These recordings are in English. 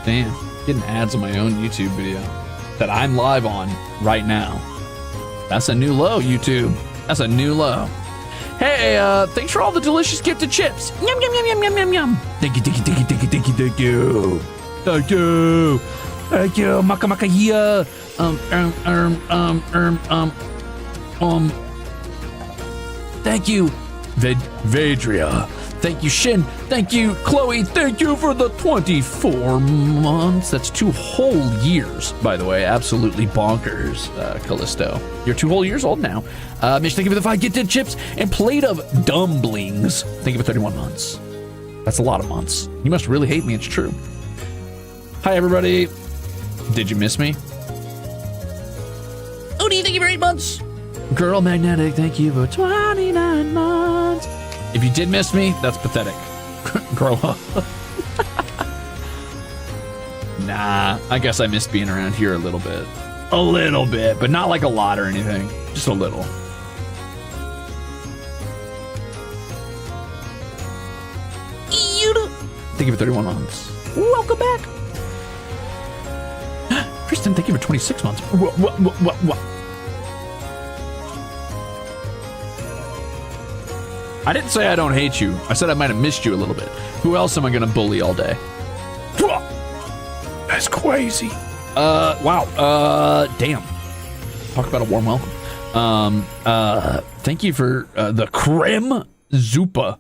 Damn, getting ads on my own YouTube video that I'm live on right now. That's a new low, YouTube. That's a new low. Hey, thanks for all the delicious gifted chips. Yum, yum, yum, yum, yum, yum, yum. Thank you, thank you, thank you, thank you, thank you, thank you. Thank you. Thank you, maka maka here. Thank you, Vedria. Thank you, Shin. Thank you, Chloe. Thank you for the 24 months. That's 2 whole years, by the way. Absolutely bonkers, Callisto. You're 2 whole years old now. Mitch, thank you for the 5 gifted chips and plate of dumplings. Thank you for 31 months. That's a lot of months. You must really hate me. It's true. Hi, everybody. Did you miss me? Odie, thank you for 8 months. Girl Magnetic, thank you for 29 months. If you did miss me, that's pathetic. Grow up. Nah, I guess I missed being around here a little bit. A little bit, but not like a lot or anything. Just a little. Thank you for 31 months. Welcome back. Kristen, thank you for 26 months. What? I didn't say I don't hate you. I said I might have missed you a little bit. Who else am I gonna bully all day? That's crazy. Wow. Damn. Talk about a warm welcome. Thank you for the Crimzon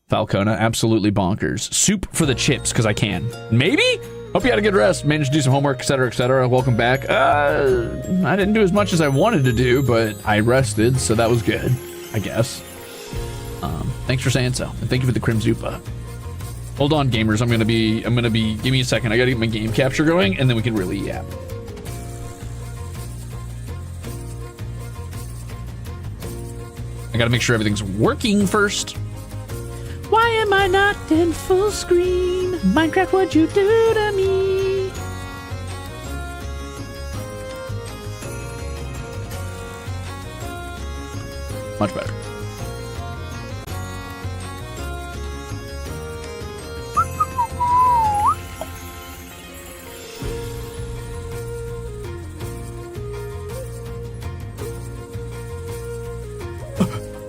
Falcona. Absolutely bonkers. Soup for the chips, because I can. Maybe? Hope you had a good rest. Managed to do some homework, etc., etc. Welcome back. I didn't do as much as I wanted to do, but I rested, so that was good, I guess. Thanks for saying so, and thank you for the Crimzon. Hold on, gamers. I'm gonna be. Give me a second. I gotta get my game capture going, and then we can really yap. I gotta make sure everything's working first. Why am I not in full screen? Minecraft, what'd you do to me? Much better.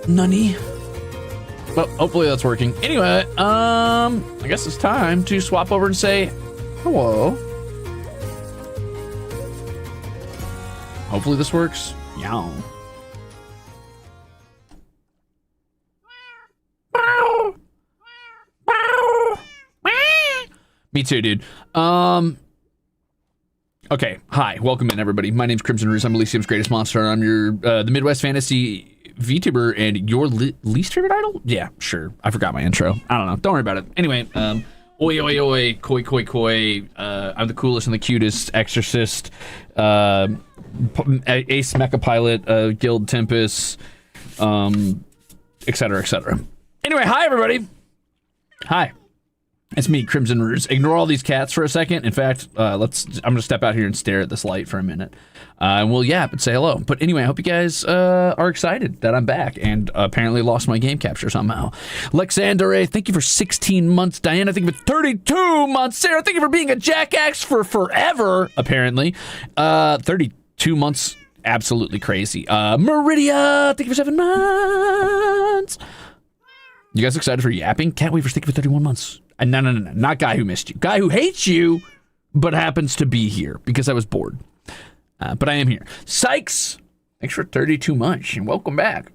Nunny. Well, hopefully that's working. Anyway, I guess it's time to swap over and say hello. Hopefully this works. Yow. Me too, dude. Okay, hi, welcome in everybody. My name's Crimzon Rulez. I'm Elysium's greatest monster. I'm your the Midwest Fantasy VTuber and your least favorite idol? Yeah, sure. I forgot my intro. I don't know. Don't worry about it. Anyway, oi, oi, oi, koi, koi, koi. I'm the coolest and the cutest exorcist, ace mecha pilot, guild tempest, etc., etc. Anyway, hi everybody. Hi. It's me, Crimzon Rulez. Ignore all these cats for a second. In fact, I'm gonna step out here and stare at this light for a minute. And we'll yap and say hello. But anyway, I hope you guys are excited that I'm back and apparently lost my game capture somehow. Lexandere, thank you for 16 months. Diana, thank you for 32 months. Sarah, thank you for being a jackass for forever, apparently. 32 months, absolutely crazy. Meridia, thank you for 7 months. You guys excited for yapping? Can't wait for thank you for 31 months. No, not guy who missed you. Guy who hates you, but happens to be here because I was bored. But I am here. Sykes, thanks for 32 months and welcome back.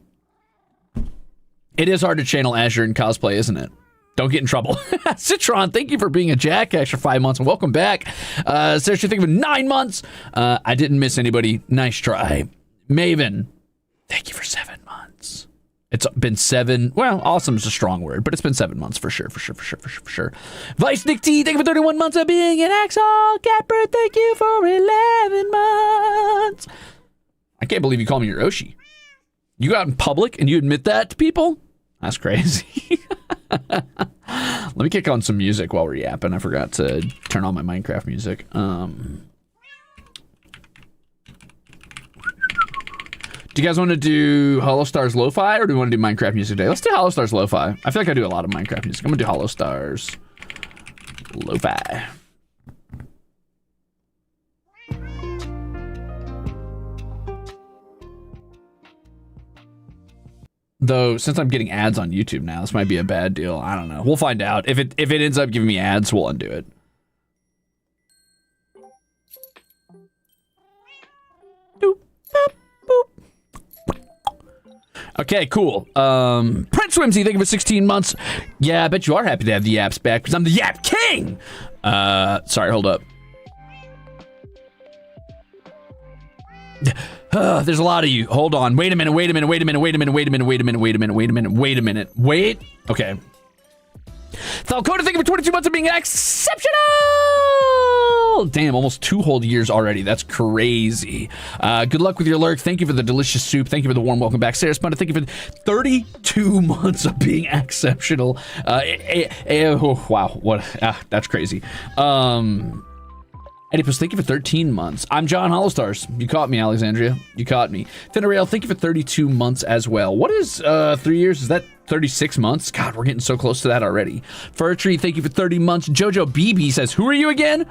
It is hard to channel Azure in cosplay, isn't it? Don't get in trouble. Citron, thank you for being a jackass for 5 months and welcome back. Sarah, thank you for 9 months. I didn't miss anybody. Nice try. Maven, thank you for 7 months. It's been 7. Well, awesome is a strong word, but it's been 7 months for sure. Vice Nick T, thank you for 31 months of being an Axel. Catbird, thank you for 11 months. I can't believe you call me your Oshi. You go out in public and you admit that to people? That's crazy. Let me kick on some music while we're yapping. I forgot to turn on my Minecraft music. Do you guys want to do HOLOSTARS Lo-Fi or do we want to do Minecraft music today? Let's do HOLOSTARS Lo-Fi. I feel like I do a lot of Minecraft music. I'm going to do HOLOSTARS Lo-Fi. Though, since I'm getting ads on YouTube now, this might be a bad deal. I don't know. We'll find out. If it ends up giving me ads, we'll undo it. Doop, boop, boop. Okay, cool. Prince Swimsy, thank you for 16 months. Yeah, I bet you are happy to have the yaps back, because I'm the Yap King! Sorry, hold up. There's a lot of you. Hold on. Wait a minute. Okay. Falcona, thank you for 22 months of being exceptional! Damn, almost 2 whole years already. That's crazy. Good luck with your lurk. Thank you for the delicious soup. Thank you for the warm welcome back. Sarah Spunda, thank you for 32 months of being exceptional. Wow. What? That's crazy. Oedipus, thank you for 13 months. I'm John Holostars. You caught me, Alexandria. You caught me. Finarail, thank you for 32 months as well. What is 3 years? Is that 36 months? God, we're getting so close to that already. Fur Tree, thank you for 30 months. Jojo BB says, who are you again?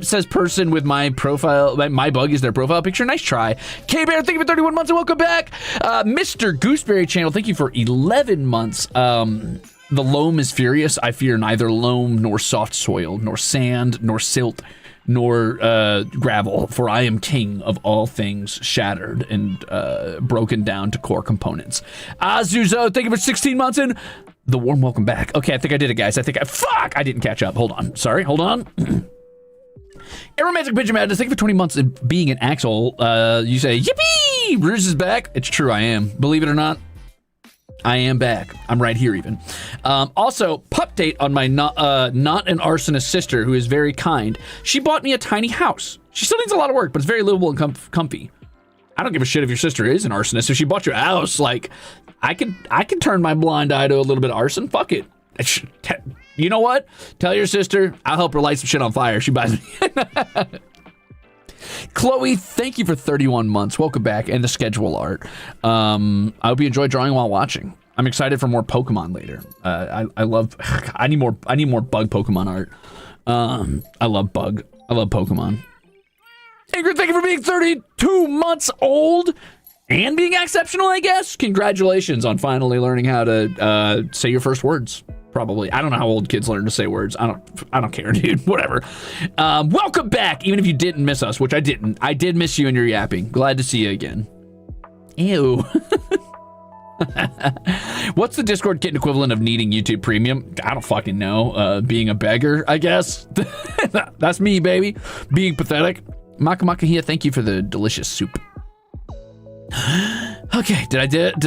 Says person with my profile. My bug is their profile picture. Nice try. K-Bear, thank you for 31 months and welcome back. Mr. Gooseberry Channel, thank you for 11 months. The loam is furious. I fear neither loam nor soft soil, nor sand, nor silt, nor gravel, for I am king of all things shattered and broken down to core components. Azuzo, thank you for 16 months and the warm welcome back. Okay, I think I did it, guys. Fuck! I didn't catch up. Hold on. Sorry, hold on. Aromantic Pigeon Madness, thank you for 20 months of being an Axel. You say, yippee! Ruze is back. It's true, I am. Believe it or not, I am back. I'm right here even. Also, pup date on my not an arsonist sister who is very kind. She bought me a tiny house. She still needs a lot of work, but it's very livable and comfy. I don't give a shit if your sister is an arsonist. If she bought you a house, like, I can turn my blind eye to a little bit of arson. Fuck it. You know what? Tell your sister I'll help her light some shit on fire. She buys me. Chloe, thank you for 31 months. Welcome back. And the schedule art. I hope you enjoy drawing while watching. I'm excited for more Pokemon later. I need more bug Pokemon art. I love Pokemon. Ingrid, thank you for being 32 months old and being exceptional, I guess. Congratulations on finally learning how to say your first words. Probably. I don't know how old kids learn to say words. I don't care, dude. Whatever. Welcome back, even if you didn't miss us, which I didn't. I did miss you and your yapping. Glad to see you again. Ew. What's the Discord kitten equivalent of needing YouTube Premium? I don't fucking know. Being a beggar, I guess. That's me, baby. Being pathetic. Makamaka, thank you for the delicious soup. Okay, did I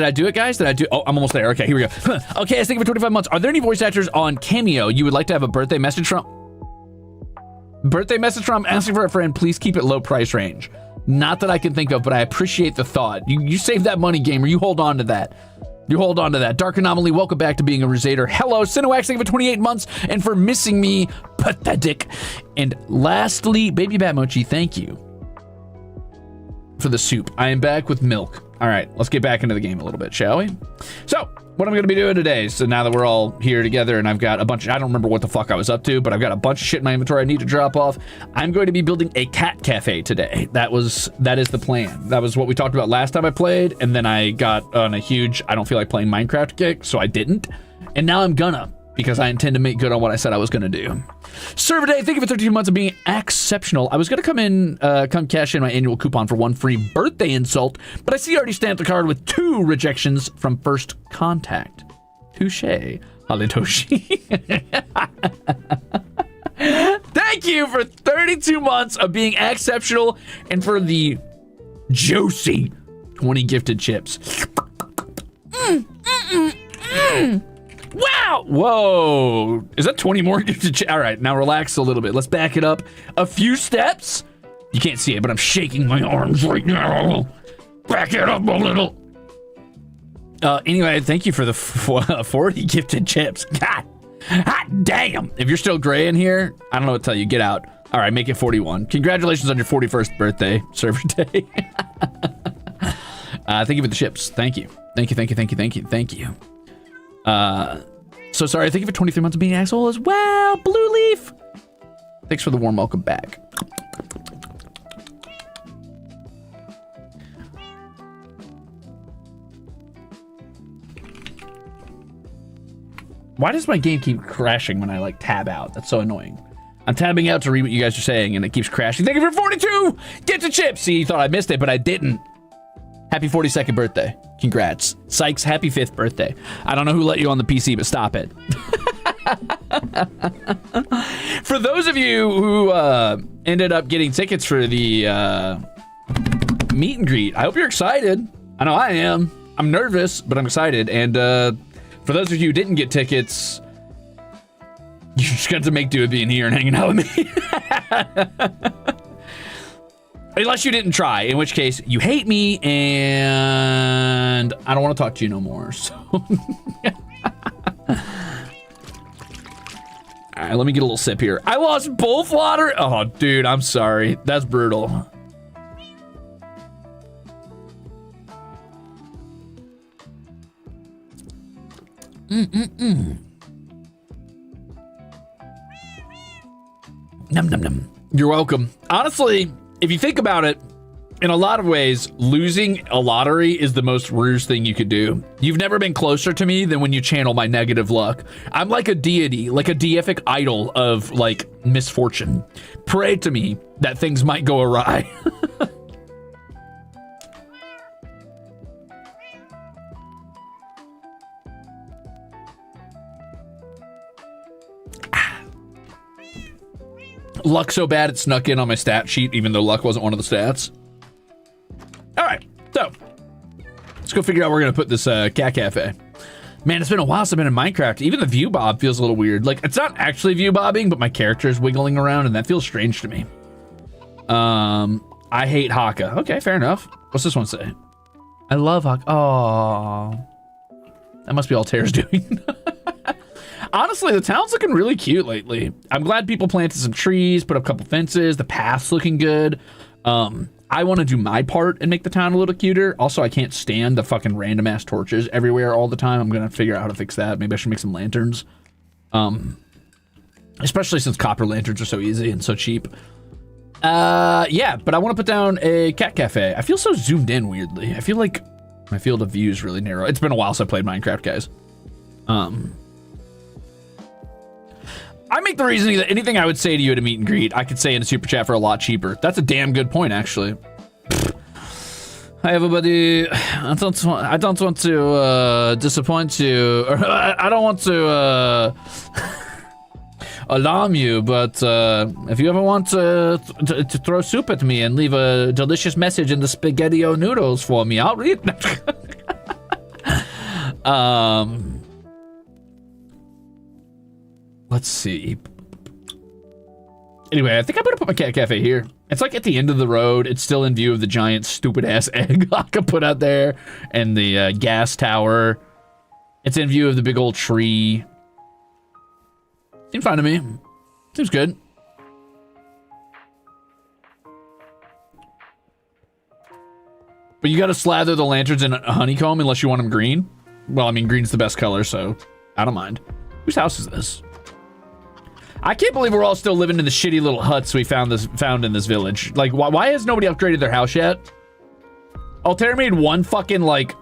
do it, guys? Oh, I'm almost there. Okay, here we go. Okay, I was thinking for 25 months. Are there any voice actors on Cameo you would like to have a birthday message from? Asking for a friend. Please keep it low price range. Not that I can think of, but I appreciate the thought. You save that money, gamer. You hold on to that. Dark Anomaly, welcome back to being a Rusader. Hello, Cinewax, thank you for 28 months and for missing me. Pathetic. And lastly, Baby Batmochi, thank you for the soup. I am back with milk. All right, let's get back into the game a little bit, shall we? So, what I'm going to be doing today, so now that we're all here together and I've got a bunch, I don't remember what the fuck I was up to, but I've got a bunch of shit in my inventory I need to drop off. I'm going to be building a cat cafe today. That is the plan. That was what we talked about last time I played, and then I got on a huge, I don't feel like playing Minecraft kick, so I didn't. And now I'm gonna, because I intend to make good on what I said I was gonna do. Server Day, thank you for 32 months of being exceptional. I was gonna come cash in my annual coupon for 1 free birthday insult, but I see you already stamped the card with 2 rejections from first contact. Touche, Halitoshi. Thank you for 32 months of being exceptional and for the juicy 20 gifted chips. Wow! Whoa! Is that 20 more gifted chips? All right, now relax a little bit. Let's back it up a few steps. You can't see it, but I'm shaking my arms right now. Back it up a little. Anyway, thank you for the 40 gifted chips. God, hot damn! If you're still gray in here, I don't know what to tell you. Get out. All right, make it 41. Congratulations on your 41st birthday, Server Day. Thank you for the chips. Thank you. Thank you. So sorry, thank you for 23 months of being an asshole as well. Blue Leaf. Thanks for the warm welcome back. Why does my game keep crashing when I like tab out? That's so annoying. I'm tabbing out to read what you guys are saying and it keeps crashing. Thank you for 42! Get to Chip! See, you thought I missed it, but I didn't. Happy 42nd birthday. Congrats. Sykes, happy 5th birthday. I don't know who let you on the PC, but stop it. For those of you who ended up getting tickets for the meet and greet, I hope you're excited. I know I am. I'm nervous, but I'm excited. And for those of you who didn't get tickets, you just got to make do with being here and hanging out with me. Unless you didn't try, in which case you hate me and I don't want to talk to you no more. So, all right, let me get a little sip here. I lost both lottery. Oh, dude, I'm sorry. That's brutal. Num num num. You're welcome. Honestly, if you think about it, in a lot of ways, losing a lottery is the most Ruze thing you could do. You've never been closer to me than when you channel my negative luck. I'm like a deity, like a deific idol of like misfortune. Pray to me that things might go awry. Luck so bad it snuck in on my stat sheet, even though luck wasn't one of the stats. All right, so let's go figure out where we're gonna put this cat cafe. Man, it's been a while since I've been in Minecraft. Even the view bob feels a little weird. Like, it's not actually view bobbing, but my character is wiggling around, and that feels strange to me. I hate Haka. Okay, fair enough. What's this one say? I love Haka. Oh, that must be all Tara's doing. Honestly, the town's looking really cute lately. I'm glad people planted some trees, put up a couple fences. The path's looking good. I want to do my part and make the town a little cuter. Also, I can't stand the fucking random ass torches everywhere all the time. I'm gonna figure out how to fix that. Maybe I should make some lanterns. Especially since copper lanterns are so easy and so cheap. Yeah, but I want to put down a cat cafe. I feel so zoomed in weirdly. I feel like my field of view is really narrow. It's been a while since I played Minecraft, guys. I make the reasoning that anything I would say to you at a meet and greet, I could say in a super chat for a lot cheaper. That's a damn good point, actually. Hi, everybody. I don't want to disappoint you, or I don't want to alarm you, but if you ever want to throw soup at me and leave a delicious message in the spaghetti-o noodles for me, I'll read. Let's see. Anyway, I think I'm gonna put my cat cafe here. It's like at the end of the road. It's still in view of the giant stupid ass egg I could put out there and the gas tower. It's in view of the big old tree. Seems fine to me. Seems good. But you gotta slather the lanterns in a honeycomb unless you want them green. Well, I mean, green's the best color, so I don't mind. Whose house is this? I can't believe we're all still living in the shitty little huts we found in this village. Like, why has nobody upgraded their house yet? Altair made one fucking, like,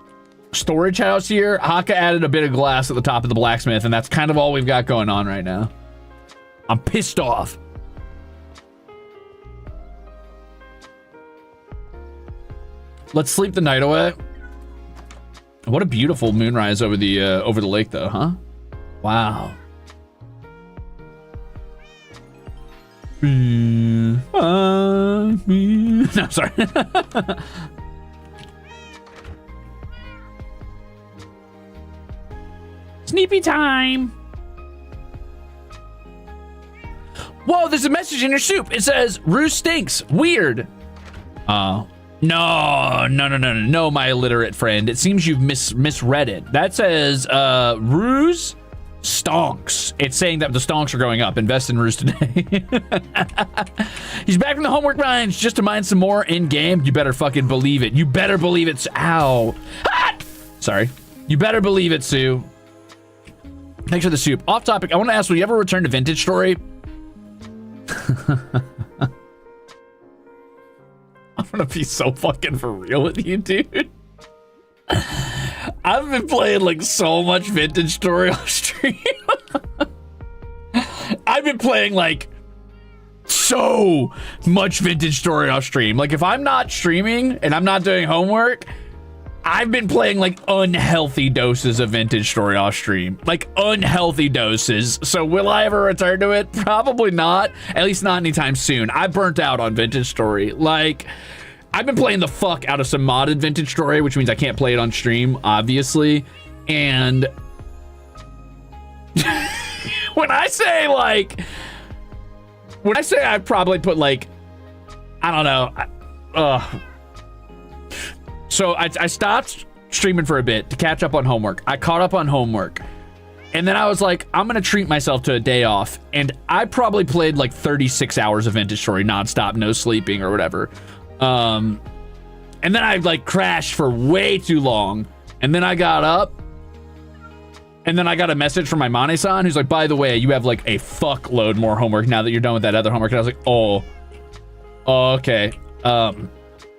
storage house here. Haka added a bit of glass at the top of the blacksmith, and that's kind of all we've got going on right now. I'm pissed off. Let's sleep the night away. What a beautiful moonrise over the lake, though, huh? Wow. No, sorry. Sneepy time. Whoa, there's a message in your soup. It says, Ruze stinks. Weird. No, my illiterate friend. It seems you've misread it. That says, Ruze stonks. It's saying that the stonks are going up. Invest in Ruze today. He's back from the homework mines just to mine some more in game. You better fucking believe it. You better believe it. Ow. Ah! Sorry. You better believe it, Sue. Thanks for the soup. Off topic. I want to ask, will you ever return to Vintage Story? I'm gonna be so fucking for real with you, dude. I've been playing like so much Vintage Story on stream. I've been playing like so much Vintage Story off stream. Like if I'm not streaming and I'm not doing homework, I've been playing like unhealthy doses of Vintage Story off stream. Like unhealthy doses. So will I ever return to it? Probably not. At least not anytime soon. I burnt out on Vintage Story. Like I've been playing the fuck out of some modded Vintage Story, which means I can't play it on stream, obviously. And when I say I probably put like, I don't know. So I stopped streaming for a bit to catch up on homework. I caught up on homework. And then I was like, I'm going to treat myself to a day off. And I probably played like 36 hours of Vintage Story nonstop, no sleeping or whatever. And then I like crashed for way too long. And then I got up. And then I got a message from my Mane-san who's like, by the way, you have like a fuckload more homework now that you're done with that other homework. And I was like, oh okay.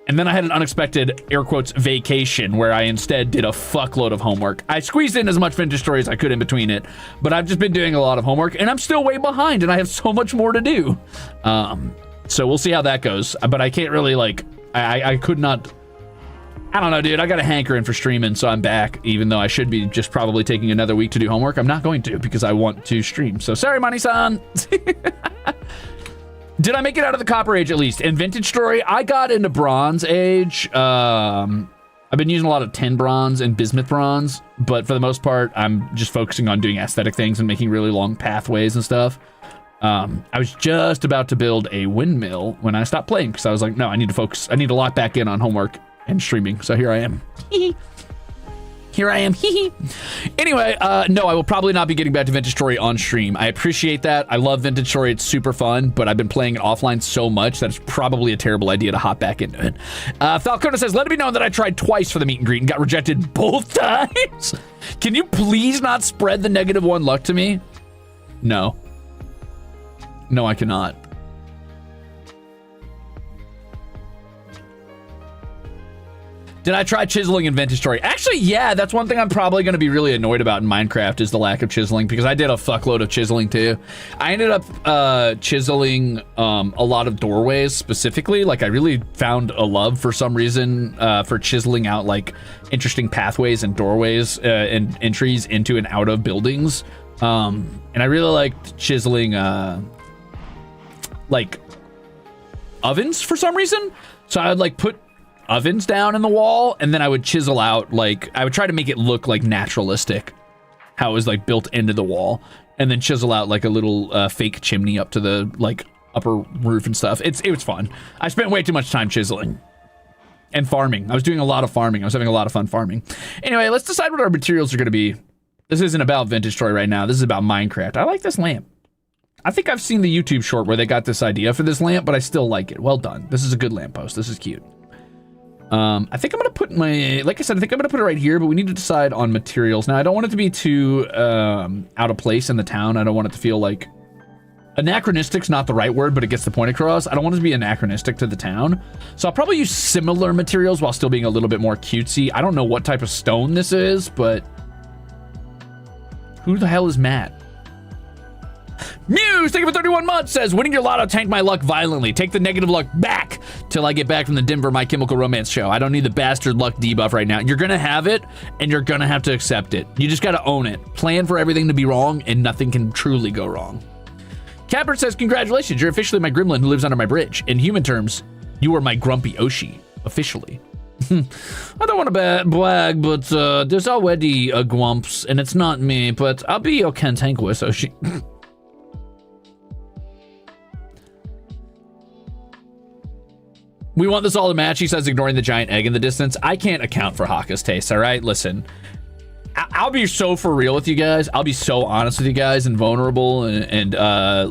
And then I had an unexpected, air quotes, vacation where I instead did a fuckload of homework. I squeezed in as much Vintage Story as I could in between it, but I've just been doing a lot of homework and I'm still way behind and I have so much more to do. So we'll see how that goes. But I can't really like, I could not, I don't know, dude. I got a hankering for streaming, so I'm back, even though I should be just probably taking another week to do homework. I'm not going to because I want to stream. So sorry, Mani-san. Did I make it out of the Copper Age at least? In Vintage Story, I got into Bronze Age. I've been using a lot of 10 Bronze and Bismuth Bronze, but for the most part, I'm just focusing on doing aesthetic things and making really long pathways and stuff. I was just about to build a windmill when I stopped playing because I was like, no, I need to focus. I need to lock back in on homework and streaming. So here I am. Here I am. Anyway, no, I will probably not be getting back to Vintage Story on stream. I appreciate that. I love Vintage Story. It's super fun, but I've been playing it offline so much that it's probably a terrible idea to hop back into it. Falcona says, let it be known that I tried twice for the meet and greet and got rejected both times. Can you please not spread the -1 luck to me? No. No, I cannot. Did I try chiseling in Vintage Story? Actually, yeah, that's one thing I'm probably going to be really annoyed about in Minecraft is the lack of chiseling, because I did a fuckload of chiseling too. I ended up chiseling a lot of doorways specifically. Like I really found a love for some reason for chiseling out like interesting pathways and doorways and entries into and out of buildings. And I really liked chiseling like ovens for some reason. So I would like put ovens down in the wall, and then I would chisel out, like, I would try to make it look like naturalistic, how it was like built into the wall, and then chisel out like a little fake chimney up to the like upper roof and stuff. It was fun. I spent way too much time chiseling and farming. I was doing a lot of farming. I was having a lot of fun farming. Anyway, let's decide what our materials are going to be. This isn't about Vintage Story right now. This is about Minecraft. I like this lamp. I think I've seen the YouTube short where they got this idea for this lamp, but I still like it. Well done. This is a good lamppost. This is cute. I think I'm going to put my, like I said, I think I'm going to put it right here, but we need to decide on materials. Now, I don't want it to be too out of place in the town. I don't want it to feel like, anachronistic's not the right word, but it gets the point across. I don't want it to be anachronistic to the town. So I'll probably use similar materials while still being a little bit more cutesy. I don't know what type of stone this is, but who the hell is Matt? Muse, thank you for 31 months, says, winning your lotto tanked my luck violently. Take the negative luck back till I get back from the Denver My Chemical Romance show. I don't need the bastard luck debuff right now. You're gonna have it, and you're gonna have to accept it. You just gotta own it. Plan for everything to be wrong, and nothing can truly go wrong. Capper says, congratulations, you're officially my gremlin who lives under my bridge. In human terms, you are my grumpy Oshi, officially. I don't want to brag, but there's already a Gwumps, and it's not me, but I'll be your cantankerous Oshi. We want this all to match, he says, ignoring the giant egg in the distance. I can't account for Haka's taste, all right? Listen, I'll be so for real with you guys. I'll be so honest with you guys and vulnerable and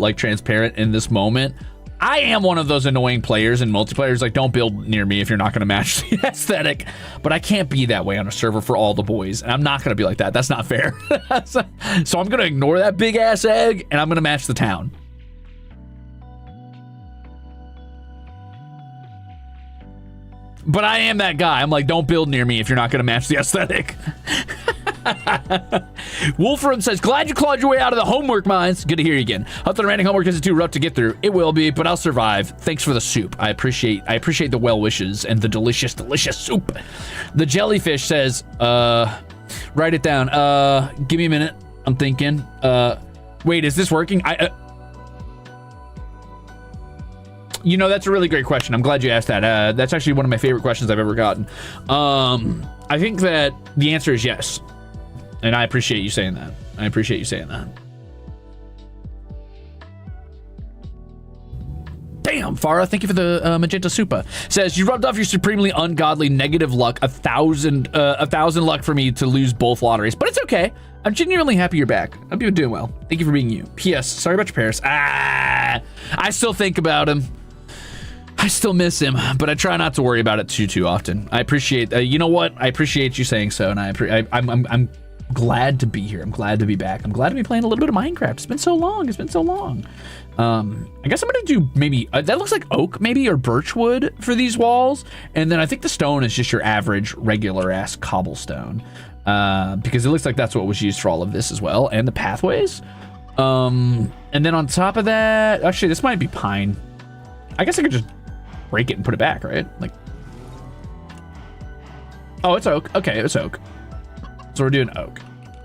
like transparent in this moment. I am one of those annoying players in multiplayer. Like, don't build near me if you're not going to match the aesthetic. But I can't be that way on a server for all the boys. And I'm not going to be like that. That's not fair. So I'm going to ignore that big ass egg and I'm going to match the town. But I am that guy. I'm like, don't build near me if you're not going to match the aesthetic. Wolfram says, glad you clawed your way out of the homework mines. Good to hear you again. Hope the remaining homework isn't too rough to get through. It will be, but I'll survive. Thanks for the soup. I appreciate the well wishes and the delicious, delicious soup. The jellyfish says, write it down. Give me a minute. I'm thinking. Wait, is this working? You know, that's a really great question. I'm glad you asked that. That's actually one of my favorite questions I've ever gotten. I think that the answer is yes. And I appreciate you saying that. I appreciate you saying that. Damn, Farah, thank you for the magenta supa. Says, you rubbed off your supremely ungodly negative luck. A thousand luck for me to lose both lotteries. But it's okay. I'm genuinely happy you're back. Hope you're doing well. Thank you for being you. P.S. Sorry about your Paris. I still think about him. I still miss him, but I try not to worry about it too often. I appreciate, you know what? I appreciate you saying so, and I'm glad to be here. I'm glad to be back. I'm glad to be playing a little bit of Minecraft. It's been so long. It's been so long. I guess I'm gonna do maybe that looks like oak, maybe, or birch wood for these walls, and then I think the stone is just your average regular ass cobblestone, because it looks like that's what was used for all of this as well, and the pathways. And then on top of that, actually, this might be pine. I guess I could just break it and put it back, right? Like, oh, it's oak. Okay, it's oak. So we're doing oak.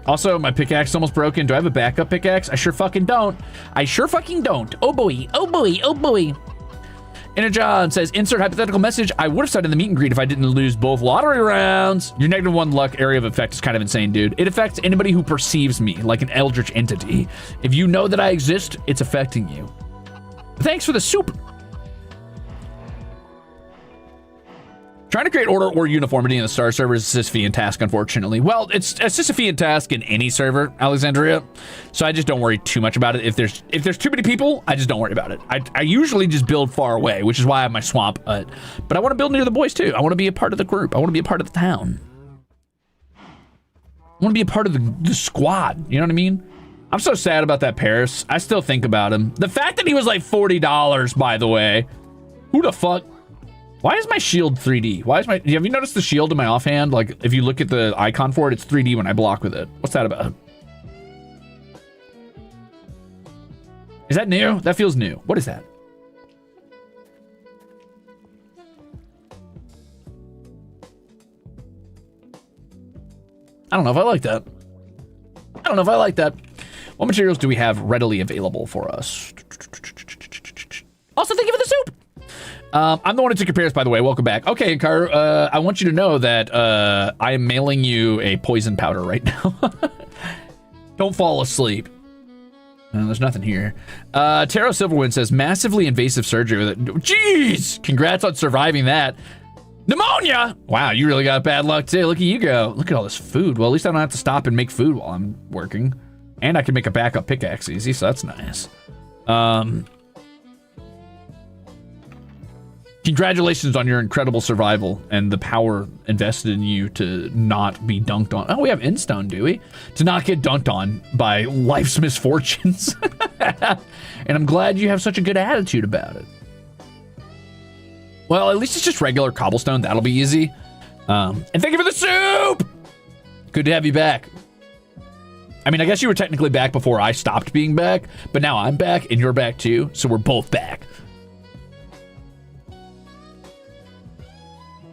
Also, my pickaxe is almost broken. Do I have a backup pickaxe? I sure fucking don't. I sure fucking don't. Oh boy, oh boy, oh boy. Inner John says, insert hypothetical message. I would have started the meet and greet if I didn't lose both lottery rounds. Your -1 luck area of effect is kind of insane, dude. It affects anybody who perceives me like an eldritch entity. If you know that I exist, it's affecting you. Thanks for the soup. Trying to create order or uniformity in the star server is a Sisyphean task, unfortunately. Well, it's a Sisyphean task in any server, Alexandria. So I just don't worry too much about it. If there's too many people, I just don't worry about it. I usually just build far away, which is why I have my swamp hut. But I want to build near the boys too. I want to be a part of the group. I want to be a part of the town. I want to be a part of the squad. You know what I mean? I'm so sad about that Paris. I still think about him. The fact that he was like $40, by the way. Who the fuck? Why is my shield 3D? Have you noticed the shield in my offhand? Like, if you look at the icon for it, it's 3D when I block with it. What's that about? Is that new? That feels new. What is that? I don't know if I like that. I don't know if I like that. What materials do we have readily available for us? Also, thank you for the soup. I'm the one who took your Paris, by the way. Welcome back. Okay, Inkar, I want you to know that I am mailing you a poison powder right now. Don't fall asleep. There's nothing here. Taro Silverwind says, massively invasive surgery. Jeez! Congrats on surviving that. Pneumonia! Wow, you really got bad luck, too. Look at you go. Look at all this food. Well, at least I don't have to stop and make food while I'm working. And I can make a backup pickaxe easy, so that's nice. Congratulations on your incredible survival and the power invested in you to not be dunked on. Oh, we have Endstone, do we? To not get dunked on by life's misfortunes. And I'm glad you have such a good attitude about it. Well, at least it's just regular cobblestone. That'll be easy. And thank you for the soup! Good to have you back. I mean, I guess you were technically back before I stopped being back, but now I'm back and you're back too, so we're both back.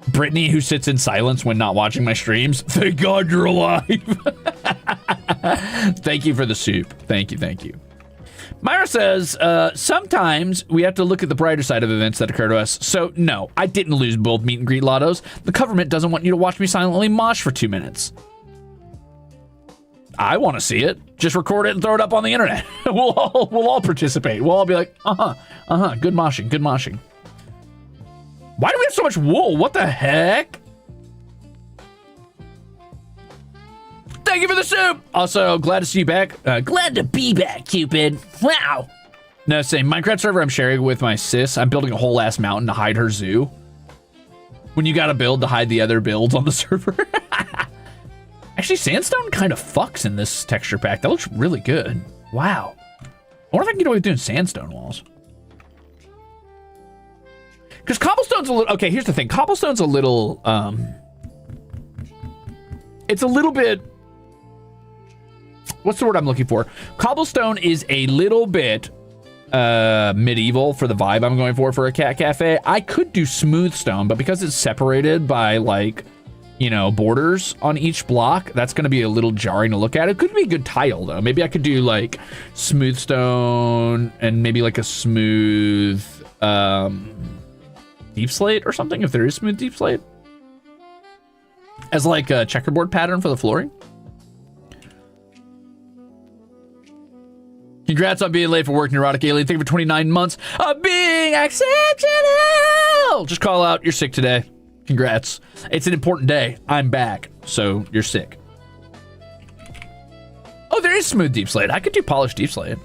Brittany, who sits in silence when not watching my streams. Thank God you're alive. Thank you for the soup. Thank you, thank you. Myra says, sometimes we have to look at the brighter side of events that occur to us. So, no, I didn't lose both meet and greet lottos. The government doesn't want you to watch me silently mosh for 2 minutes. I want to see it. Just record it and throw it up on the internet. We'll all participate. We'll all be like, good moshing, good moshing. Why do we have so much wool? What the heck? Thank you for the soup. Also, glad to see you back. Glad to be back, Cupid. Wow. No, same. Minecraft server I'm sharing with my sis. I'm building a whole ass mountain to hide her zoo. When you gotta build to hide the other builds on the server. Actually, sandstone kind of fucks in this texture pack. That looks really good. Wow. I wonder if I can get away with doing sandstone walls. Because cobblestone's a little, okay, here's the thing. Cobblestone's a little, it's a little bit what's the word I'm looking for? Cobblestone is a little bit medieval for the vibe I'm going for a cat cafe. I could do smooth stone, but because it's separated by like, you know, borders on each block, that's going to be a little jarring to look at. It could be a good tile though. Maybe I could do like smooth stone and maybe like a smooth deep slate or something, if there is smooth deep slate, as like a checkerboard pattern for the flooring. Congrats on being late for work, Neurotic Alien. Thank you for 29 months of being exceptional. Just call out, you're sick today. Congrats. It's an important day. I'm back, so you're sick. Oh, there is smooth deep slate. I could do polished deep slate.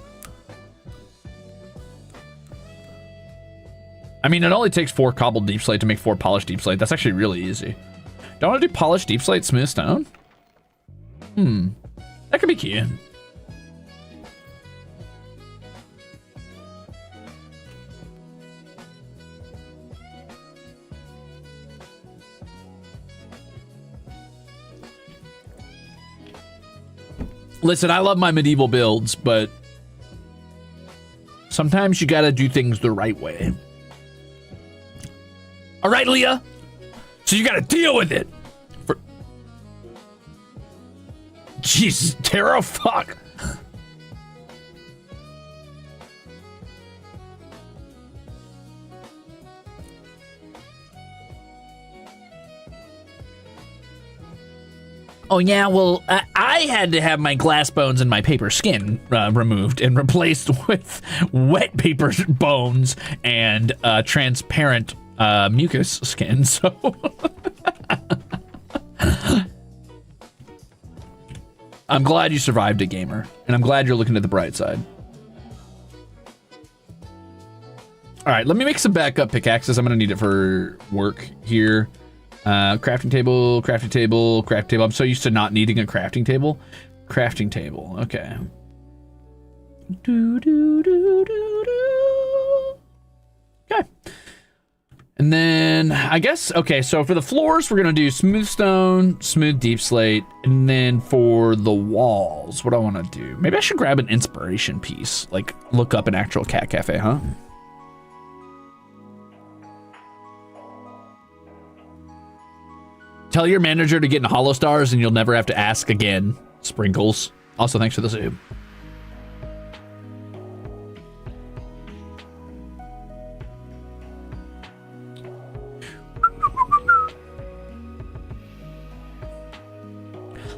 I mean, it only takes 4 cobbled deep slate to make 4 polished deep slate. That's actually really easy. Don't want to do polished deep slate smooth stone? That could be cute. Listen, I love my medieval builds, but sometimes you gotta do things the right way. All right, Leah? So you gotta deal with it. Jesus, Tara, fuck. Oh, yeah, well, I had to have my glass bones and my paper skin removed and replaced with wet paper bones and transparent mucus skin, so... I'm glad you survived it, gamer, and I'm glad you're looking at the bright side. All right, let me make some backup pickaxes. I'm gonna need it for work here. Crafting table, crafting table, crafting table. I'm so used to not needing a crafting table. Crafting table, okay. Okay. And then I guess, okay, so for the floors, we're gonna do smooth stone, smooth deep slate, and then for the walls, what do I wanna do? Maybe I should grab an inspiration piece, like look up an actual cat cafe, huh? Tell your manager to get in Hollow Stars and you'll never have to ask again. Sprinkles. Also, thanks for the sub.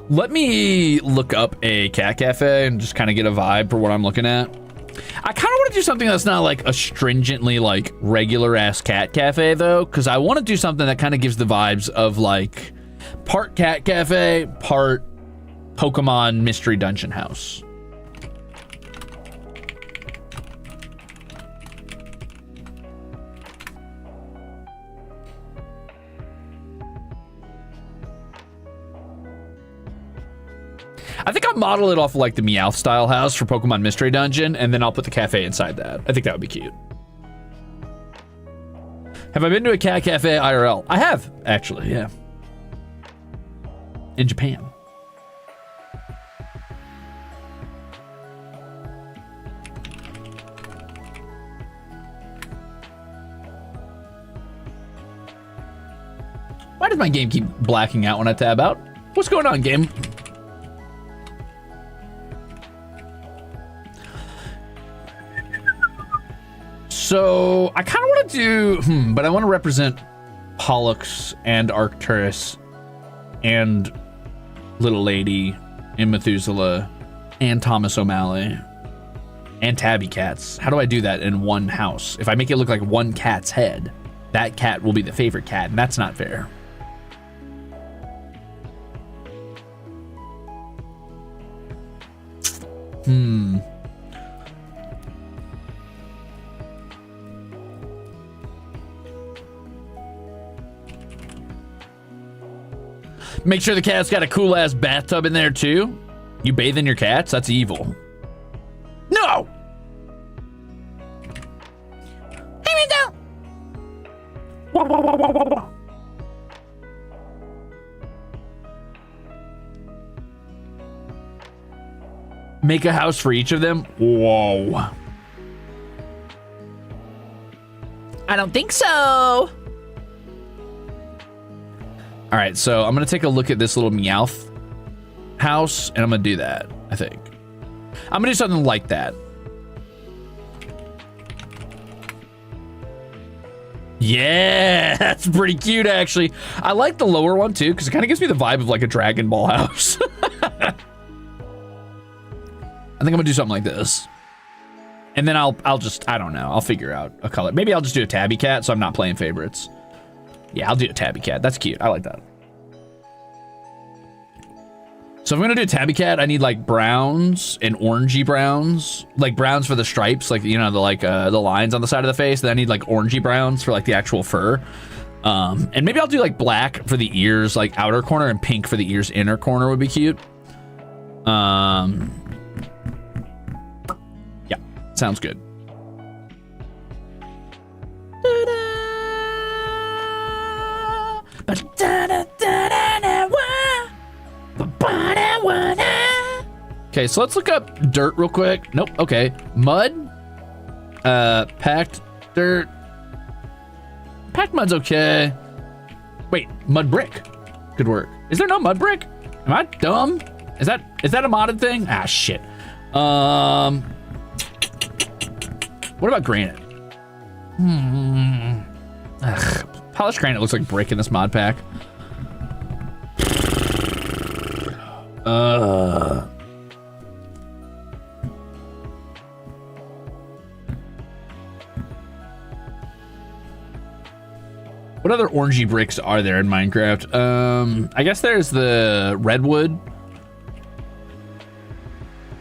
Let me look up a cat cafe and just kind of get a vibe for what I'm looking at. I kind of want to do something that's not like a stringently like regular ass cat cafe though, because I want to do something that kind of gives the vibes of like part cat cafe, part Pokemon mystery dungeon house. I think I'll model it off of like the Meowth style house for Pokemon Mystery Dungeon, and then I'll put the cafe inside that. I think that would be cute. Have I been to a cat cafe IRL? I have, actually, yeah. In Japan. Why does my game keep blacking out when I tab out? What's going on, game? So I kind of want to do, but I want to represent Pollux and Arcturus and Little Lady and Methuselah and Thomas O'Malley and Tabby Cats. How do I do that in one house? If I make it look like one cat's head, that cat will be the favorite cat, and that's not fair. Make sure the cat's got a cool ass bathtub in there too. You bathe in your cats? That's evil. No! Hey, me down! Wah, wah, wah, wah, wah, wah. Make a house for each of them? Whoa. I don't think so. All right, so I'm gonna take a look at this little Meowth house, and I'm gonna do that, I think. I'm gonna do something like that. Yeah, that's pretty cute, actually. I like the lower one, too, because it kind of gives me the vibe of, like, a Dragon Ball house. I think I'm gonna do something like this. And then I'll just, I don't know, I'll figure out a color. Maybe I'll just do a tabby cat, so I'm not playing favorites. Yeah, I'll do a tabby cat. That's cute. I like that. So if I'm gonna do a tabby cat, I need like browns and orangey browns, like browns for the stripes, like, you know, the lines on the side of the face. Then I need like orangey browns for like the actual fur. And maybe I'll do like black for the ears, like outer corner, and pink for the ears inner corner would be cute. Yeah, sounds good. Okay, so let's look up dirt real quick. Nope. Okay, mud. Packed dirt. Packed mud's okay. Wait, mud brick could work. Is there no mud brick? Am I dumb? Is that a modded thing? Ah, shit. What about granite? Ugh, polished granite looks like brick in this mod pack. What other orangey bricks are there in Minecraft? I guess there's the redwood.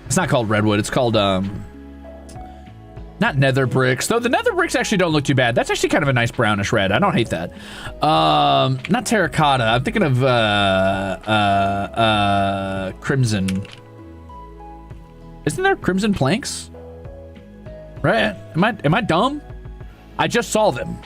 It's not called redwood. It's called, not nether bricks. Though the nether bricks actually don't look too bad. That's actually kind of a nice brownish red. I don't hate that. Not terracotta. I'm thinking of, crimson. Isn't there crimson planks? Right? Am I dumb? I just saw them.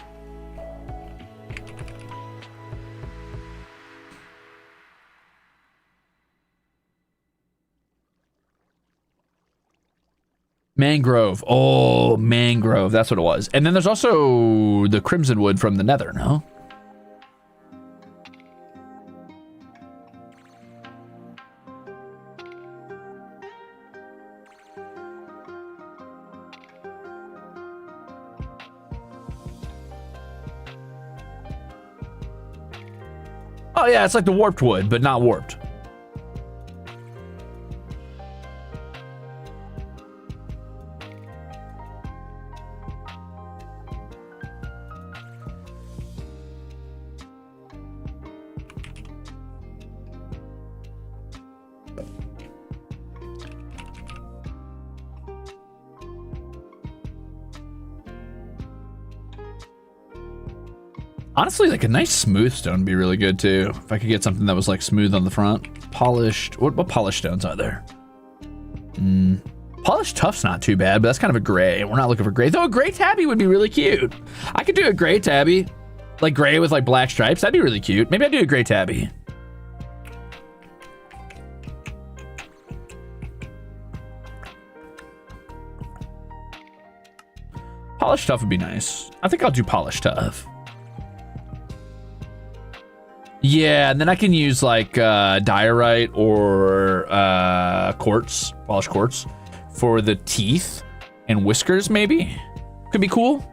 Mangrove. Oh, mangrove. That's what it was. And then there's also the crimson wood from the nether, no? Oh, yeah, it's like the warped wood, but not warped. Honestly, like a nice smooth stone would be really good too. If I could get something that was like smooth on the front. Polished. What polished stones are there? Polished tuff's not too bad, but that's kind of a gray. We're not looking for gray. Though a gray tabby would be really cute. I could do a gray tabby. Like gray with like black stripes. That'd be really cute. Maybe I'd do a gray tabby. Polished tuff would be nice. I think I'll do polished tuff. Yeah, and then I can use like diorite or quartz, polished quartz, for the teeth and whiskers, maybe. Could be cool.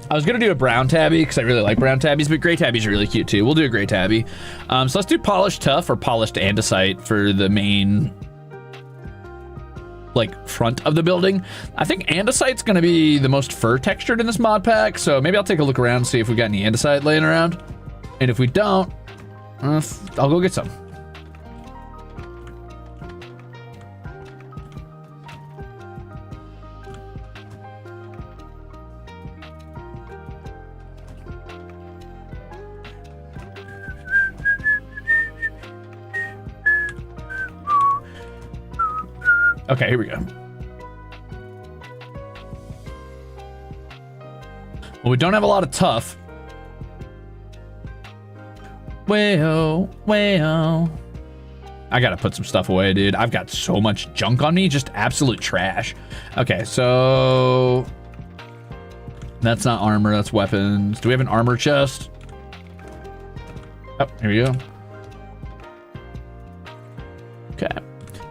I was gonna do a brown tabby because I really like brown tabbies, but gray tabbies are really cute too. We'll do a gray tabby. So let's do polished tuff or polished andesite for the main, like, front of the building. I think andesite's gonna be the most fur textured in this mod pack, so maybe I'll take a look around and see if we got any andesite laying around. And if we don't, I'll go get some. Okay, here we go. Well, we don't have a lot of tough. Well. I gotta put some stuff away, dude. I've got so much junk on me, just absolute trash. Okay, so that's not armor, that's weapons. Do we have an armor chest? Oh, here we go. Okay.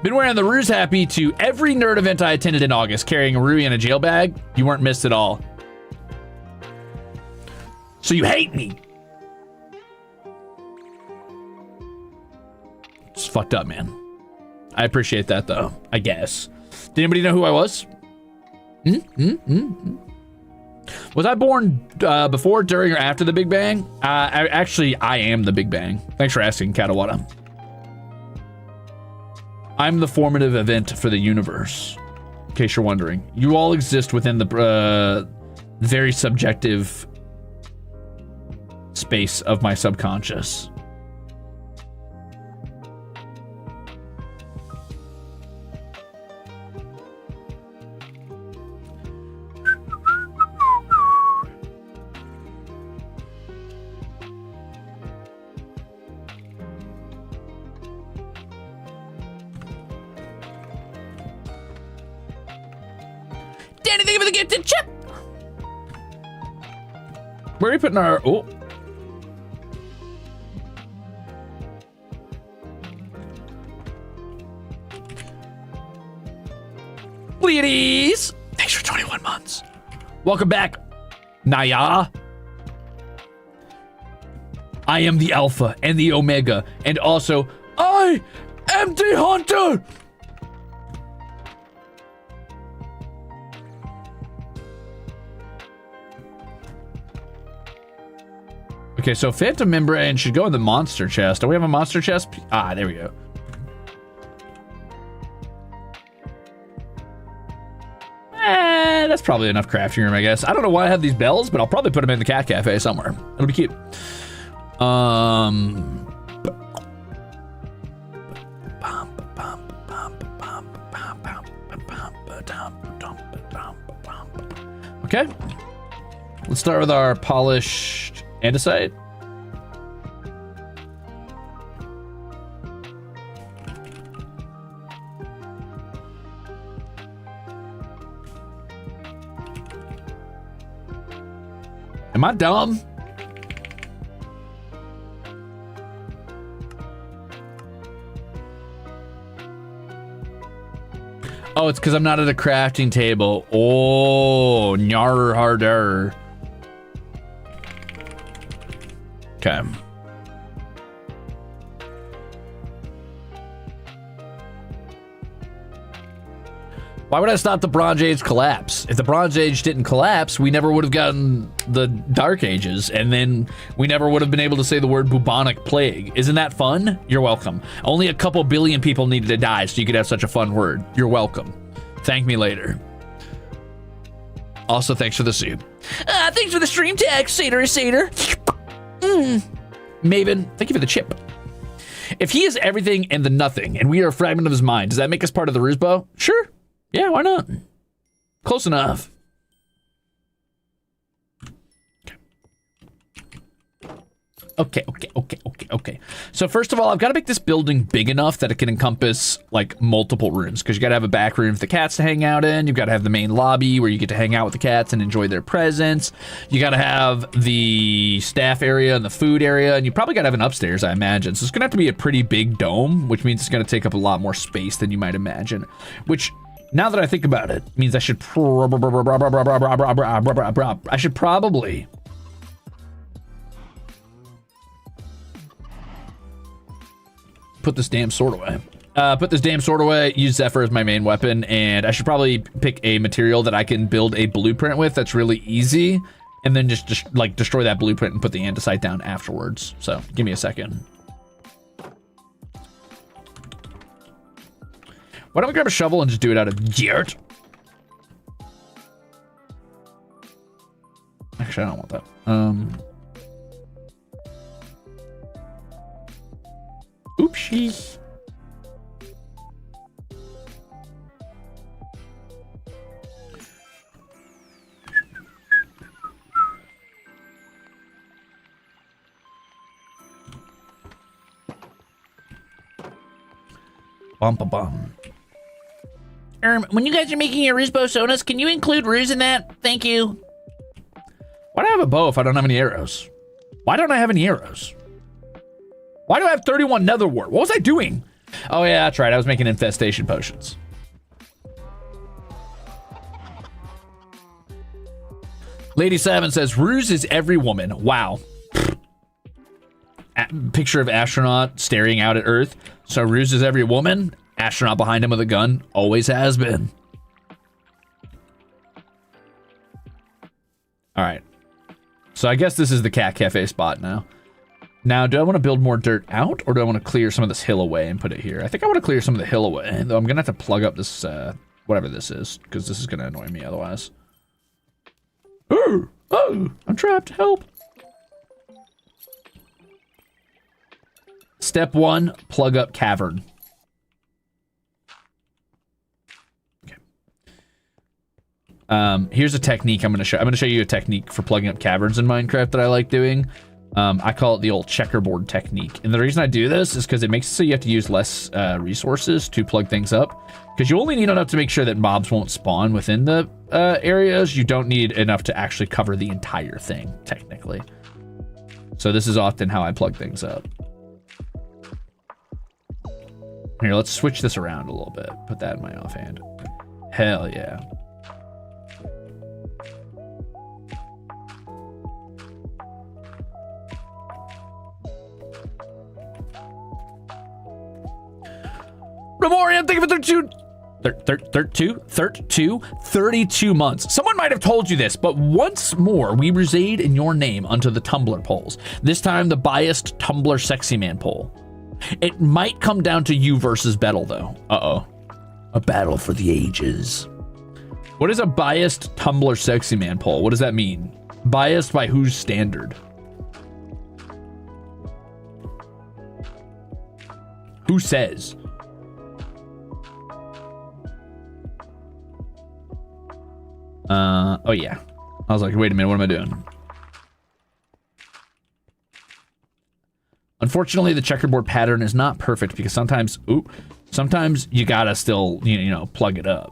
Been wearing the Ruze Happy to every nerd event I attended in August, carrying a Rui in a jail bag. You weren't missed at all. So you hate me. It's fucked up, man. I appreciate that, though, I guess. Did anybody know who I was? Was I born before, during, or after the Big Bang? I am the Big Bang. Thanks for asking, Katawata. I'm the formative event for the universe, in case you're wondering. You all exist within the very subjective space of my subconscious. Danny, thank you for the gifted chip. Where are we putting our... Oh. Ladies, thanks for 21 months. Welcome back, Naya. I am the Alpha and the Omega, and also, I am the Hunter. Okay, so Phantom Membrane should go in the monster chest. Do we have a monster chest? Ah, there we go. That's probably enough crafting room, I guess. I don't know why I have these bells, but I'll probably put them in the cat cafe somewhere. It'll be cute. Okay. Let's start with our polished andesite. Am I dumb? Oh, it's because I'm not at a crafting table. Oh, nyar harder. Okay. Why would I stop the Bronze Age collapse? If the Bronze Age didn't collapse, we never would have gotten the Dark Ages, and then we never would have been able to say the word bubonic plague. Isn't that fun? You're welcome. Only a couple billion people needed to die so you could have such a fun word. You're welcome. Thank me later. Also, thanks for the soup. Thanks for the stream tag, Satyr. Maven, thank you for the chip. If he is everything and the nothing, and we are a fragment of his mind, does that make us part of the Rusbo? Sure. Yeah, why not? Close enough. Okay. So first of all, I've got to make this building big enough that it can encompass like multiple rooms, because you got to have a back room for the cats to hang out in. You've got to have the main lobby where you get to hang out with the cats and enjoy their presence. You got to have the staff area and the food area, and you probably got to have an upstairs, I imagine. So it's going to have to be a pretty big dome, which means it's going to take up a lot more space than you might imagine, which, now that I think about it, means I should probably put this damn sword away. Use Zephyr as my main weapon, and I should probably pick a material that I can build a blueprint with that's really easy, and then just like destroy that blueprint and put the andesite down afterwards. So give me a second. Why don't we grab a shovel and just do it out of dirt? Actually, I don't want that. Oopsie. Bum. When you guys are making your Ruze bow sonas, can you include Ruze in that? Thank you. Why do I have a bow if I don't have any arrows? Why don't I have any arrows? Why do I have 31 nether wart? What was I doing? Oh yeah, that's right. I was making infestation potions. Lady Seven says, Ruze is every woman. Wow. Picture of astronaut staring out at Earth. So Ruze is every woman. Astronaut behind him with a gun. Always has been. All right. So I guess this is the cat cafe spot now. Now, do I want to build more dirt out, or do I want to clear some of this hill away and put it here? I think I want to clear some of the hill away, though I'm going to have to plug up this, whatever this is, because this is going to annoy me otherwise. Oh, I'm trapped. Help. Step 1, plug up cavern. Here's a technique I'm going to show. I'm going to show you a technique for plugging up caverns in Minecraft that I like doing. I call it the old checkerboard technique. And the reason I do this is because it makes it so you have to use less resources to plug things up. Because you only need enough to make sure that mobs won't spawn within the areas. You don't need enough to actually cover the entire thing, technically. So this is often how I plug things up. Here, let's switch this around a little bit. Put that in my offhand. Hell yeah. Remorium, thank you for 32 months. Someone might have told you this, but once more, we Ruzed in your name unto the Tumblr polls. This time, the biased Tumblr sexy man poll. It might come down to you versus Bettle, though. Uh-oh. A battle for the ages. What is a biased Tumblr sexy man poll? What does that mean? Biased by whose standard? Who says? Oh yeah. I was like, wait a minute, what am I doing? Unfortunately, the checkerboard pattern is not perfect because sometimes you gotta still, you know, plug it up.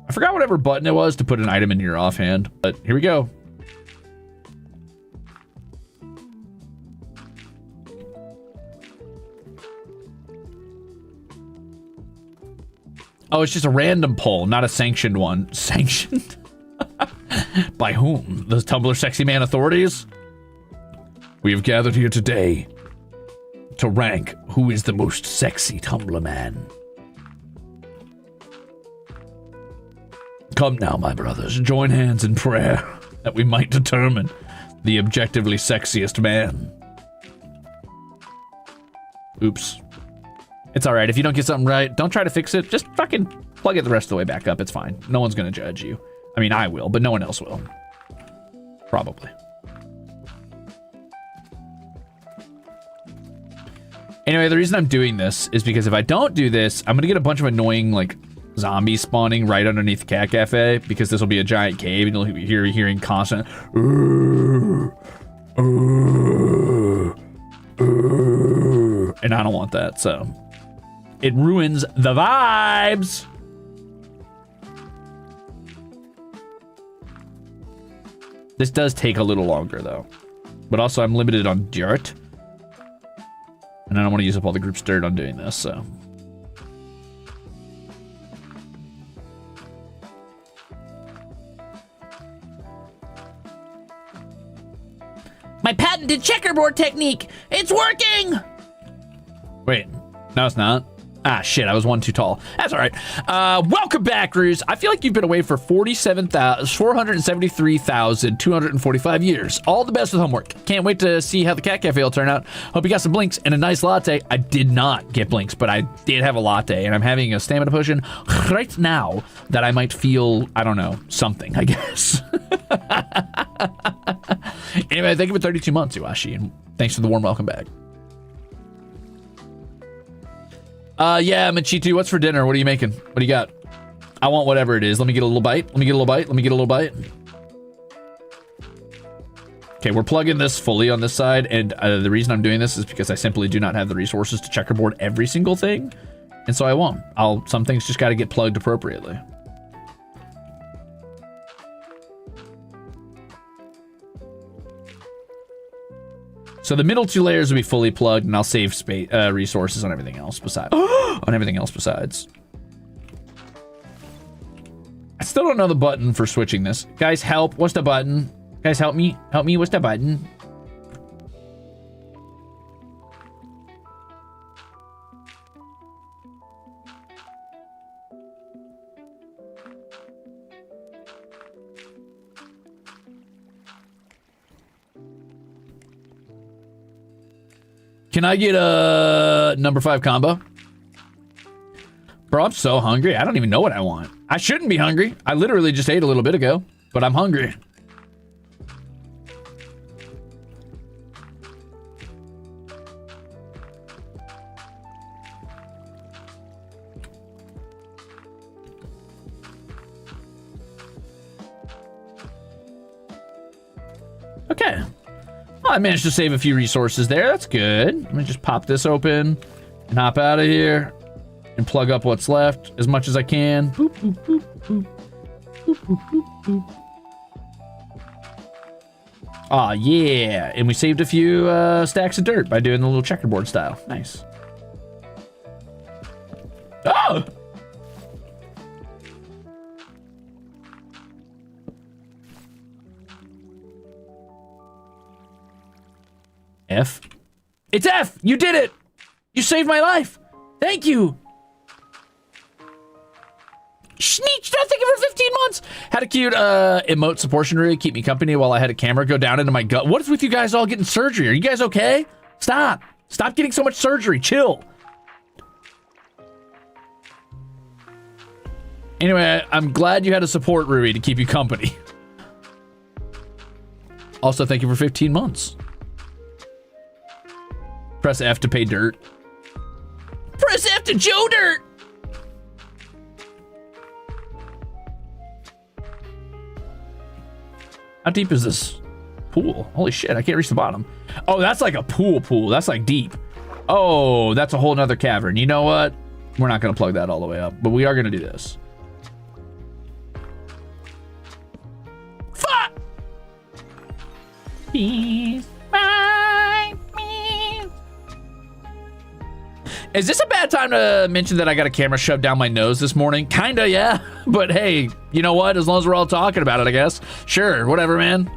I forgot whatever button it was to put an item in your offhand, but here we go. Oh, it's just a random poll, not a sanctioned one. Sanctioned? By whom? The Tumblr sexy man authorities? We have gathered here today to rank who is the most sexy Tumblr man. Come now, my brothers, join hands in prayer that we might determine the objectively sexiest man. Oops. It's all right. If you don't get something right, don't try to fix it. Just fucking plug it the rest of the way back up. It's fine. No one's going to judge you. I mean, I will, but no one else will. Probably. Anyway, the reason I'm doing this is because if I don't do this, I'm going to get a bunch of annoying, like, zombies spawning right underneath the Cat Cafe because this will be a giant cave and you'll be hearing constant... and I don't want that, so... It ruins the vibes. This does take a little longer, though. But also, I'm limited on dirt. And I don't want to use up all the group's dirt on doing this, so... My patented checkerboard technique! It's working! Wait, no, it's not. Ah, shit, I was one too tall. That's all right. Welcome back, Ruze. I feel like you've been away for 473,245 years. All the best with homework. Can't wait to see how the Cat Cafe will turn out. Hope you got some blinks and a nice latte. I did not get blinks, but I did have a latte, and I'm having a stamina potion right now that I might feel, I don't know, something, I guess. Anyway, thank you for 32 months, Iwashi, and thanks for the warm welcome back. Yeah, Machitu, what's for dinner? What are you making? What do you got? I want whatever it is. Let me get a little bite. Let me get a little bite. Let me get a little bite. Okay, we're plugging this fully on this side, and the reason I'm doing this is because I simply do not have the resources to checkerboard every single thing. And so I won't. Some things just got to get plugged appropriately. So the middle 2 layers will be fully plugged, and I'll save space, resources on everything else besides. On everything else besides. I still don't know the button for switching this. Guys, help! What's the button? Guys, help me! Help me! What's the button? Can I get a number 5 combo? Bro, I'm so hungry. I don't even know what I want. I shouldn't be hungry. I literally just ate a little bit ago, but I'm hungry. Okay. Well, I managed to save a few resources there. That's good. Let me just pop this open and hop out of here and plug up what's left as much as I can. Boop, boop, boop, boop. Boop, boop, boop, boop. Aw, yeah. And we saved a few stacks of dirt by doing the little checkerboard style. Nice. Oh! F. It's F! You did it! You saved my life! Thank you! Schneech, thank you for 15 months! Had a cute emote support to keep me company while I had a camera go down into my gut. What is with you guys all getting surgery? Are you guys okay? Stop! Stop getting so much surgery. Chill. Anyway, I'm glad you had a support Rui to keep you company. Also, thank you for 15 months. Press F to pay dirt. Press F to Joe Dirt! How deep is this pool? Holy shit, I can't reach the bottom. Oh, that's like a pool. That's like deep. Oh, that's a whole nother cavern. You know what? We're not gonna plug that all the way up, but we are gonna do this. Fuck! Peace. Bye. Peace. Is this a bad time to mention that I got a camera shoved down my nose this morning? Kinda, yeah. But hey, you know what? As long as we're all talking about it, I guess. Sure, whatever, man.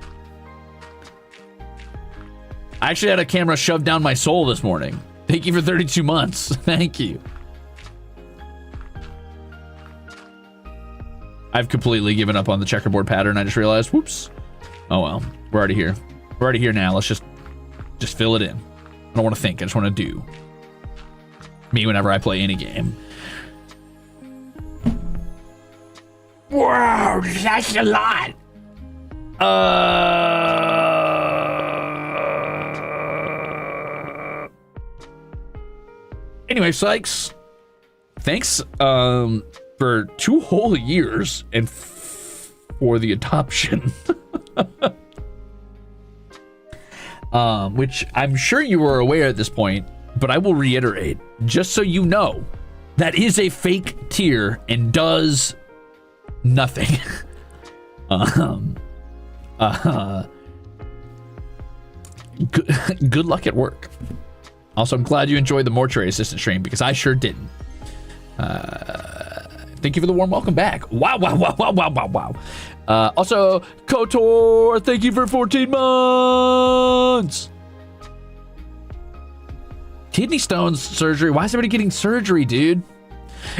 I actually had a camera shoved down my soul this morning. Thank you for 32 months. Thank you. I've completely given up on the checkerboard pattern. I just realized, whoops. Oh well, we're already here. We're already here now. Let's just fill it in. I don't want to think. I just want to do. Me whenever I play any game. Wow, that's a lot. Anyway, Sykes, thanks for 2 whole years and for the adoption. Which I'm sure you were aware at this point, but I will reiterate, just so you know, that is a fake tier and does nothing. Good luck at work. Also, I'm glad you enjoyed the mortuary assistant stream because I sure didn't. Thank you for the warm welcome back. Wow. Also, KOTOR, thank you for 14 months. Kidney stones surgery. Why is everybody getting surgery, dude?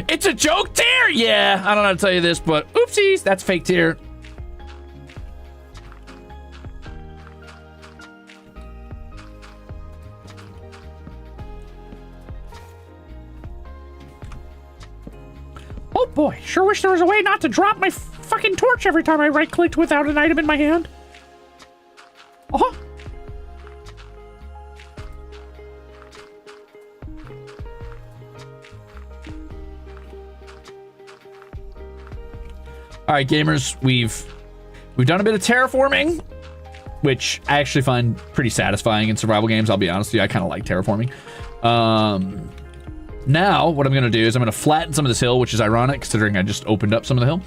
It's a joke tier. Yeah, I don't know how to tell you this, but oopsies, that's fake tier. Oh boy, sure wish there was a way not to drop my fucking torch every time I right-clicked without an item in my hand. Uh-huh. All right, gamers, we've done a bit of terraforming, which I actually find pretty satisfying in survival games. I'll be honest with you, I kind of like terraforming. Now, what I'm going to do is I'm going to flatten some of this hill, which is ironic considering I just opened up some of the hill,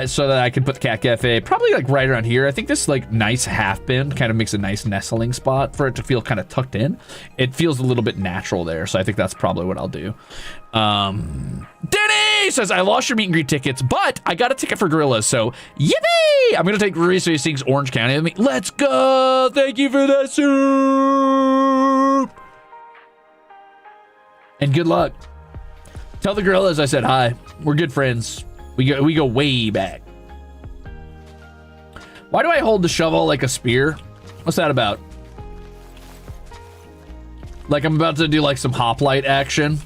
so that I can put the Cat Cafe probably like right around here. I think this like nice half bend kind of makes a nice nestling spot for it to feel kind of tucked in. It feels a little bit natural there, so I think that's probably what I'll do. Denny says, I lost your meet and greet tickets, but I got a ticket for gorillas, so yippee! I'm going to take Ruze Racing's Orange County with me. Let's go! Thank you for that soup! And good luck. Tell the gorillas I said hi. We're good friends. We go way back. Why do I hold the shovel like a spear? What's that about? Like I'm about to do like some hoplite action.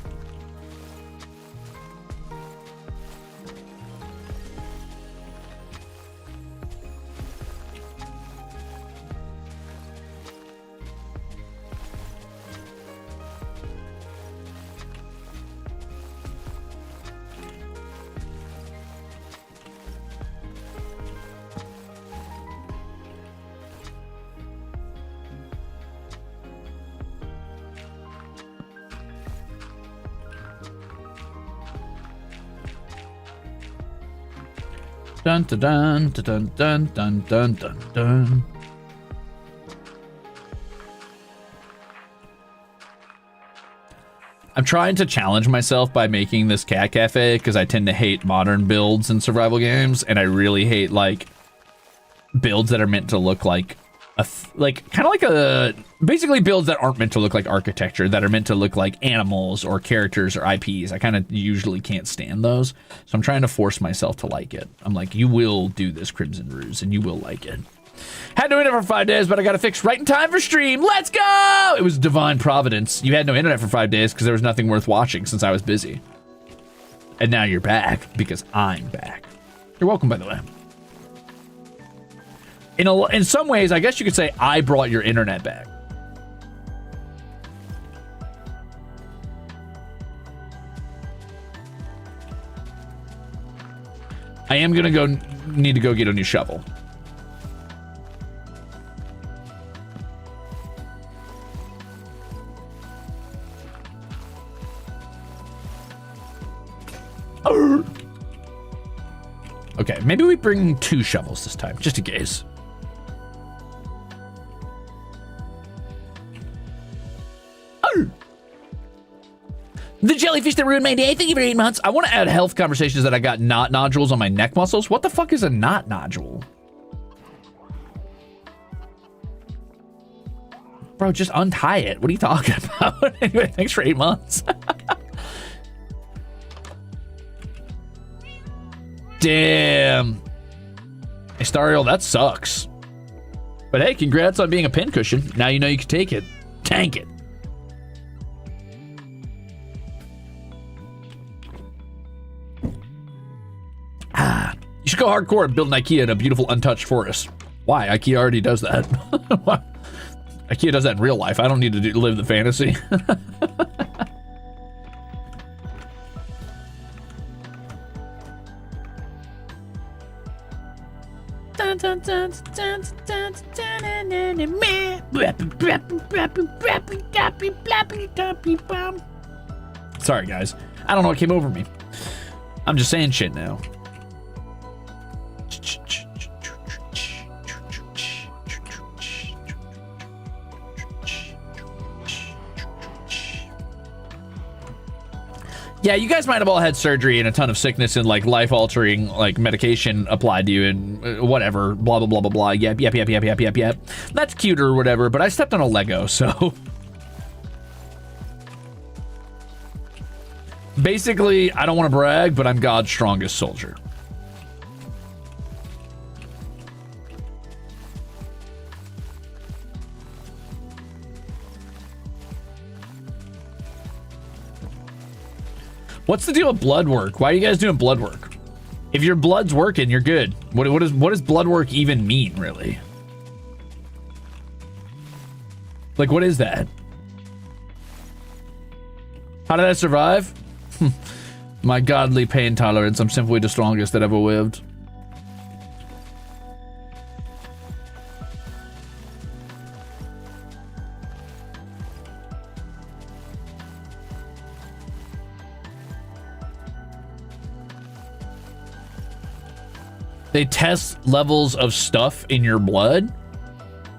Dun dun dun dun dun dun dun dun dun. I'm trying to challenge myself by making this cat cafe because I tend to hate modern builds in survival games, and I really hate like builds that are meant to look like basically builds that aren't meant to look like architecture, that are meant to look like animals or characters or IPs. I kind of usually can't stand those, so I'm trying to force myself to like it. I'm like, you will do this, Crimzon Rulez, and you will like it. Had no internet for 5 days, but I got it fixed right in time for stream. Let's go! It was divine providence. You had no internet for 5 days because there was nothing worth watching since I was busy. And now you're back because I'm back. You're welcome, by the way. In some ways, I guess you could say I brought your internet back. I am gonna need to go get a new shovel. Okay, maybe we bring 2 shovels this time, just in case. The jellyfish that ruined my day. Thank you for 8 months. I want to add health conversations that I got knot nodules on my neck muscles. What the fuck is a knot nodule? Bro, just untie it. What are you talking about? Anyway, thanks for 8 months. Damn. Astariel, that sucks. But hey, congrats on being a pincushion. Now you know you can take it. Tank it. You should go hardcore and build an IKEA in a beautiful untouched forest. Why? IKEA already does that. IKEA does that in real life. I don't need to live the fantasy. Sorry, guys. I don't know what came over me. I'm just saying shit now. Yeah, you guys might have all had surgery and a ton of sickness and like life-altering like medication applied to you and whatever, blah blah blah blah blah. Yep. That's cute or whatever, but I stepped on a Lego, so basically, I don't want to brag, but I'm God's strongest soldier. What's the deal with blood work? Why are you guys doing blood work? If your blood's working, you're good. What does blood work even mean, really? Like, what is that? How did I survive? My godly pain tolerance. I'm simply the strongest that ever lived. They test levels of stuff in your blood.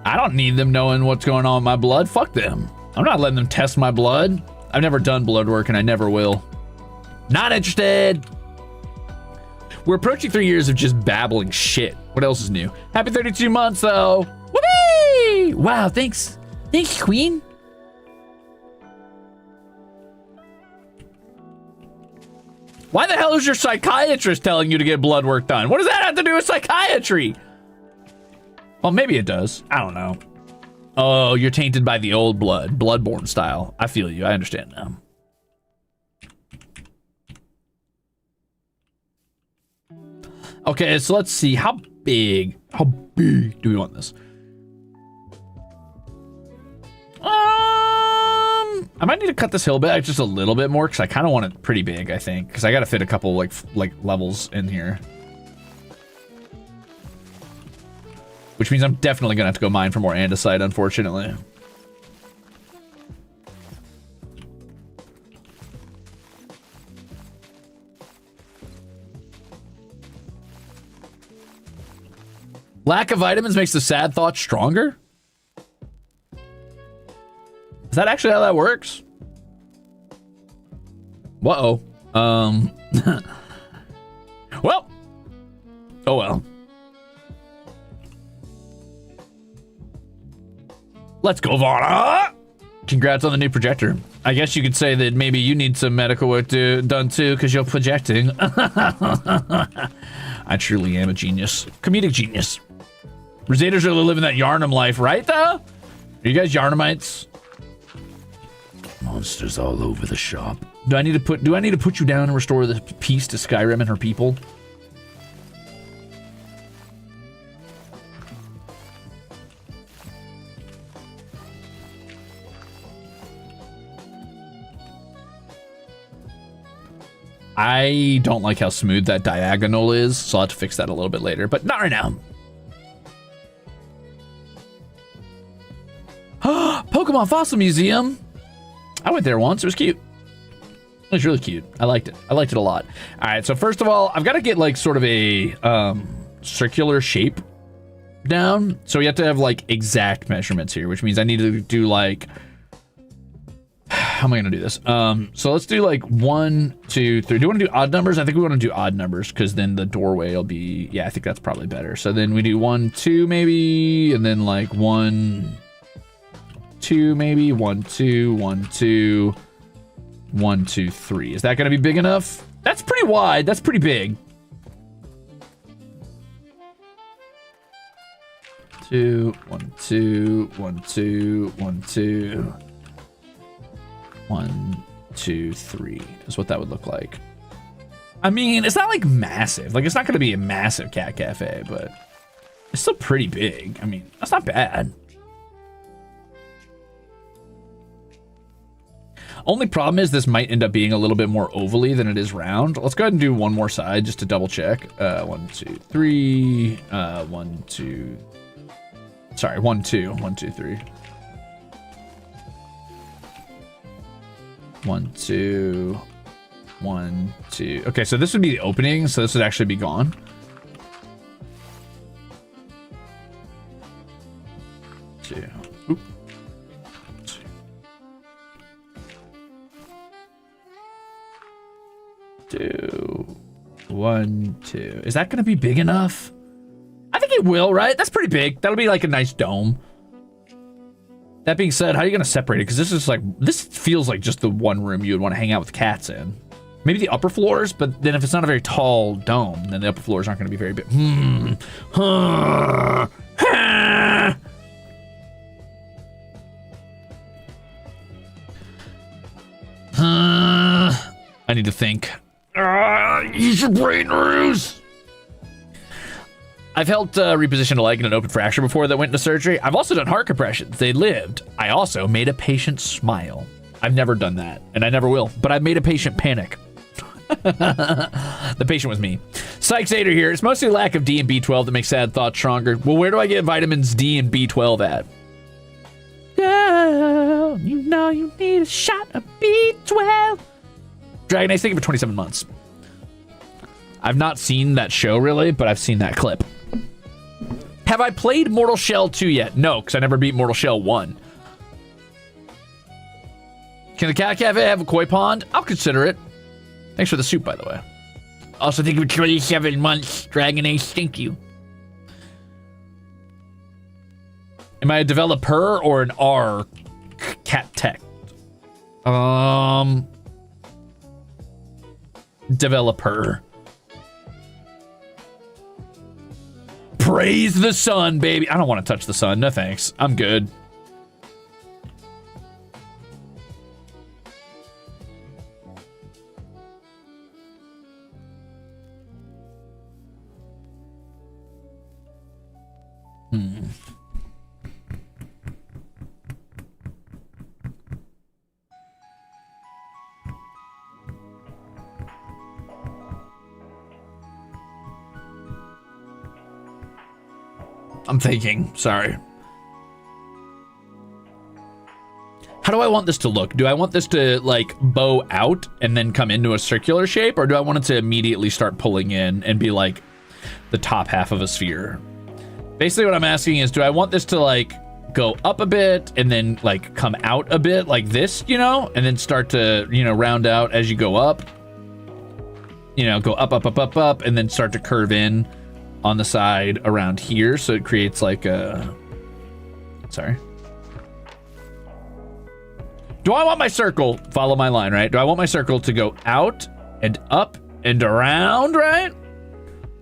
I don't need them knowing what's going on in my blood. Fuck them. I'm not letting them test my blood. I've never done blood work and I never will. Not interested. We're approaching 3 years of just babbling shit. What else is new? Happy 32 months though. Whee! Wow, thanks. Thanks, Queen. Why the hell is your psychiatrist telling you to get blood work done? What does that have to do with psychiatry? Well, maybe it does. I don't know. Oh, you're tainted by the old blood, bloodborne style. I feel you. I understand now. Okay, so let's see. How big do we want this? I might need to cut this hill back just a little bit more because I kind of want it pretty big, I think, because I got to fit a couple like levels in here. Which means I'm definitely going to have to go mine for more andesite, unfortunately. Lack of vitamins makes the sad thought stronger? Is that actually how that works? Whoa. Well. Oh well. Let's go, Vana! Congrats on the new projector. I guess you could say that maybe you need some medical work done too, because you're projecting. I truly am a genius. Comedic genius. Ruzeters are living that Yarnum life, right though? Are you guys Yarnumites? Monsters all over the shop. Do I need to put you down and restore the peace to Skyrim and her people? I don't like how smooth that diagonal is, so I'll have to fix that a little bit later, but not right now. Pokemon Fossil Museum. I went there once. It was cute. It was really cute. I liked it. I liked it a lot. All right, so first of all, I've got to get like sort of a circular shape down. So we have to have like exact measurements here, which means I need to do like, how am I going to do this? So let's do like 1, 2, 3. Do you want to do odd numbers? I think we want to do odd numbers because then the doorway will be, yeah, I think that's probably better. So then we do 1, 2 maybe, and then like 1, 2 maybe, 1, 2, 1, 2, 1, 2, 3. Is that going to be big enough? That's pretty wide. That's pretty big. 2, 1, 2, 1, 2, 1, 2. 1, 2, 3 is what that would look like. I mean, it's not like massive. Like, it's not going to be a massive cat cafe, but it's still pretty big. I mean, that's not bad. Only problem is this might end up being a little bit more ovally than it is round. Let's go ahead and do one more side just to double check. 1, 2, 3. 1, 2. Sorry, 1, 2. 1, 2, 3. 1, 2, 1, 2. Okay, so this would be the opening, so this would actually be gone. Two. Oop. 2, 1, 2. Is that gonna be big enough? I think it will, right? That's pretty big. That'll be like a nice dome. That being said, how are you gonna separate it? Because this is like, this feels like just the one room you would want to hang out with cats in. Maybe the upper floors, but then if it's not a very tall dome, then the upper floors aren't gonna be very big. I need to think. Use your brain, Ruze. I've helped reposition a leg in an open fracture before that went into surgery. I've also done heart compressions. They lived. I also made a patient smile. I've never done that, and I never will, but I've made a patient panic. The patient was me. Psych-Zader here. It's mostly lack of D and B12 that makes sad thoughts stronger. Well, where do I get vitamins D and B12 at? Girl, you know you need a shot of B12. Dragon Ace, thank you for 27 months. I've not seen that show really, but I've seen that clip. Have I played Mortal Shell 2 yet? No, because I never beat Mortal Shell 1. Can the Cat Cafe have a koi pond? I'll consider it. Thanks for the soup, by the way. Also, think of 27 months, Dragon Ace. Thank you. Am I a developer or an R cat tech? Developer. Praise the sun, baby. I don't want to touch the sun. No thanks. I'm good. I'm thinking. Sorry. How do I want this to look? Do I want this to, like, bow out and then come into a circular shape? Or do I want it to immediately start pulling in and be, like, the top half of a sphere? Basically what I'm asking is, do I want this to, like, go up a bit and then, like, come out a bit like this, you know? And then start to, you know, round out as you go up. You know, go up, up, up, up, up, and then start to curve in on the side around here, so it creates like a... Sorry. Do I want my circle, follow my line, right? Do I want my circle to go out and up and around, right?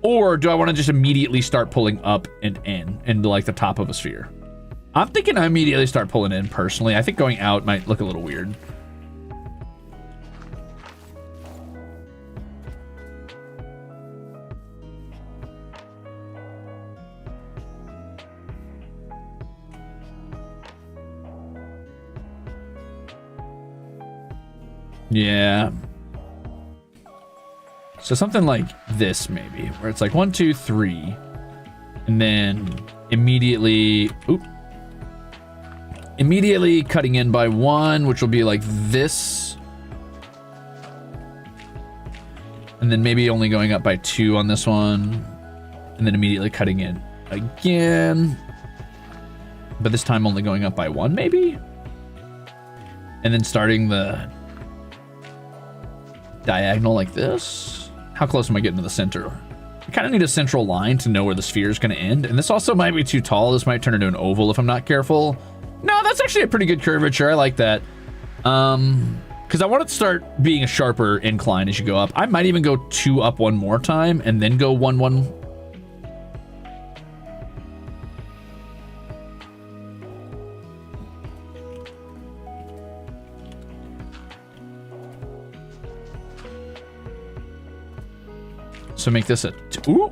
Or do I want to just immediately start pulling up and in into like the top of a sphere? I'm thinking I immediately start pulling in personally. I think going out might look a little weird. Yeah. So something like this, maybe, where it's like 1, 2, 3, and then immediately, immediately cutting in by 1, which will be like this, and then maybe only going up by 2 on this one, and then immediately cutting in again, but this time only going up by 1, maybe, and then starting the diagonal like this. How close am I getting to the center? I kind of need a central line to know where the sphere is going to end. And this also might be too tall. This might turn into an oval if I'm not careful. No, that's actually a pretty good curvature. I like that. Because I want it to start being a sharper incline as you go up. I might even go 2 up one more time and then go 1, 1. So make this a 2.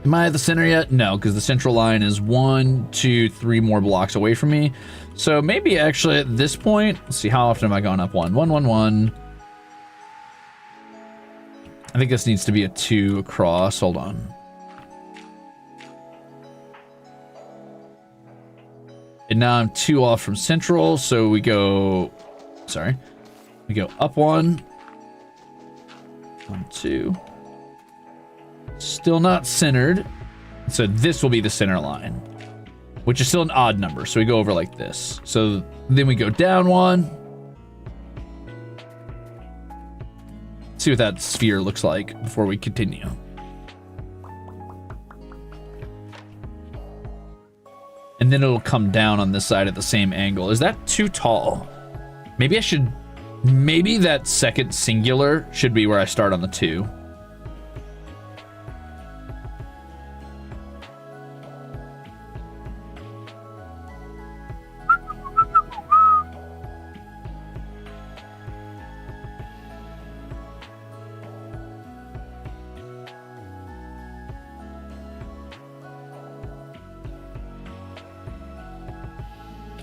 Am I at the center yet? No, because the central line is 1, 2, 3 more blocks away from me. So maybe actually at this point, let's see, how often am I going up 1? 1, 1, 1. I think this needs to be a 2 across. Hold on. And now I'm 2 off from central, so we go, sorry, we go up 1, 1, 2. Still not centered. So this will be the center line, which is still an odd number. So we go over like this. So then we go down 1. See what that sphere looks like before we continue. And then it'll come down on this side at the same angle. Is that too tall? Maybe I should, maybe that second singular should be where I start on the 2.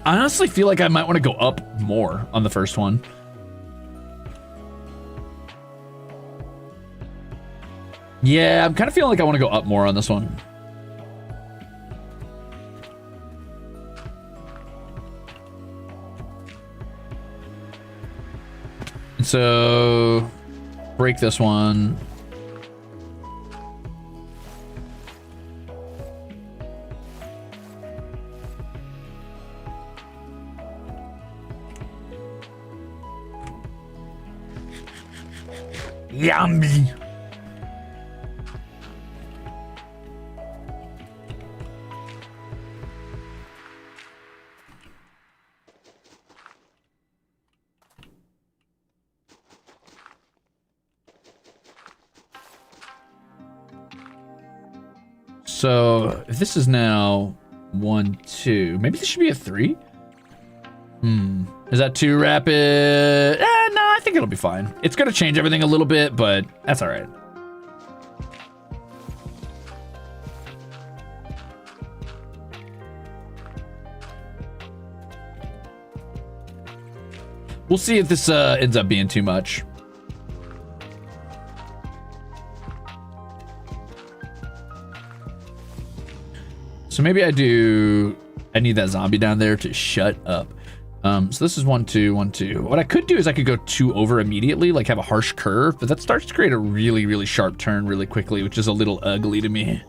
I honestly feel like I might want to go up more on the first one. Yeah, I'm kind of feeling like I want to go up more on this one. So, break this one. Yummy. So if this is now 1, 2, maybe this should be a 3. Is that too rapid? No, I think it'll be fine. It's gonna change everything a little bit, but that's all right. We'll see if this ends up being too much. So maybe I need that zombie down there to shut up. So this is 1, 2, 1, 2. What I could do is I could go 2 over immediately, like have a harsh curve, but that starts to create a really, really sharp turn really quickly, which is a little ugly to me.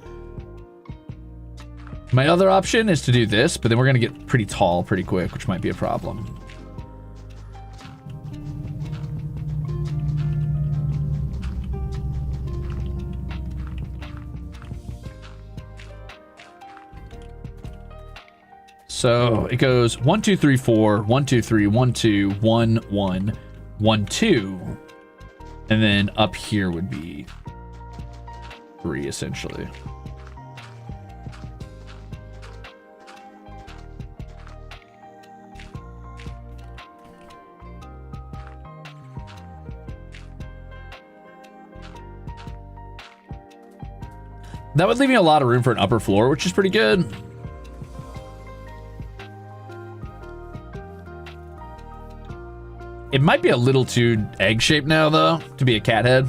My other option is to do this, but then we're gonna get pretty tall pretty quick, which might be a problem. So it goes 1, 2, 3, 4, 1, 2, 3, 1, 2, 1, 1, 1, 2. And then up here would be 3 essentially. That would leave me a lot of room for an upper floor, which is pretty good. It might be a little too egg-shaped now, though, to be a cat head.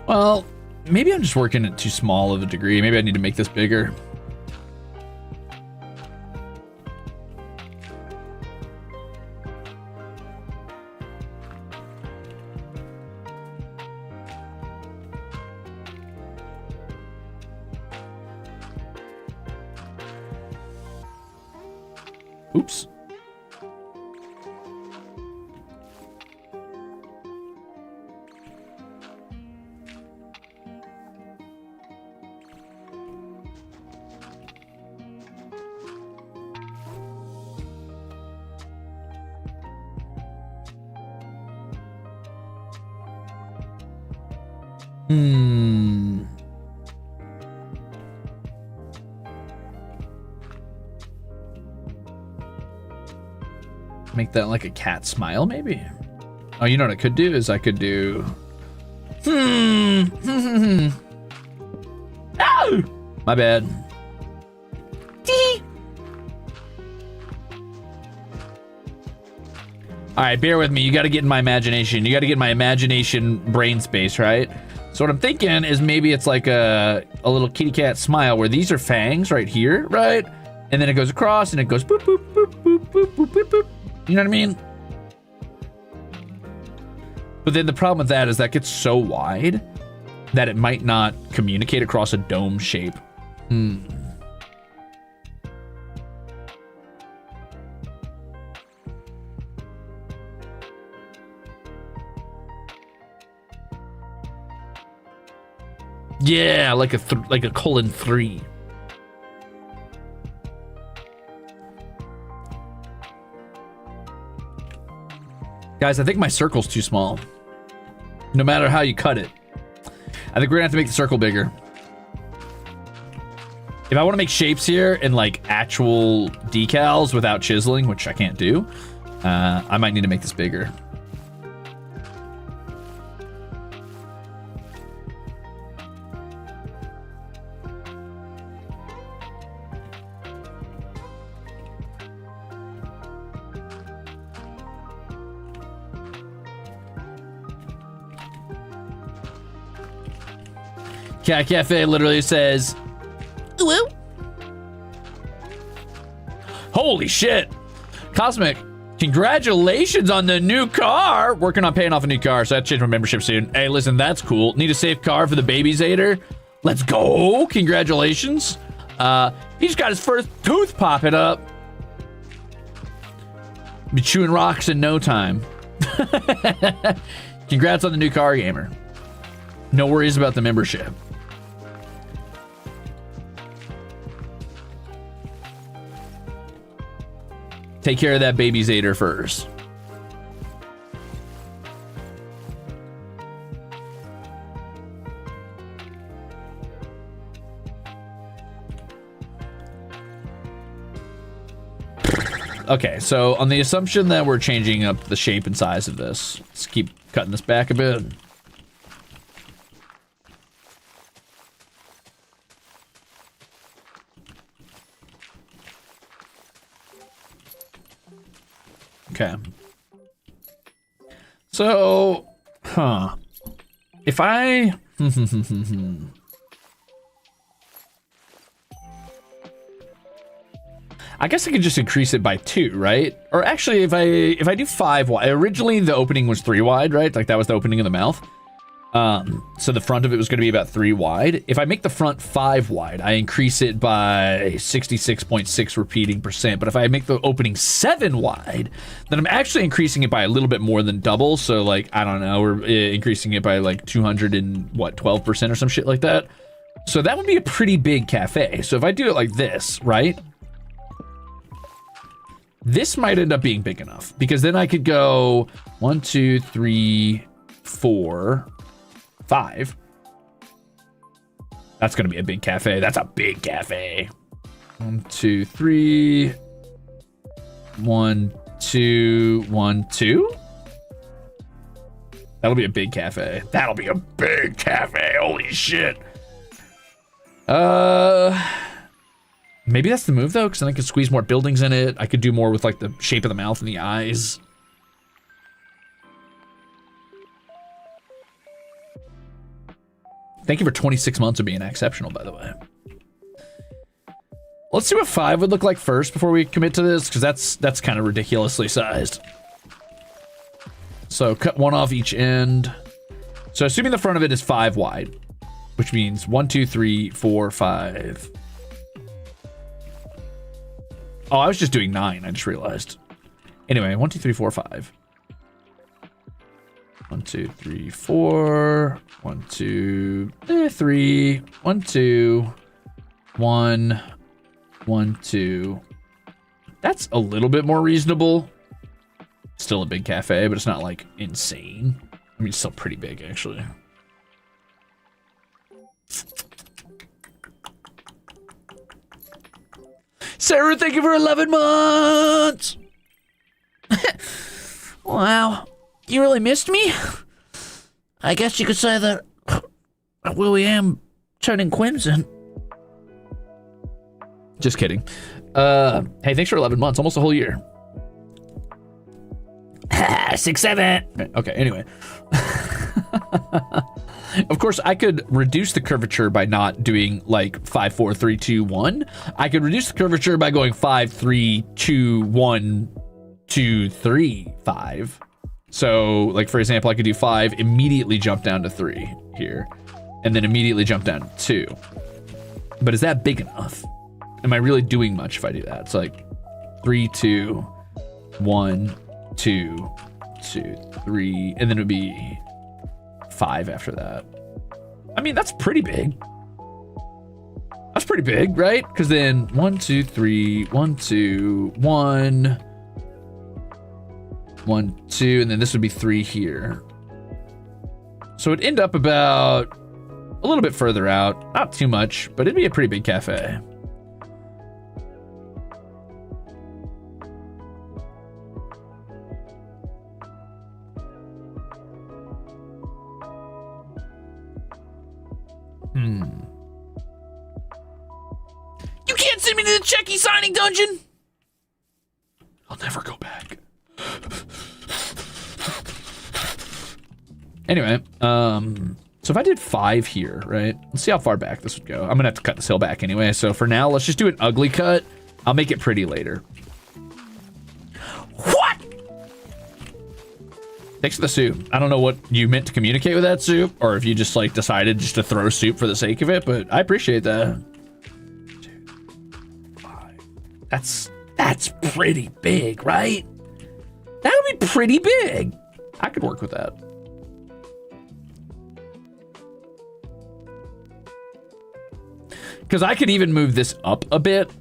Well, maybe I'm just working at too small of a degree. Maybe I need to make this bigger. Oops. Make that like a cat smile, maybe. Oh, you know what I could do is I could do. Oh, my bad. All right, bear with me. You got to get in my imagination. You got to get in my imagination brain space, right? So what I'm thinking is maybe it's like a little kitty cat smile where these are fangs right here, right? And then it goes across and it goes boop, boop, boop, boop, boop, boop, boop, boop. You know what I mean? But then the problem with that is that gets so wide that it might not communicate across a dome shape. Yeah, like a colon 3. Guys, I think my circle's too small. No matter how you cut it. I think we're gonna have to make the circle bigger. If I want to make shapes here and like actual decals without chiseling, which I can't do, I might need to make this bigger. Cat Cafe literally says, "Woo." Holy shit. Cosmic, congratulations on the new car. Working on paying off a new car, so I have to change my membership soon. Hey, listen, that's cool. Need a safe car for the baby Zader. Let's go. Congratulations. He just got his first tooth popping up. Be chewing rocks in no time. Congrats on the new car, gamer. No worries about the membership. Take care of that baby Zader first. Okay, so on the assumption that we're changing up the shape and size of this, let's keep cutting this back a bit. Okay. So, if I I guess I could just increase it by 2, right? Or actually, if I do 5 wide, originally the opening was 3 wide, right? Like that was the opening of the mouth. So the front of it was going to be about 3 wide. If I make the front 5 wide, I increase it by 66.6 repeating percent. But if I make the opening 7 wide, then I'm actually increasing it by a little bit more than double. So like, I don't know, we're increasing it by like 212% or some shit like that. So that would be a pretty big cafe. So if I do it like this, right? This might end up being big enough because then I could go 1, 2, 3, 4, 5. That's gonna be a big cafe. That's a big cafe. 1, 2, 3. 1, 2, 1, 2. That'll be a big cafe. That'll be a big cafe. Holy shit. Maybe that's the move though, because then I could squeeze more buildings in it. I could do more with like the shape of the mouth and the eyes. Thank you for 26 months of being exceptional, by the way. Let's see what 5 would look like first before we commit to this, because that's kind of ridiculously sized. So cut 1 off each end. So assuming the front of it is 5 wide, which means 1, 2, 3, 4, 5. Oh, I was just doing 9. I just realized. Anyway, 1, 2, 3, 4, 5. 1, 2, 3, 4. 1, 2, 3. 1, 2. 1. 1, 2. That's a little bit more reasonable. Still a big cafe, but it's not like insane. I mean, it's still pretty big, actually. Sarah, thank you for 11 months. Wow. You really missed me? I guess you could say that I really am turning Crimzon. Just kidding. Hey, thanks for 11 months, almost a whole year. 6, 7. Okay, anyway. Of course, I could reduce the curvature by not doing like 5, 4, 3, 2, 1. I could reduce the curvature by going 5, 3, 2, 1, 2, 3, 5. So, like, for example, I could do 5, immediately jump down to 3 here, and then immediately jump down to 2. But is that big enough? Am I really doing much if I do that? It's like 3, 2, 1, 2, 2, 3, and then it would be 5 after that. I mean, that's pretty big. That's pretty big, right? Because then 1, 2, 3, 1, 2, 1, 1, 2, and then this would be 3 here. So it'd end up about a little bit further out. Not too much, but it'd be a pretty big cafe. You can't send me to the Checky signing dungeon. I'll never go back. Anyway, so if I did 5 here, right? Let's see how far back this would go. I'm gonna have to cut this hill back anyway. So for now, let's just do an ugly cut. I'll make it pretty later. What? Thanks for the soup. I don't know what you meant to communicate with that soup, or if you just like decided just to throw soup for the sake of it, but I appreciate that. 2, 5. That's pretty big, right? That would be pretty big. I could work with that. Because I could even move this up a bit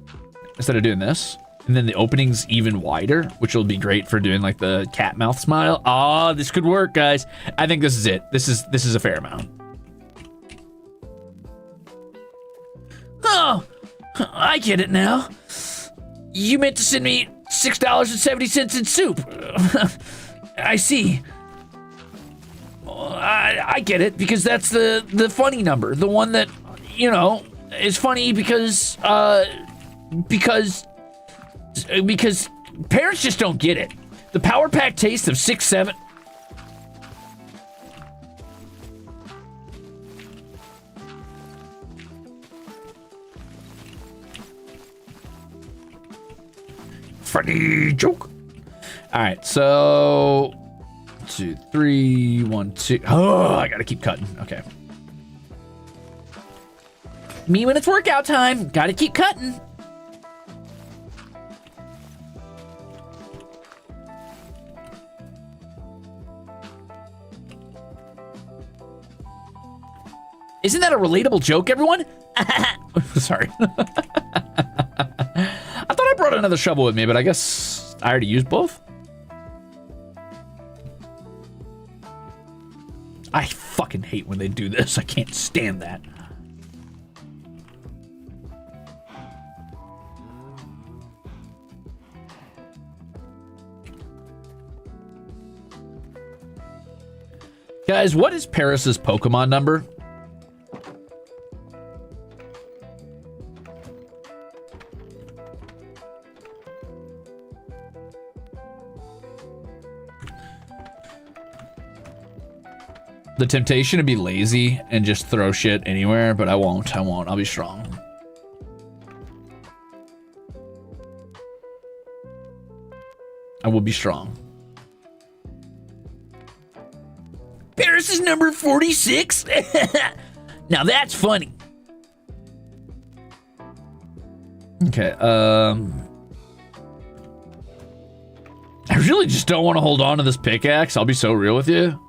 instead of doing this. And then the opening's even wider, which will be great for doing like the cat mouth smile. Ah, this could work, guys. I think this is it. This is a fair amount. Oh, I get it now. You meant to send me $6.70 in soup. I see. I get it, because that's the funny number. The one that, you know, is funny because parents just don't get it. The Power Pack taste of 6, 7. Funny joke. All right, so 2, 3, 1, 2. Oh, I gotta keep cutting. Okay. Me when it's workout time. Gotta keep cutting. Isn't that a relatable joke, everyone? Sorry. I thought I brought another shovel with me, but I guess I already used both. I fucking hate when they do this. I can't stand that. Guys, what is Paris's Pokemon number? The temptation to be lazy and just throw shit anywhere, but I won't. I'll be strong. I will be strong. Paris is number 46? Now that's funny. Okay, I really just don't want to hold on to this pickaxe. I'll be so real with you.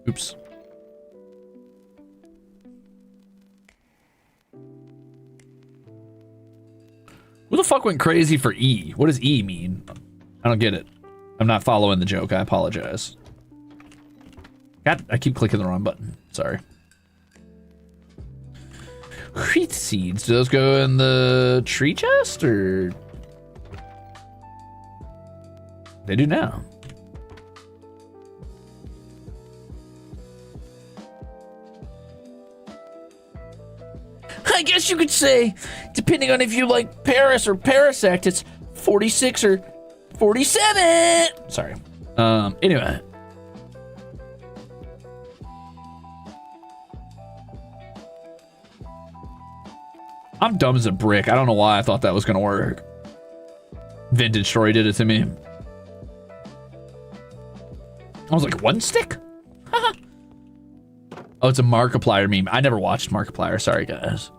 Oops. Who the fuck went crazy for E? What does E mean? I don't get it. I'm not following the joke. I apologize. God, I keep clicking the wrong button. Sorry. Wheat seeds. Do those go in the tree chest or? They do now. I guess you could say, depending on if you like Paris or Parasect, it's 46 or 47. Sorry. Anyway. I'm dumb as a brick. I don't know why I thought that was gonna work. Vintage Troy did it to me. I was like, 1 stick? Oh, it's a Markiplier meme. I never watched Markiplier. Sorry, guys.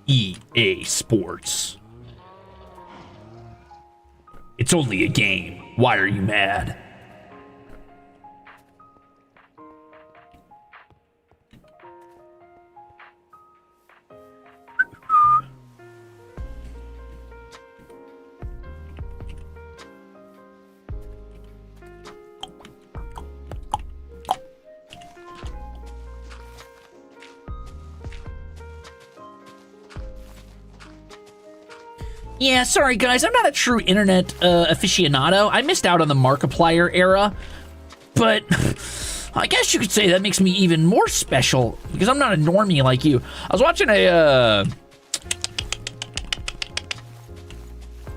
EA Sports. It's only a game. Why are you mad? Yeah, sorry guys, I'm not a true internet aficionado. I missed out on the Markiplier era, but I guess you could say that makes me even more special because I'm not a normie like you. I was watching a,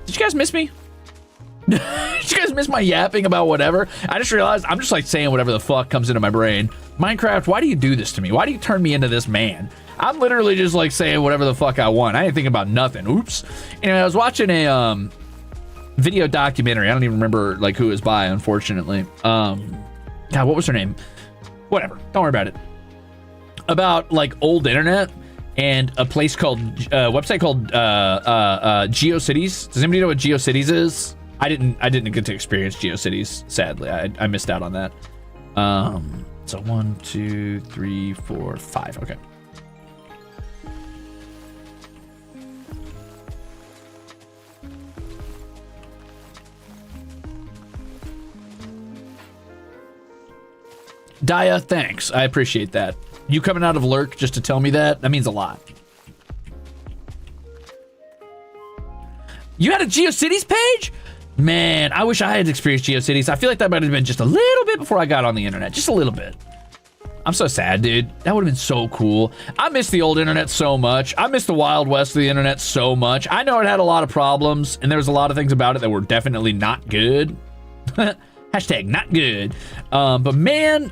Did you guys miss me? Did you guys miss my yapping about whatever? I just realized I'm just like saying whatever the fuck comes into my brain. Minecraft, why do you do this to me? Why do you turn me into this man? I'm literally just like saying whatever the fuck I want. I ain't thinking about nothing. Oops. Anyway, I was watching a video documentary. I don't even remember like who it was by, unfortunately. God, what was her name? Whatever. Don't worry about it. About like old internet and a place called website called GeoCities. Does anybody know what GeoCities is? I didn't get to experience GeoCities, sadly. I missed out on that. So 1, 2, 3, 4, 5. Okay. Daya, thanks. I appreciate that. You coming out of Lurk just to tell me that means a lot. You had a GeoCities page? Man, I wish I had experienced GeoCities. I feel like that might have been just a little bit before I got on the internet. Just a little bit. I'm so sad, dude. That would have been so cool. I miss the old internet so much. I miss the Wild West of the internet so much. I know it had a lot of problems, and there was a lot of things about it that were definitely not good. Hashtag not good. But man,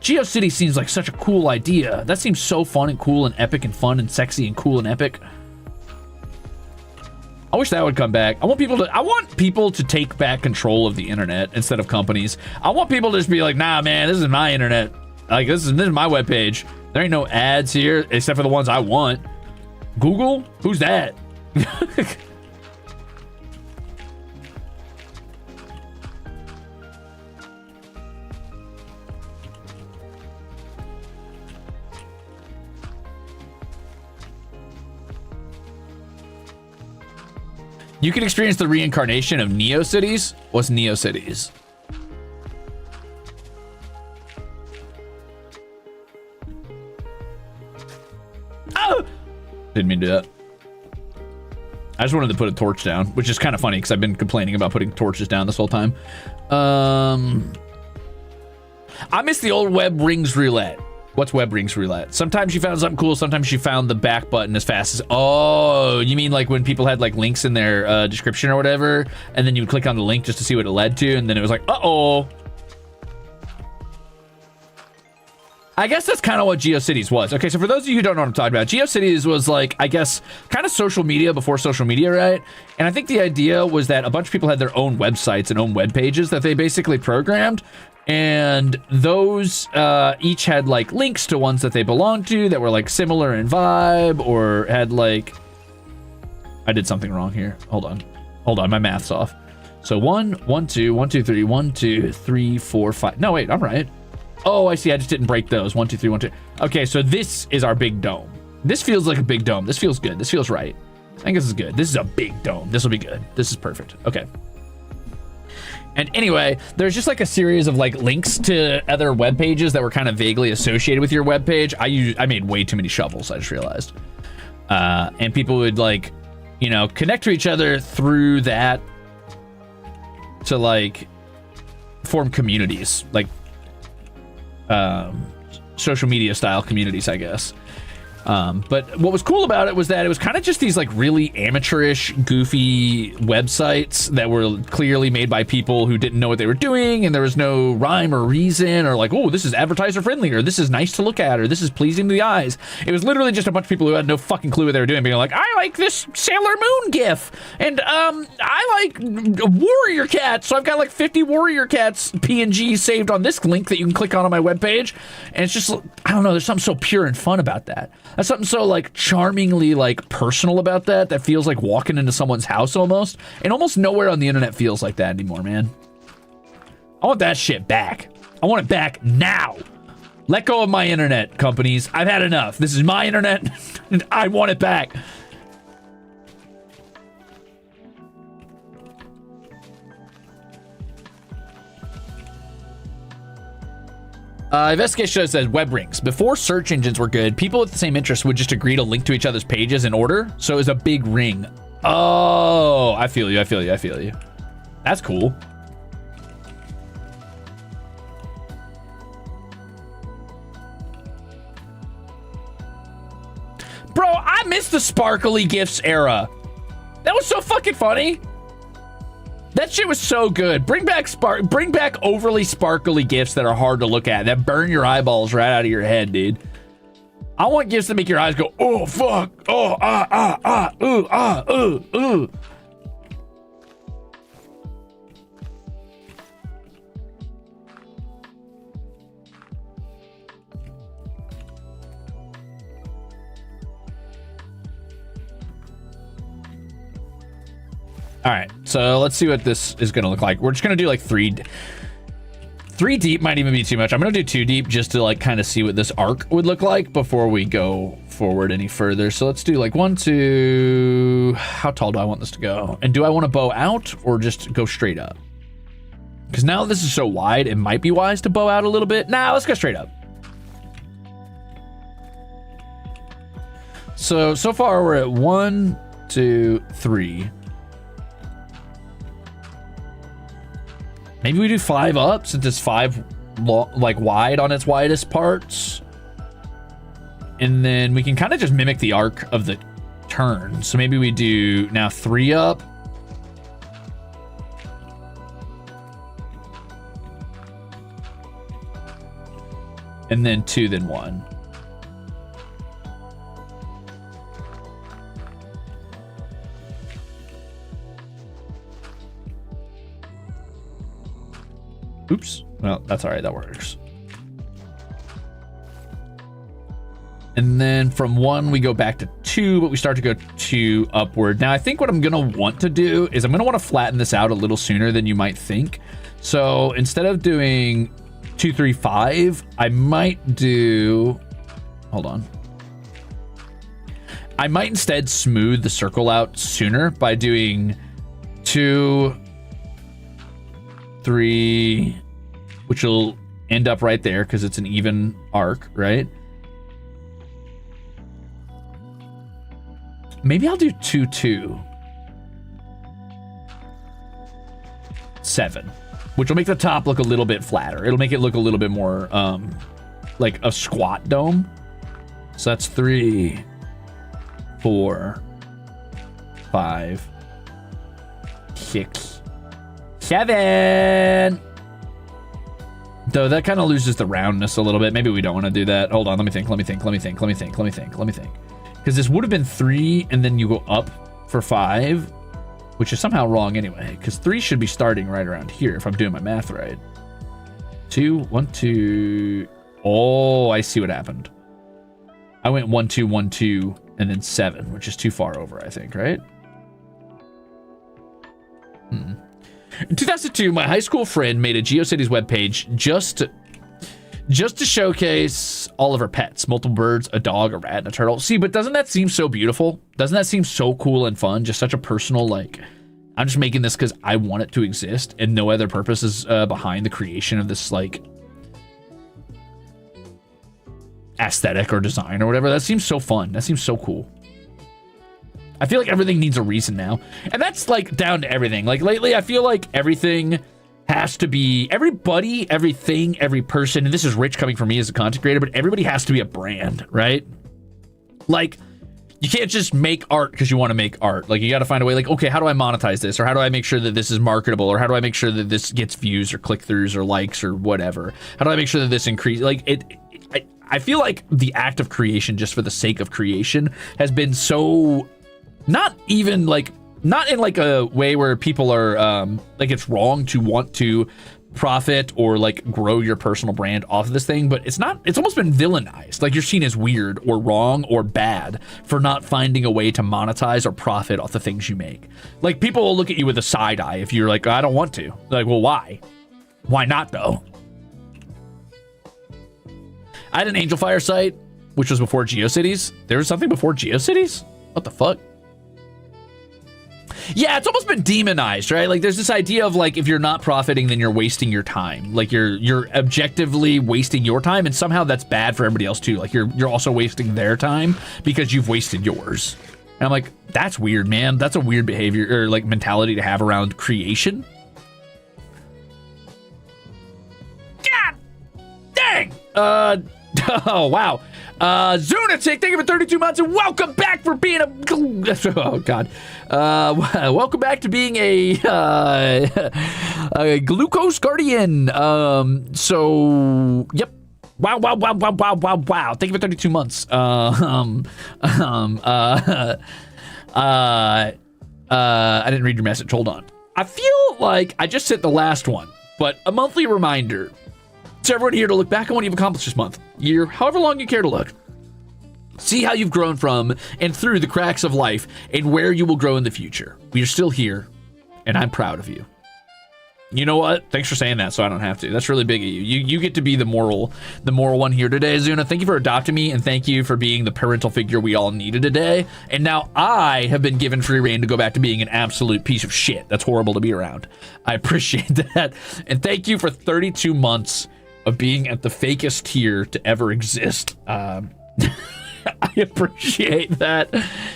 GeoCities seems like such a cool idea. That seems so fun and cool and epic and fun and sexy and cool and epic. I wish that would come back. I want people to take back control of the internet instead of companies. I want people to just be like, nah, man, this is my internet. Like this is my webpage. There ain't no ads here except for the ones I want. Google? Who's that? You can experience the reincarnation of NeoCities. What's NeoCities? Oh! Didn't mean to do that. I just wanted to put a torch down, which is kind of funny because I've been complaining about putting torches down this whole time. I miss the old web rings roulette. What's web rings roulette? Sometimes you found something cool, sometimes you found the back button as fast as... Oh, you mean like when people had like links in their description or whatever, and then you would click on the link just to see what it led to, and then it was like, uh-oh. I guess that's kind of what GeoCities was. Okay, so for those of you who don't know what I'm talking about, GeoCities was like, I guess, kind of social media before social media, right? And I think the idea was that a bunch of people had their own websites and own web pages that they basically programmed. And those each had like links to ones that they belonged to that were like similar in vibe or had like... I did something wrong here. Hold on, my math's off. So 1, 2, 1, 2, 3, 1, 2, 3, 4, 5. No, wait, I'm right. Oh, I see. I just didn't break those. 1, 2, 3, 1, 2. Okay, so this is our big dome. This feels like a big dome. This feels good. This feels right. I think this is good. This is a big dome. This will be good. This is perfect. Okay. And anyway, there's just like a series of like links to other web pages that were kind of vaguely associated with your web page. I made way too many shovels, I just realized. And people would like, you know, connect to each other through that to like form communities, like social media style communities, I guess. But what was cool about it was that it was kind of just these like really amateurish, goofy websites that were clearly made by people who didn't know what they were doing, and there was no rhyme or reason or like, oh, this is advertiser friendly, or this is nice to look at, or this is pleasing to the eyes. It was literally just a bunch of people who had no fucking clue what they were doing, being like, I like this Sailor Moon gif, and I like Warrior Cats, so I've got like 50 Warrior Cats PNGs saved on this link that you can click on my webpage, and it's just, I don't know, there's something so pure and fun about that. That's something so like charmingly like personal about that feels like walking into someone's house almost. And almost nowhere on the internet feels like that anymore, man. I want that shit back. I want it back now. Let go of my internet, companies. I've had enough. This is my internet, and I want it back. Investigation says web rings. Before search engines were good, people with the same interests would just agree to link to each other's pages in order. So it was a big ring. Oh, I feel you. I feel you. I feel you. That's cool. Bro, I miss the sparkly gifts era. That was so fucking funny. That shit was so good. Bring back overly sparkly gifts that are hard to look at, that burn your eyeballs right out of your head, dude. I want gifts that make your eyes go, oh fuck, oh ooh. All right, so let's see what this is gonna look like. We're just gonna do like three deep might even be too much. I'm gonna do 2 deep just to like kind of see what this arc would look like before we go forward any further. So let's do like 1, 2. How tall do I want this to go? And do I want to bow out or just go straight up? Because now this is so wide, it might be wise to bow out a little bit. Nah, let's go straight up. So far we're at 1, 2, 3. Maybe we do 5 up since it's 5 like wide on its widest parts. And then we can kind of just mimic the arc of the turn. So maybe we do now 3 up. And then 2, then 1. Oops. Well, that's all right. That works. And then from 1, we go back to 2, but we start to go 2 upward. Now, I think what I'm going to want to do is I'm going to want to flatten this out a little sooner than you might think. So instead of doing 2, 3, 5, I might do... Hold on. I might instead smooth the circle out sooner by doing 2... 3, which will end up right there because it's an even arc, right? Maybe I'll do 2, 2. 7, which will make the top look a little bit flatter. It'll make it look a little bit more like a squat dome. So that's 3, 4, 5, 6, 7. Though that kind of loses the roundness a little bit. Maybe we don't want to do that. Hold on, let me think. Because this would have been 3 and then you go up for 5, which is somehow wrong anyway. Because 3 should be starting right around here if I'm doing my math right. 2, 1, 2. Oh, I see what happened. I went 1, 2, 1, 2, and then 7, which is too far over, I think, right? In 2002, my high school friend made a GeoCities webpage just to showcase all of her pets, multiple birds, a dog, a rat, and a turtle. See, but doesn't that seem so beautiful? Doesn't that seem so cool and fun? Just such a personal, like, I'm just making this because I want it to exist and no other purpose is behind the creation of this, like, aesthetic or design or whatever. That seems so fun. That seems so cool. I feel like everything needs a reason now. And that's like down to everything. Like lately, I feel like everything has to be, everybody, everything, every person, and this is rich coming from me as a content creator, but everybody has to be a brand, right? Like, you can't just make art because you want to make art. Like, you got to find a way, like, okay, how do I monetize this? Or how do I make sure that this is marketable? Or how do I make sure that this gets views or click-throughs or likes or whatever? How do I make sure that this increases? Like, I feel like the act of creation just for the sake of creation has been so... Not even like, not in like a way where people are like it's wrong to want to profit or like grow your personal brand off of this thing, but it's almost been villainized. Like you're seen as weird or wrong or bad for not finding a way to monetize or profit off the things you make. Like people will look at you with a side eye if you're like, I don't want to. They're like, well, why? Why not though? I had an Angel Fire site, which was before GeoCities. There was something before GeoCities? What the fuck? Yeah, it's almost been demonized, right? Like there's this idea of like, if you're not profiting, then you're wasting your time. Like you're objectively wasting your time, and somehow that's bad for everybody else too. Like you're also wasting their time because you've wasted yours. And I'm like, that's weird, man. That's a weird behavior or like mentality to have around creation. God dang! Oh, wow. Zunatic, thank you for 32 months and welcome back for being a... Oh, God. Welcome back to being a glucose guardian. So, yep. Wow. Thank you for 32 months. I didn't read your message. Hold on. I feel like I just sent the last one, but a monthly reminder to everyone here to look back on what you've accomplished this month, year, however long you care to look. See how you've grown from and through the cracks of life and where you will grow in the future. We are still here, and I'm proud of you. You know what? Thanks for saying that so I don't have to. That's really big of you. You get to be the moral one here today, Zuna. Thank you for adopting me, and thank you for being the parental figure we all needed today. And now I have been given free reign to go back to being an absolute piece of shit. That's horrible to be around. I appreciate that. And thank you for 32 months of being at the fakest tier to ever exist. I appreciate that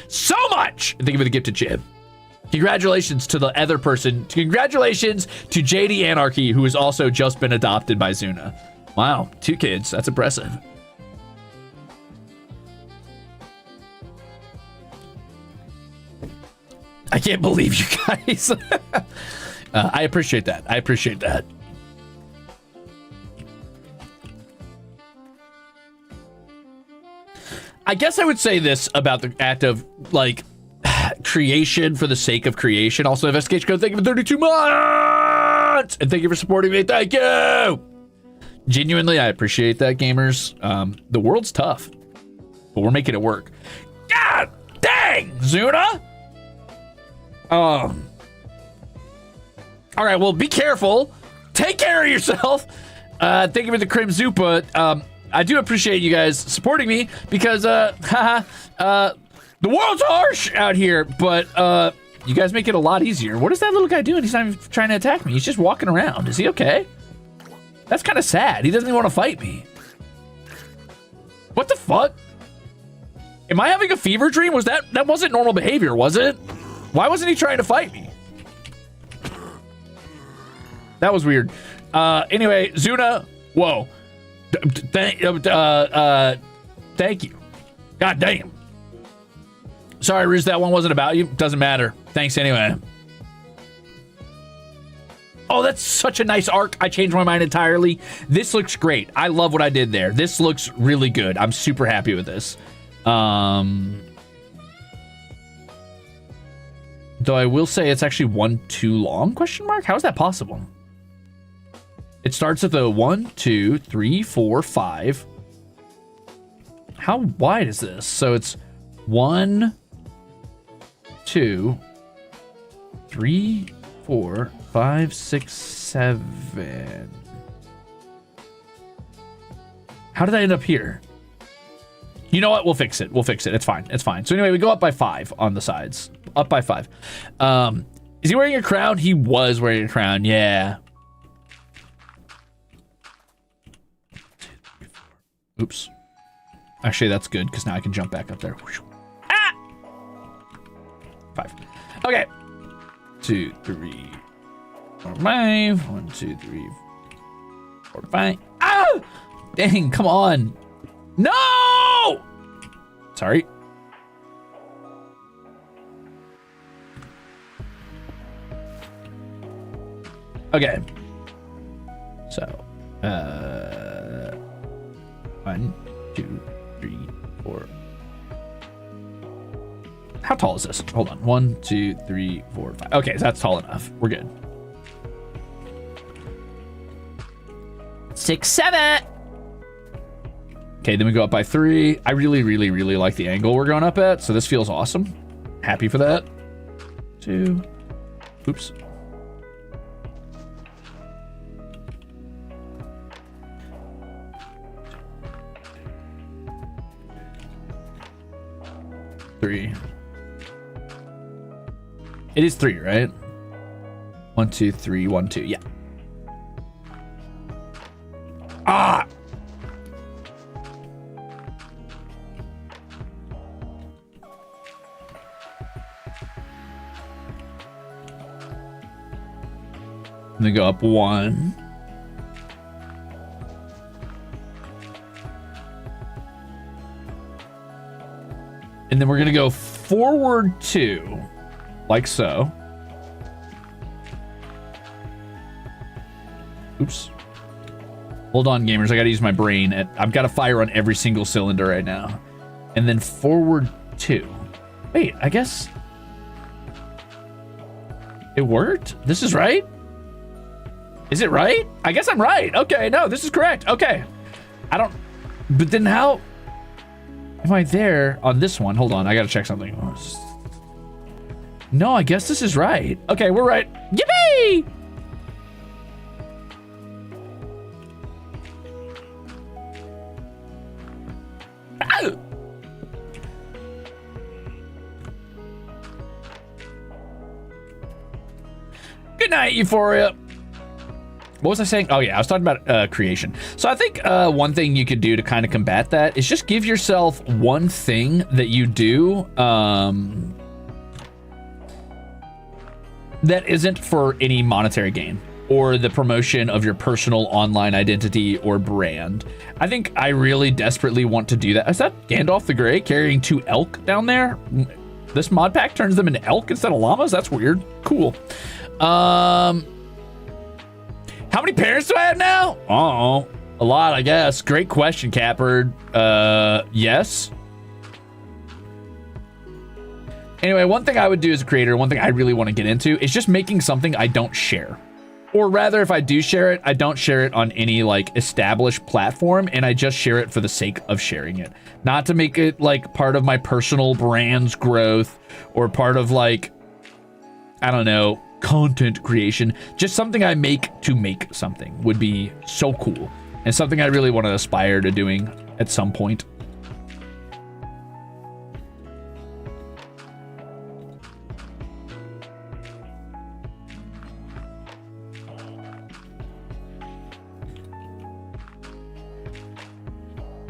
so much. Thank you for the gift to Jib. Congratulations to the other person. Congratulations to JD Anarchy, who has also just been adopted by Zuna. Wow, 2 kids. That's impressive. I can't believe you guys. I appreciate that. I appreciate that. I guess I would say this about the act of like creation for the sake of creation. Also, investigation code, thank you for 32 months, and thank you for supporting me. Thank you. Genuinely, I appreciate that, gamers. The world's tough, but we're making it work. God dang, Zuna. All right, well, be careful. Take care of yourself. Thank you for the Crimzupa. I do appreciate you guys supporting me because, the world's harsh out here, but, you guys make it a lot easier. What is that little guy doing? He's not even trying to attack me. He's just walking around. Is he okay? That's kind of sad. He doesn't even want to fight me. What the fuck? Am I having a fever dream? That wasn't normal behavior, was it? Why wasn't he trying to fight me? That was weird. Anyway, Zuna, whoa. Thank you. God damn. Sorry, Ruze, that one wasn't about you. Doesn't matter. Thanks anyway. Oh, that's such a nice arc. I changed my mind entirely. This looks great. I love what I did there. This looks really good. I'm super happy with this. Though I will say it's actually one too long, question mark? How is that possible? It starts at the 1, 2, 3, 4, 5. How wide is this? So it's 1, 2, 3, 4, 5, 6, 7. How did I end up here? You know what? We'll fix it. We'll fix it. It's fine. It's fine. So anyway, we go up by 5 on the sides. Up by 5. Is he wearing a crown? He was wearing a crown. Yeah. Oops. Actually, that's good because now I can jump back up there. Ah! 5. Okay. 2, 3, 4, 5. 1, 2, 3, 4, 5. Ah! Dang, come on. No! Sorry. Okay. So, 1, 2, 3, 4. How tall is this? Hold on. 1, 2, 3, 4, 5. Okay, so that's tall enough. We're good. 6, 7. Okay, then we go up by 3. I really, really, really like the angle we're going up at, so this feels awesome. Happy for that. 2. Oops. Three. It is 3, right? 1, 2, 3, 1, 2. Yeah. Ah! And then go up 1. And then we're going to go forward 2, like so. Oops. Hold on, gamers. I got to use my brain. I've got to fire on every single cylinder right now. And then forward 2. Wait, I guess it worked? This is right? Is it right? I guess I'm right. Okay, no, this is correct. Okay. But then how am I there on this one? Hold on, I gotta check something. No, I guess this is right. Okay, we're right. Yippee! Ah! Good night, Euphoria. What was I saying? Oh yeah, I was talking about creation. So I think one thing you could do to kind of combat that is just give yourself one thing that you do that isn't for any monetary gain or the promotion of your personal online identity or brand. I think I really desperately want to do that. Is that Gandalf the Grey carrying 2 elk down there? This mod pack turns them into elk instead of llamas? That's weird. Cool. How many parents do I have now? Uh-oh. A lot, I guess. Great question, Catbird. Yes. Anyway, one thing I would do as a creator, one thing I really want to get into is just making something I don't share. Or rather, if I do share it, I don't share it on any like established platform, and I just share it for the sake of sharing it. Not to make it like part of my personal brand's growth or part of like, I don't know, content creation. Just something I make to make something would be so cool, and something I really want to aspire to doing at some point.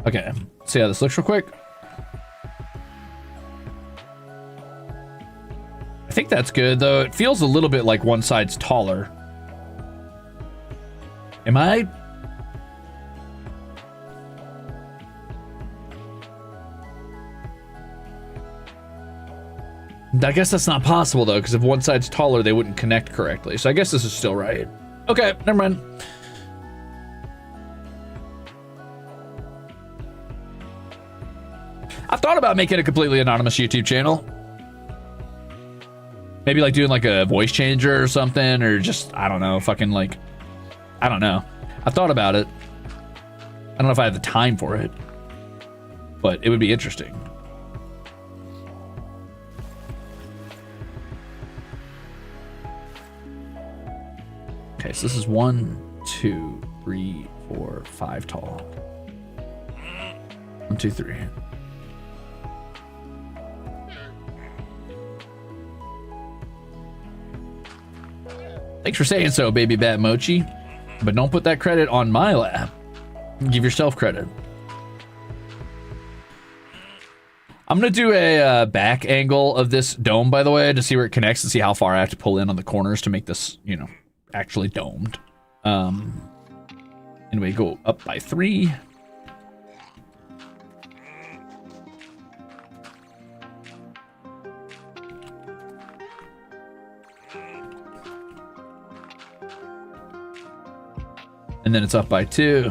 Okay, see how this looks real quick. I think that's good, though. It feels a little bit like one side's taller. Am I? I guess that's not possible, though, because if one side's taller, they wouldn't connect correctly. So I guess this is still right. Okay, never mind. I thought about making a completely anonymous YouTube channel. Maybe like doing like a voice changer or something, or just, I don't know, fucking like, I don't know. I thought about it. I don't know if I have the time for it, but it would be interesting. Okay, so this is 1, 2, 3, 4, 5 tall. 1, 2, 3. Thanks for saying so, baby bat mochi. But don't put that credit on my lap. Give yourself credit. I'm gonna do a back angle of this dome, by the way, to see where it connects and see how far I have to pull in on the corners to make this, you know, actually domed. Anyway, go up by 3. And then it's up by 2.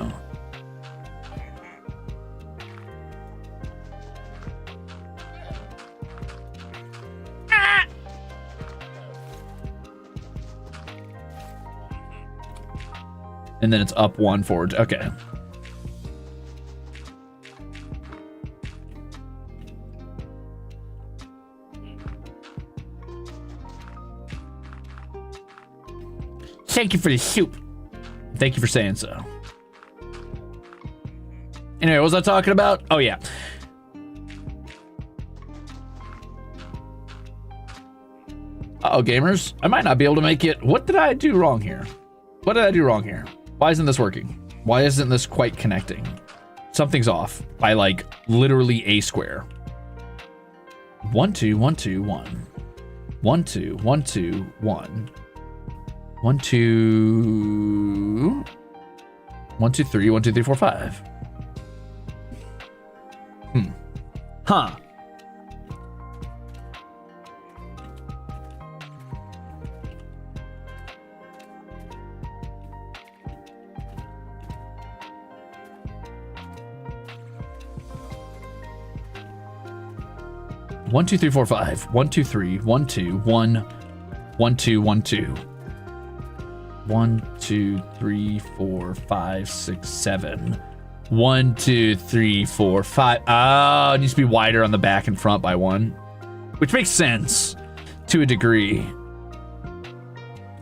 Ah! And then it's up 1 forward. Okay. Thank you for the soup. Thank you for saying so. Anyway, what was I talking about? Oh, yeah. Uh-oh, gamers. I might not be able to make it. What did I do wrong here? What did I do wrong here? Why isn't this working? Why isn't this quite connecting? Something's off by, like, literally a square. 1 2 1 2 1 1 2 1 2 1 1 2 1 2 3 1 2 3 4 5. Huh. One, two, three, four, five. 1 2 3 1 2 1 1 2 1 2 1 2 3 4 5 6 7 1 2 3 4 5. Oh, it needs to be wider on the back and front by 1, which makes sense to a degree.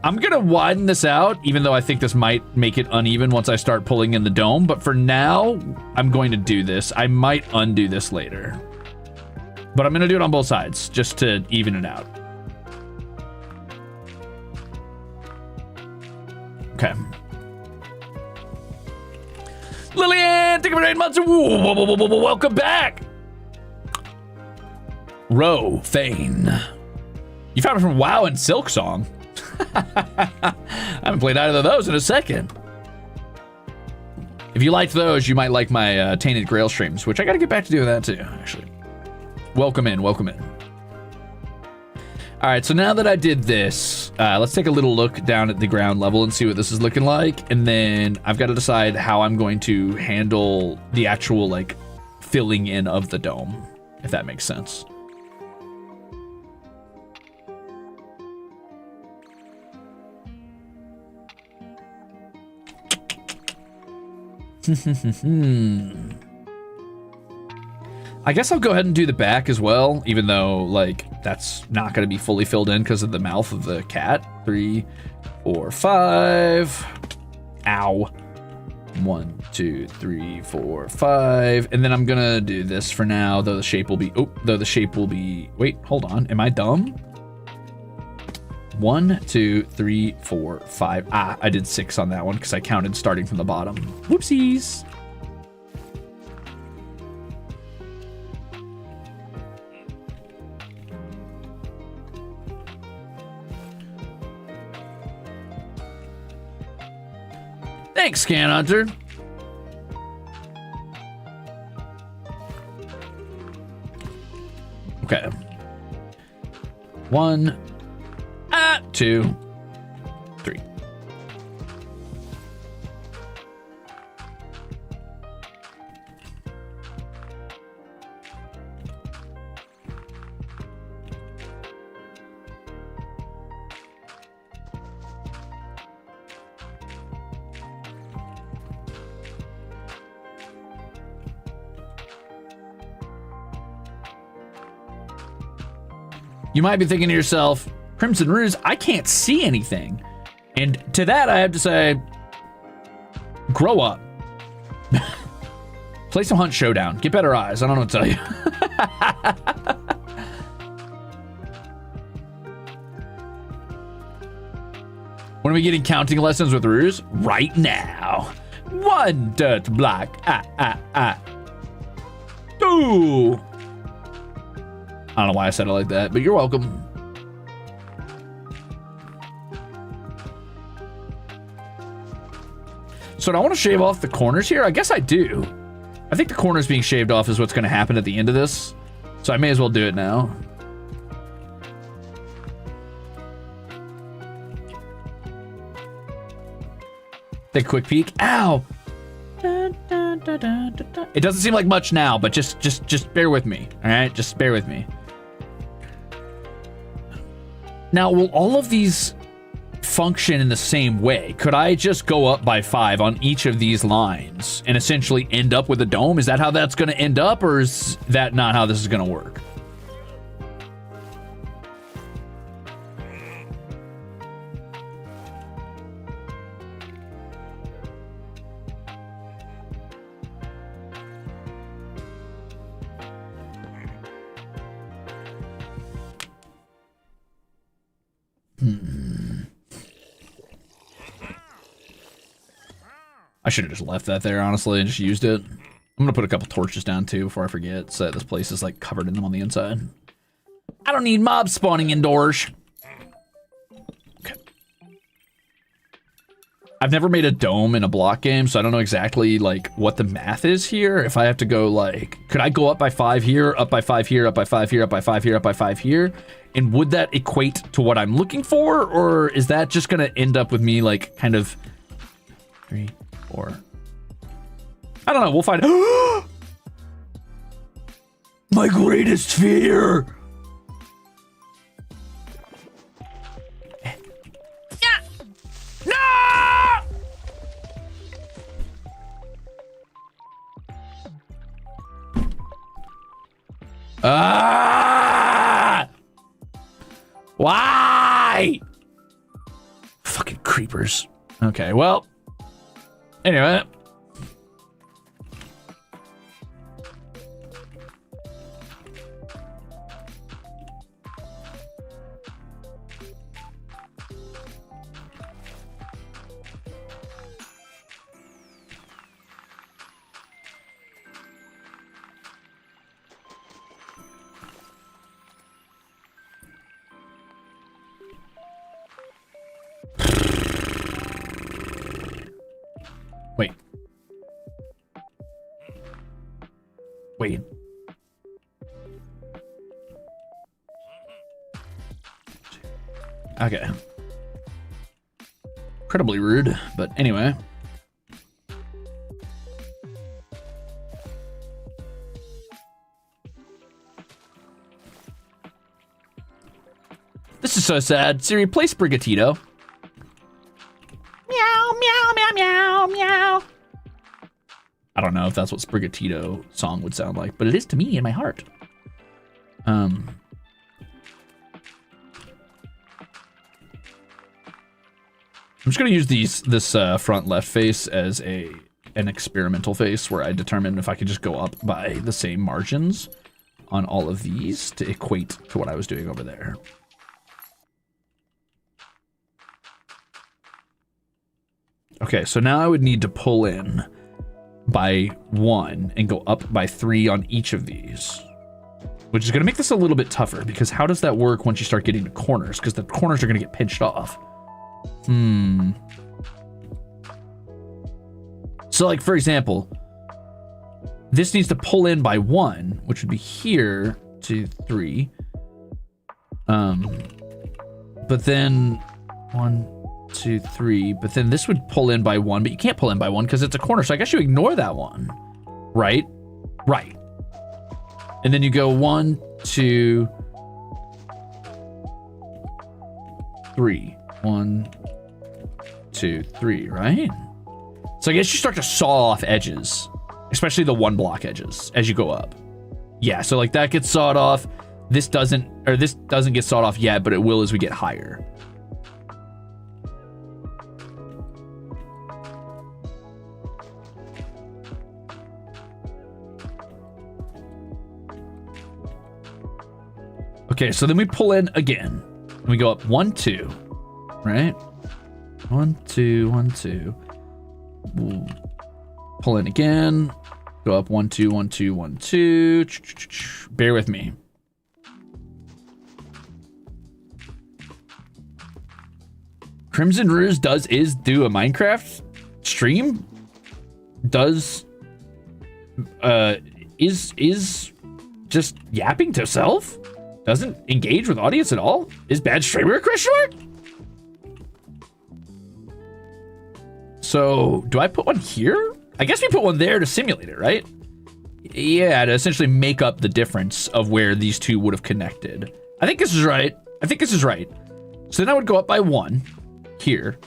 I'm gonna widen this out, even though I think this might make it uneven once I start pulling in the dome, but for now I'm going to do this. I might undo this later, but I'm gonna do it on both sides just to even it out. Okay. Lillian, thank you for 8 months. Welcome back. Ro Fane. You found it from WoW and Silk Song. I haven't played either of those in a second. If you liked those, you might like my Tainted Grail streams, which I got to get back to doing that too, actually. Welcome in, welcome in. All right, so now that I did this, let's take a little look down at the ground level and see what this is looking like. And then I've got to decide how I'm going to handle the actual, like, filling in of the dome, if that makes sense. I guess I'll go ahead and do the back as well, even though, like, that's not going to be fully filled in because of the mouth of the cat. 3 4 5. Ow. 1 2 3 4 5. And then I'm going to do this for now, though the shape will be... Oh, though the shape will be... Wait, hold on. Am I dumb? 1 2 3 4 5. Ah, I did 6 on that one because I counted starting from the bottom. Whoopsies. Thanks, Scan Hunter. Okay. 1 2 3. You might be thinking to yourself, Crimzon Rulez, I can't see anything. And to that, I have to say, grow up. Play some Hunt Showdown. Get better eyes. I don't know what to tell you. When are we getting counting lessons with Ruze? Right now. 1 dirt block. 2. I don't know why I said it like that, but you're welcome. So do I want to shave off the corners here? I guess I do. I think the corners being shaved off is what's going to happen at the end of this. So I may as well do it now. Take a quick peek. Ow! It doesn't seem like much now, but just bear with me. All right, just bear with me. Now, will all of these function in the same way? Could I just go up by 5 on each of these lines and essentially end up with a dome? Is that how that's going to end up, or is that not how this is going to work? I should have just left that there, honestly, and just used it. I'm gonna put a couple torches down too before I forget, so that this place is like covered in them on the inside. I don't need mobs spawning indoors. Okay. I've never made a dome in a block game, so I don't know exactly like what the math is here. If I have to go like, could I go up by 5 here, up by 5 here, up by 5 here, up by 5 here, up by 5 here? And would that equate to what I'm looking for? Or is that just gonna end up with me like kind of 3, 4. I don't know, we'll find out. My greatest fear. No! Ah! Why? Fucking creepers. Okay, well. Anyway. Wait. Wait. Okay. Incredibly rude, but anyway. This is so sad. Siri, play Sprigatito. Meow, meow, meow, meow, meow. I don't know if that's what Sprigatito song would sound like, but it is to me in my heart. I'm just gonna use this front left face as an experimental face where I determine if I could just go up by the same margins on all of these to equate to what I was doing over there. Okay, so now I would need to pull in by 1 and go up by 3 on each of these, which is going to make this a little bit tougher because how does that work once you start getting to corners? Because the corners are going to get pinched off. So like, for example, this needs to pull in by 1, which would be here, 2, 3. But then 1, 2, 3, but then this would pull in by 1, but you can't pull in by 1 because it's a corner, so I guess you ignore that one, right? Right. And then you go 1, 2, 3. 1, 2, 3, right? So I guess you start to saw off edges, especially the 1 block edges as you go up. Yeah, so like that gets sawed off. This doesn't get sawed off yet, but it will as we get higher. Okay, so then we pull in again. And we go up 1, 2, right? 1, 2, 1, 2. We'll pull in again. Go up 1, 2, 1, 2, 1, 2. Bear with me. Crimzon Rulez do a Minecraft stream. Is just yapping to self. Doesn't engage with audience at all? Is bad streamer, question mark? So, do I put one here? I guess we put one there to simulate it, right? Yeah, to essentially make up the difference of where these two would have connected. I think this is right. So then I would go up by 1. here,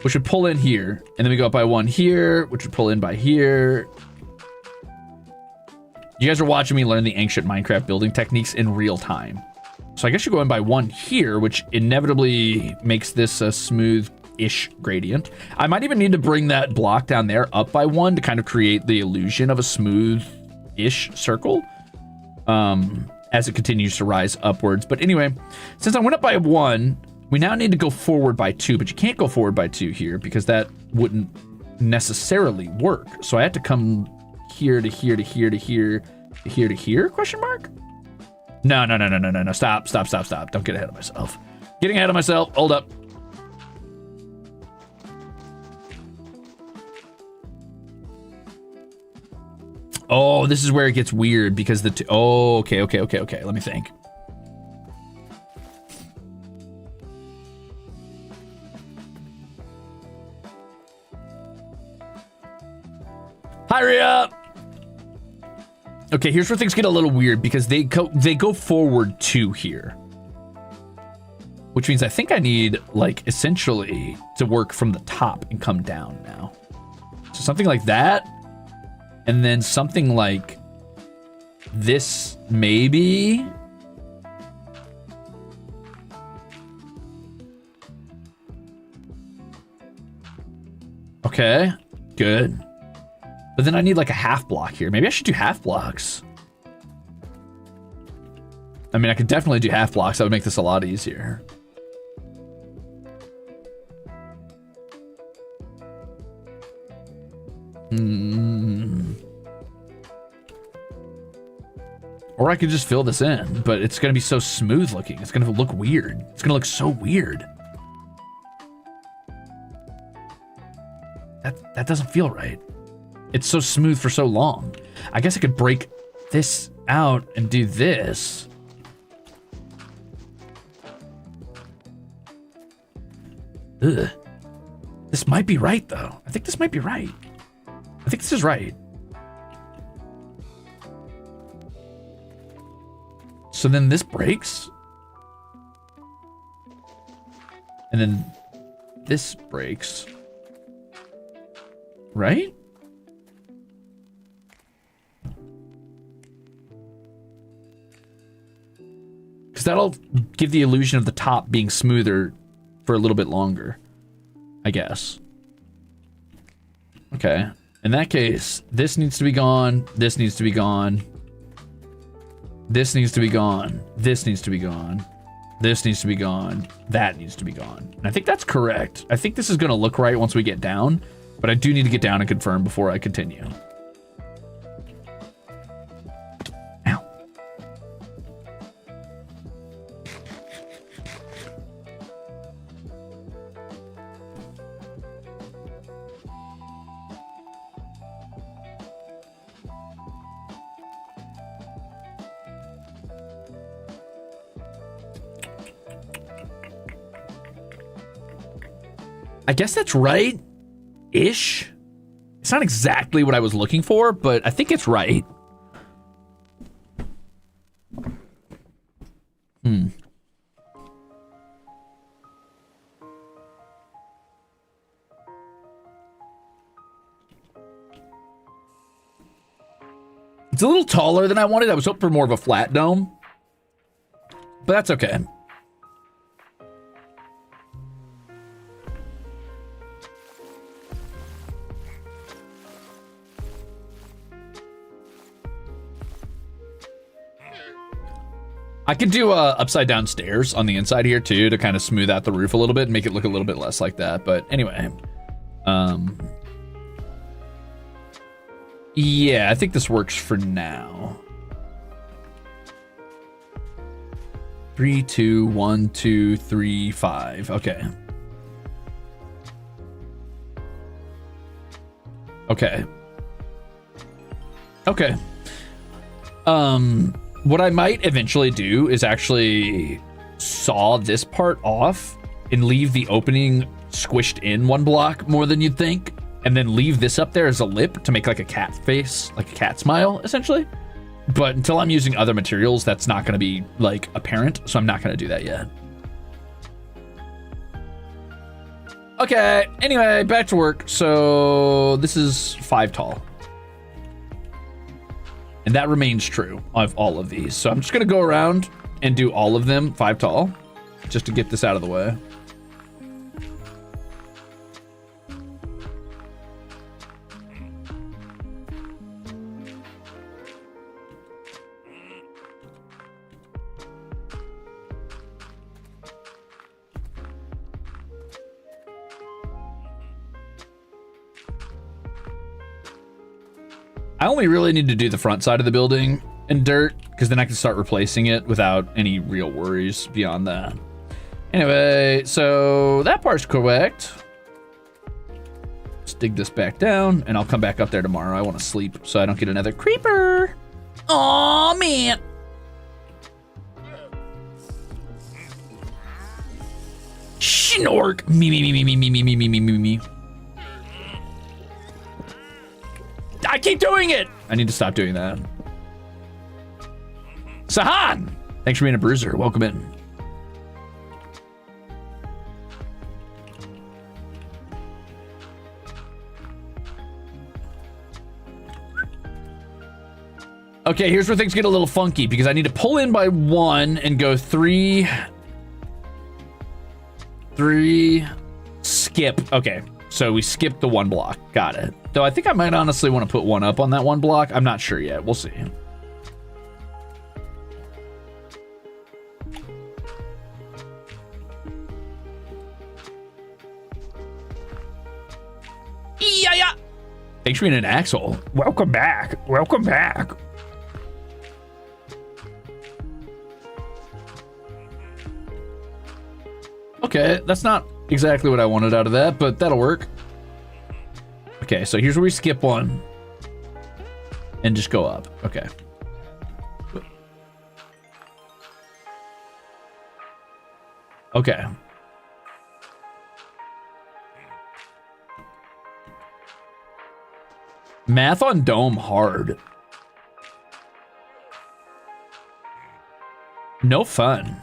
which would pull in here, and then we go up by 1 here, which would pull in by here. You guys are watching me learn the ancient Minecraft building techniques in real time. So I guess you're going by 1 here, which inevitably makes this a smooth-ish gradient. I might even need to bring that block down there up by 1 to kind of create the illusion of a smooth-ish circle as it continues to rise upwards. But anyway, since I went up by 1, we now need to go forward by 2, but you can't go forward by 2 here because that wouldn't necessarily work. So I had to come here to here to here to here to here to here, question mark? No. Stop. Don't get ahead of myself. Getting ahead of myself. Hold up. Oh, this is where it gets weird because the okay. Let me think. Hurry up. Okay, here's where things get a little weird because they go forward 2 here. Which means I think I need, like, essentially to work from the top and come down now. So something like that. And then something like this, maybe. Okay, good. But then I need like a half block here. Maybe I should do half blocks. I mean, I could definitely do half blocks. That would make this a lot easier. Or I could just fill this in, but it's going to be so smooth looking. It's going to look weird. It's going to look so weird. That doesn't feel right. It's so smooth for so long. I guess I could break this out and do this. Ugh. This might be right, though. I think this might be right. I think this is right. So then this breaks. And then this breaks. Right? Because that'll give the illusion of the top being smoother for a little bit longer, I guess. Okay. In that case, this needs to be gone. This needs to be gone. This needs to be gone. This needs to be gone. This needs to be gone. That needs to be gone. And I think that's correct. I think this is going to look right once we get down, but I do need to get down and confirm before I continue. Ow. I guess that's right-ish. It's not exactly what I was looking for, but I think it's right. It's a little taller than I wanted. I was hoping for more of a flat dome, but that's okay. I could do upside down stairs on the inside here too to kind of smooth out the roof a little bit and make it look a little bit less like that. But anyway, yeah, I think this works for now. 3, 2, 1, 2, 3, 5. Okay. Okay. Okay. What I might eventually do is actually saw this part off and leave the opening squished in 1 block more than you'd think, and then leave this up there as a lip to make like a cat face, like a cat smile, essentially. But until I'm using other materials, that's not going to be like apparent, so I'm not going to do that yet. Okay, anyway, back to work. So this is 5 tall. And that remains true of all of these. So I'm just gonna go around and do all of them 5 tall, just to get this out of the way. I only really need to do the front side of the building in dirt, because then I can start replacing it without any real worries beyond that. Anyway, so that part's correct. Let's dig this back down, and I'll come back up there tomorrow. I want to sleep so I don't get another creeper. Aw, man. Schnork. Me. I keep doing it! I need to stop doing that. Sahan! Thanks for being a bruiser. Welcome in. Okay, here's where things get a little funky because I need to pull in by 1 and go 3, skip. Okay, so we skipped the 1 block. Got it. Though I think I might honestly want to put 1 up on that 1 block. I'm not sure yet. We'll see. Yeah. Thanks for being an axle. Welcome back. Welcome back. Okay, that's not exactly what I wanted out of that, but that'll work. Okay, so here's where we skip 1 and just go up. Okay. Okay. Math on dome hard. No fun.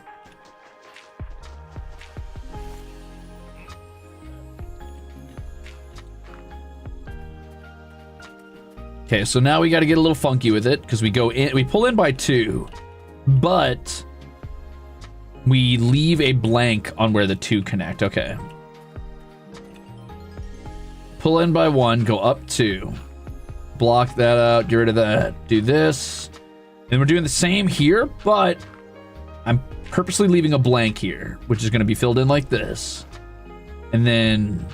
Okay, so now we got to get a little funky with it because we go in, we pull in by 2, but we leave a blank on where the 2 connect. Okay. Pull in by 1, go up 2, block that out, get rid of that, do this. And we're doing the same here, but I'm purposely leaving a blank here, which is going to be filled in like this. And then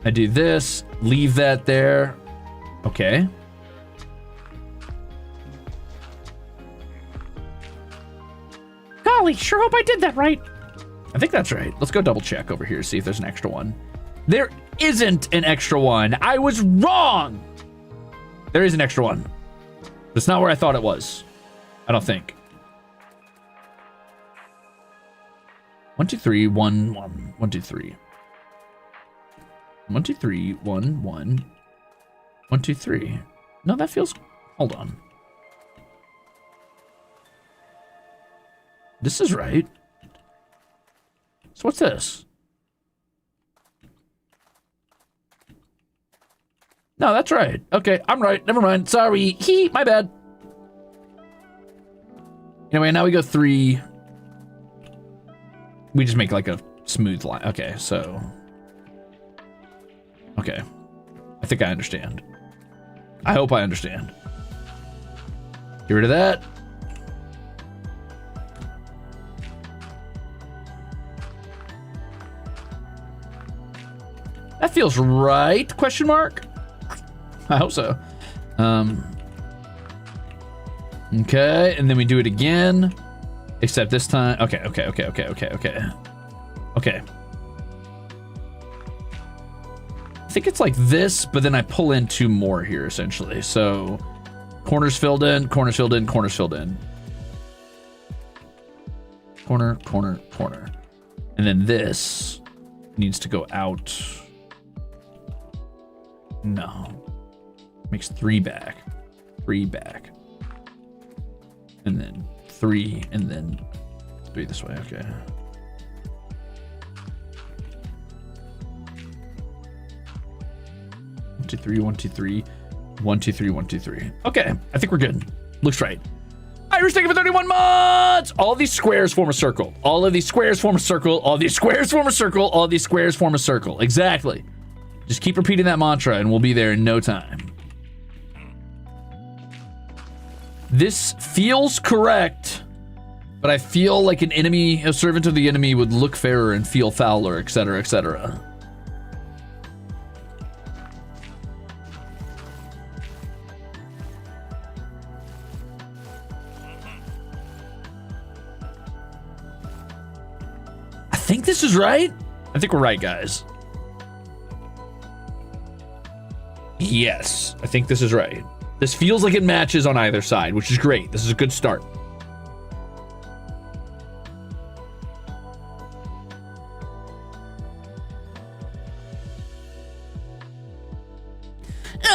I do this, leave that there. Okay. Golly, sure hope I did that right. I think that's right. Let's go double check over here, see if there's an extra 1. There isn't an extra 1. I was wrong. There is an extra 1. That's not where I thought it was. I don't think. 1, 2, 3, 1, 1. 1, 2, 3. 1, 2, 3, 1, 1. 1, 2, 3. No, that feels... Hold on. This is right. So what's this? No, that's right. Okay, I'm right. Never mind. Sorry. My bad. Anyway, now we go 3. We just make like a smooth line. Okay, so... Okay. I think I understand. I hope I understand. Get rid of that. That feels right? Question mark? I hope so. Okay, and then we do it again. Except this time. Okay. Okay. I think it's like this, but then I pull in 2 more here, essentially. So, corners filled in, corners filled in, corners filled in. Corner, corner, corner. And then this needs to go out. No. Makes 3 back. 3 back. And then 3, and then 3 this way, okay. 3, 1, 2, 3, 1, 2, 3, 1, 2, 3. Okay, I think we're good. Looks right. Irish, thank you for 31 months! All these squares form a circle. All of these squares form a circle. All these squares form a circle. All these squares form a circle. Exactly. Just keep repeating that mantra and we'll be there in no time. This feels correct, but I feel like an enemy, a servant of the enemy would look fairer and feel fouler, etc., etc. I think this is right. I think we're right, guys. Yes, I think this is right. This feels like it matches on either side, which is great. This is a good start.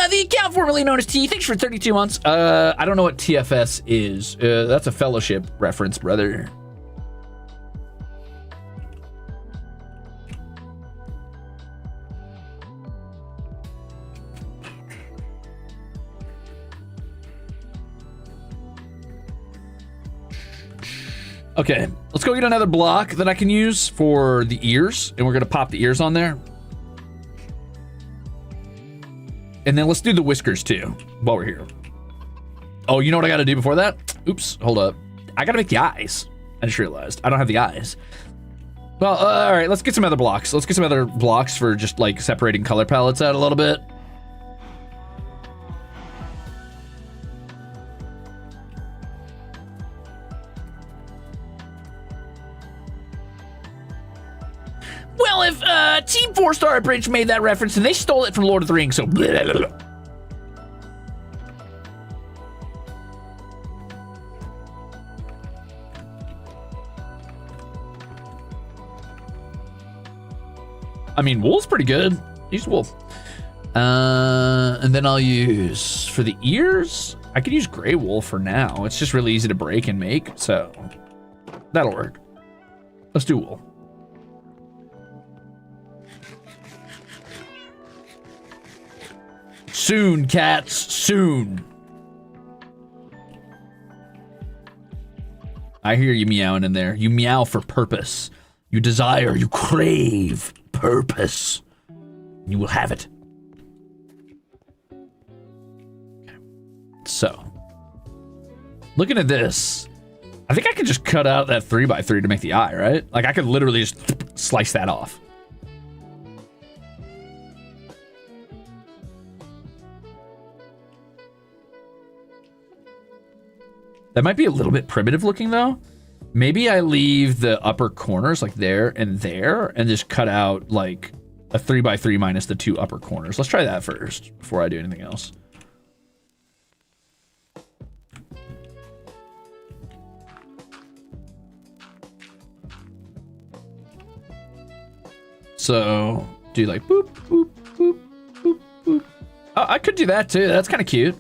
The account formerly known as T, thanks for 32 months. I don't know what TFS is. That's a fellowship reference, brother. Okay, let's go get another block that I can use for the ears, and we're gonna pop the ears on there. And then let's do the whiskers too, while we're here. Oh, you know what I gotta do before that? Oops, hold up. I gotta make the eyes. I just realized, I don't have the eyes. Well, all right, let's get some other blocks. Let's get some other blocks for just like separating color palettes out a little bit. Well, if Team 4-Star Bridge made that reference and they stole it from Lord of the Rings, so blah, blah, blah. I mean, wool's pretty good. Use wool. And then I'll use, for the ears, I could use gray wool for now. It's just really easy to break and make, so that'll work. Let's do wool. Soon, cats, soon. I hear you meowing in there. You meow for purpose. You desire, you crave purpose. You will have it. Okay. So, looking at this, I think I could just cut out that 3x3 to make the eye, right? Like I could literally just slice that off. That might be a little bit primitive looking though. Maybe I leave the upper corners like there and just cut out like a 3x3 minus the 2 upper corners. Let's try that first before I do anything else. So do like boop, boop, boop, boop, boop. Oh, I could do that too. That's kind of cute.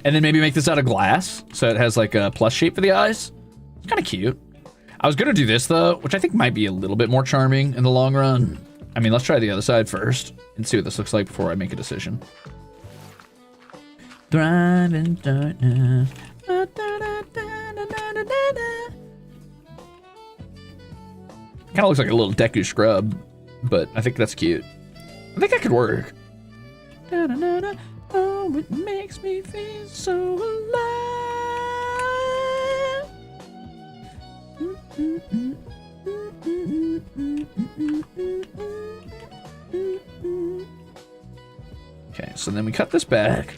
And then maybe make this out of glass so it has like a plus shape for the eyes. It's kind of cute. I was gonna do this though, which I think might be a little bit more charming in the long run. I mean, let's try the other side first and see what this looks like before I make a decision. Thrive in darkness. Kind of looks like a little Deku scrub, but I think that's cute. I think that could work. Oh, it makes me feel so alive. Okay, so then we cut this back.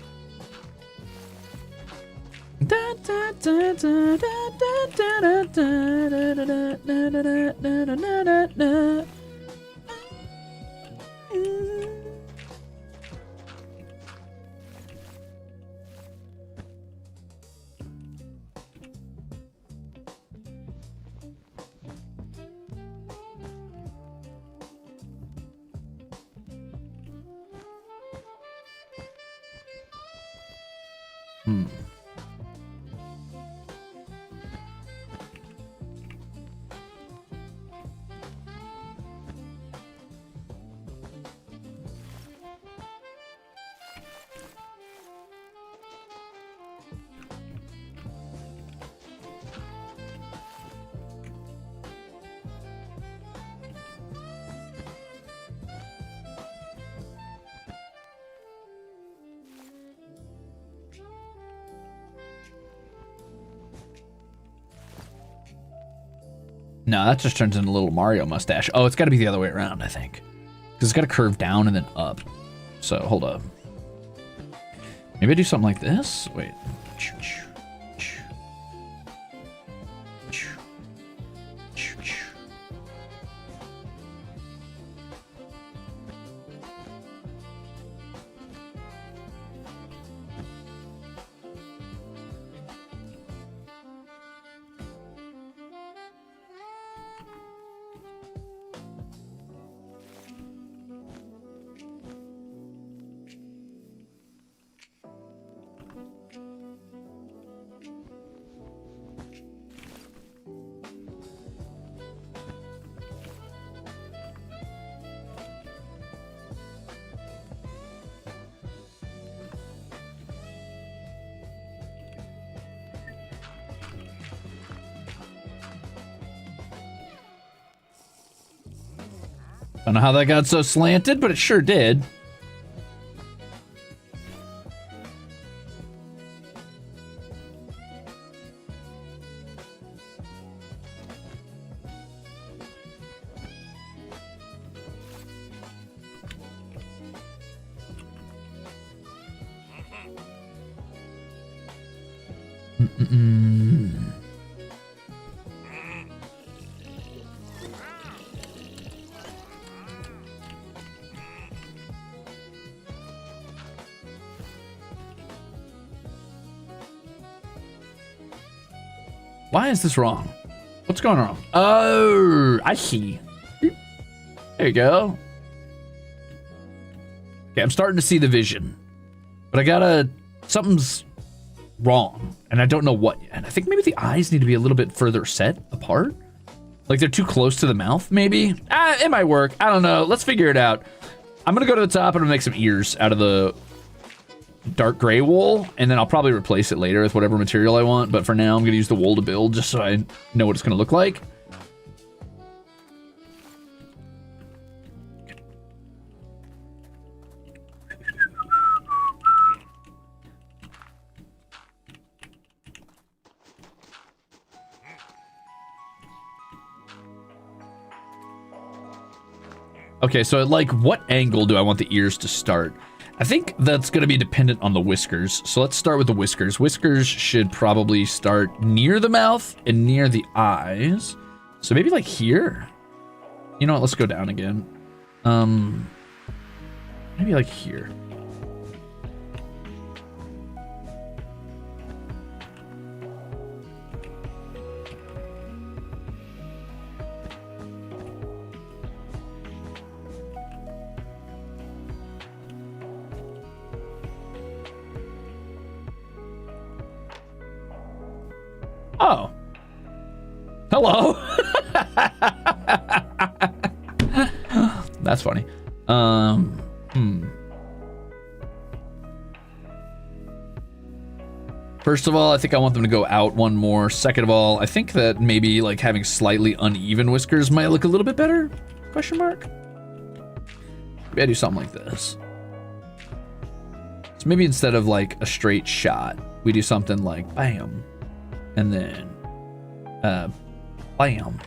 No, that just turns into a little Mario mustache. Oh, it's got to be the other way around, I think. Because it's got to curve down and then up. So, hold up. Maybe I do something like this? Wait. Don't know how that got so slanted, but it sure did. Why is this wrong? What's going wrong? Oh, I see. There you go. Okay, I'm starting to see the vision. But I gotta... Something's wrong. And I don't know what yet. I think maybe the eyes need to be a little bit further set apart. Like they're too close to the mouth, maybe? It might work. I don't know. Let's figure it out. I'm gonna go to the top and I'm gonna make some ears out of the dark gray wool, and then I'll probably replace it later with whatever material I want, but for now I'm gonna use the wool to build just so I know what it's gonna look like. Okay, so at like what angle do I want the ears to start? I think that's going to be dependent on the whiskers. So let's start with the whiskers. Whiskers should probably start near the mouth and near the eyes. So maybe like here. You know what? Let's go down again. Maybe like here. Oh. Hello. That's funny. First of all, I think I want them to go out one more. Second of all, I think that maybe like having slightly uneven whiskers might look a little bit better. Question mark. Maybe I do something like this. So maybe instead of like a straight shot, we do something like bam. And then, bam.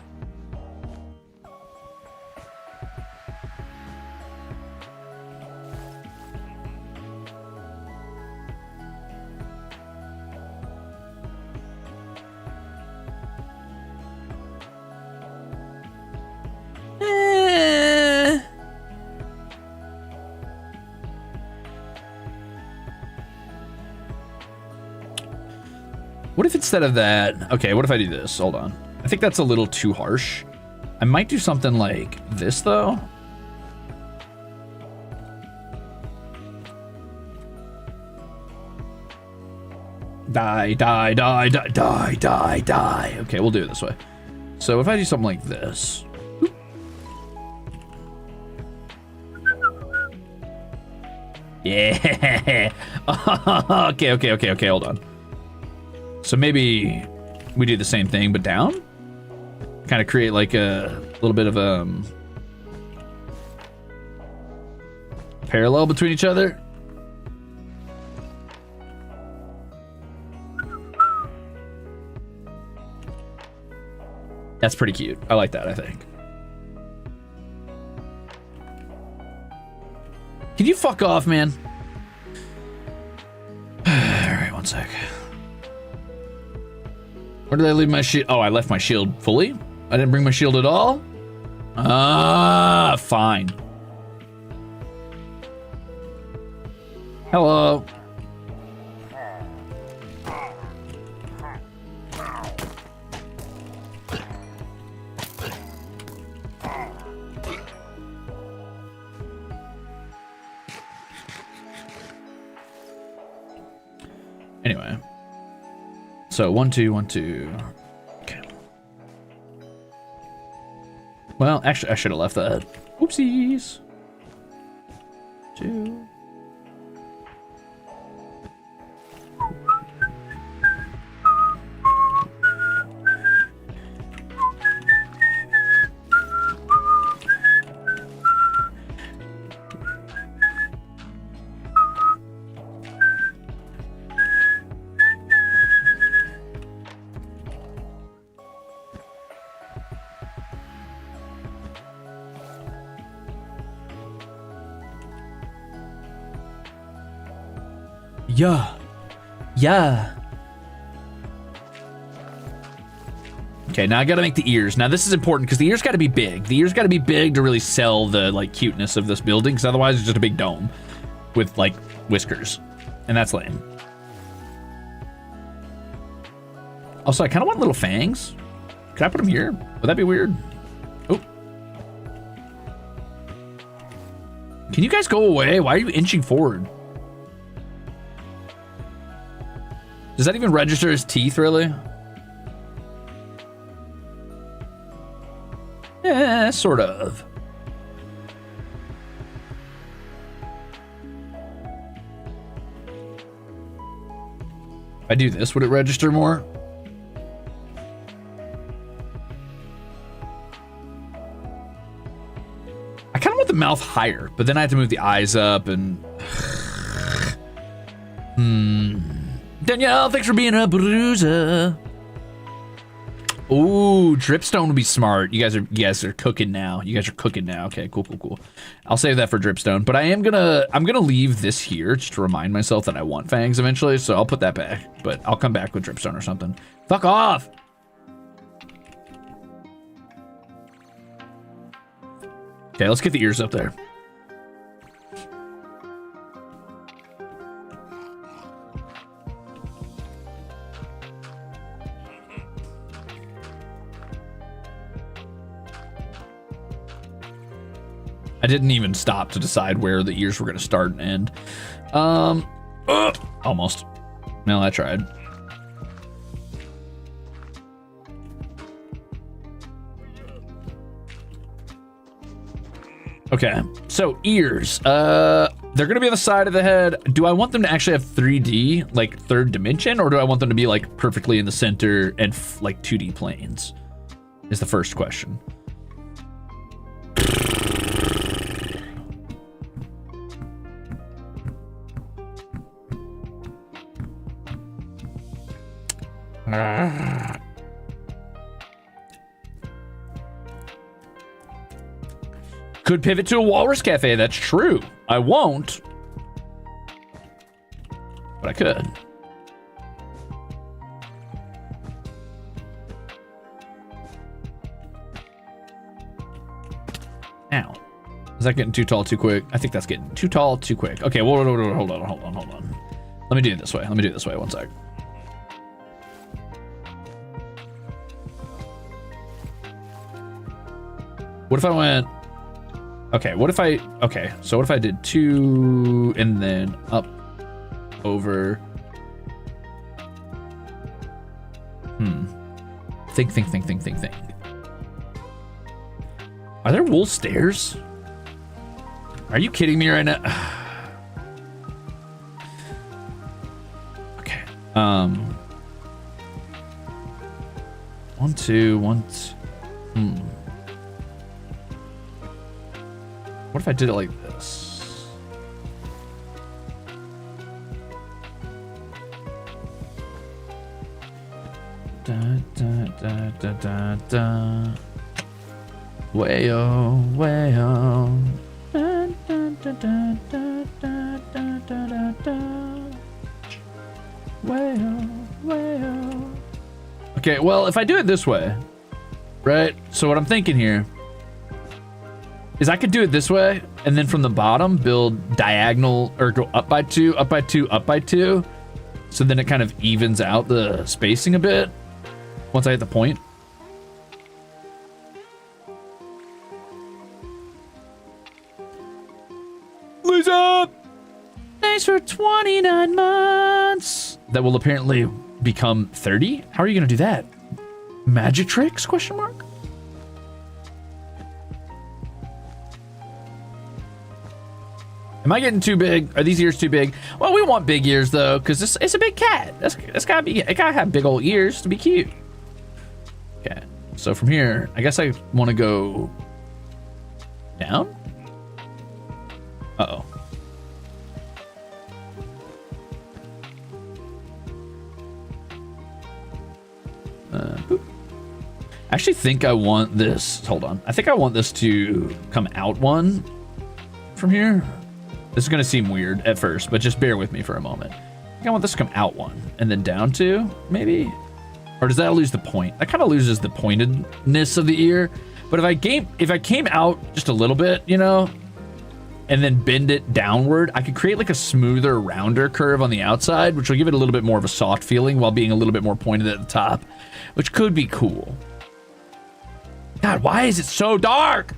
What if instead of that, okay, what if I do this? Hold on. I think that's a little too harsh. I might do something like this, though. Die, die, die, die, die, die, die. Okay, we'll do it this way. So if I do something like this. Yeah. Okay, hold on. So maybe we do the same thing, but down? Kind of create like a little bit of parallel between each other. That's pretty cute. I like that, I think. Can you fuck off, man? Alright, one sec. Where did I leave my shield? Oh, I left my shield fully? I didn't bring my shield at all? Ah, fine. Hello. Anyway. So 1, 2, 1, 2. Okay. Well, actually, I should have left that. Oopsies. 2. Yeah. Yeah. Okay, now I gotta make the ears. Now this is important because the ears gotta be big. The ears gotta be big to really sell the like cuteness of this building, because otherwise it's just a big dome with like whiskers. And that's lame. Also, I kind of want little fangs. Could I put them here? Would that be weird? Oh. Can you guys go away? Why are you inching forward? Does that even register as teeth, really? Yeah, sort of. If I do this, would it register more? I kind of want the mouth higher, but then I have to move the eyes up and... Danielle, thanks for being a Ruze. Ooh, dripstone would be smart. You guys are cooking now. You guys are cooking now. Okay, cool. I'll save that for dripstone. But I'm gonna leave this here just to remind myself that I want fangs eventually. So I'll put that back. But I'll come back with dripstone or something. Fuck off. Okay, let's get the ears up there. I didn't even stop to decide where the ears were going to start and end. Almost. No, I tried. Okay, so ears. They're going to be on the side of the head. Do I want them to actually have 3D, like third dimension, or do I want them to be like perfectly in the center and like 2D planes? Is the first question. Could pivot to a walrus cafe. That's true. I won't, but I could. Ow. Is that getting too tall too quick? I think that's getting too tall too quick. Okay, hold on. Let me do it this way. One sec. What if I went... Okay, so what if I did 2 and then up, over... Think. Are there wool stairs? Are you kidding me right now? Okay. 1, 2, 1, 2. What if I did it like this? Wayo, wayo. Wayo, wayo. Okay, well, if I do it this way, right? So what I'm thinking here is I could do it this way, and then from the bottom build diagonal, or go up by 2, up by 2, up by 2. So then it kind of evens out the spacing a bit once I hit the point. Lisa! Thanks for 29 months. That will apparently become 30? How are you gonna do that? Magic tricks, question mark? Am I getting too big? Are these ears too big? Well, we want big ears though, because it's a big cat. It gotta have big old ears to be cute. Okay, so from here, I guess I want to go down. Uh-oh. Boop. I actually think I want this. Hold on. I think I want this to come out one from here. This is going to seem weird at first, but just bear with me for a moment. I think I want this to come out one and then down two, maybe? Or does that lose the point? That kind of loses the pointedness of the ear. But if I came out just a little bit, you know, and then bend it downward, I could create like a smoother, rounder curve on the outside, which will give it a little bit more of a soft feeling while being a little bit more pointed at the top, which could be cool. God, why is it so dark?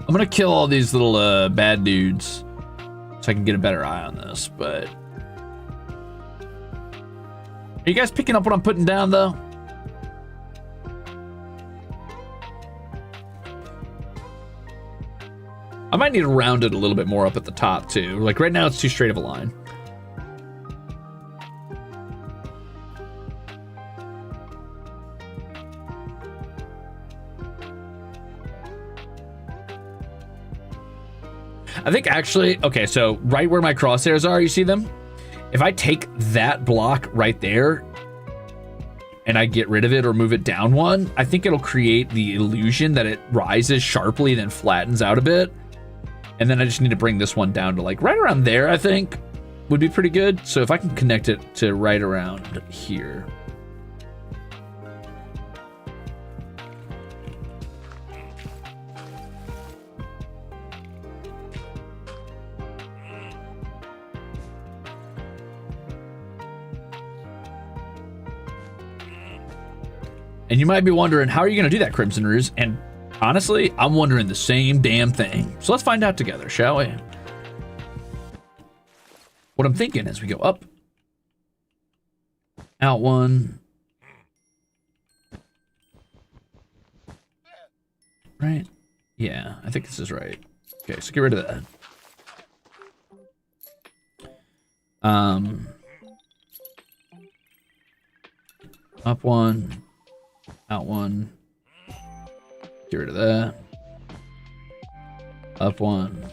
I'm gonna kill all these little bad dudes so I can get a better eye on this, but... Are you guys picking up what I'm putting down, though? I might need to round it a little bit more up at the top, too. Like, right now it's too straight of a line. I think actually, okay, so right where my crosshairs are, you see them? If I take that block right there and I get rid of it or move it down one, I think it'll create the illusion that it rises sharply, then flattens out a bit. And then I just need to bring this one down to like right around there, I think would be pretty good. So if I can connect it to right around here. And you might be wondering, how are you going to do that, Crimzon Rulez? And honestly, I'm wondering the same damn thing. So let's find out together, shall we? What I'm thinking is we go up, out one, right? Yeah, I think this is right. Okay, so get rid of that. Up one. Out one. Get rid of that. Up one.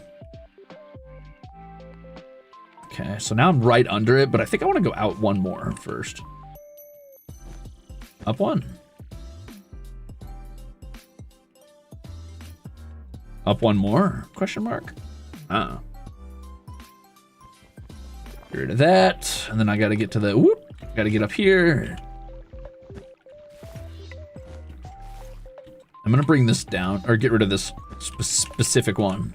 Okay, so now I'm right under it, but I think I want to go out one more first. Up one. Up one more? Question mark? Oh. Get rid of that. And then I got to get to the, whoop, got to get up here. I'm gonna bring this down, or get rid of this specific one.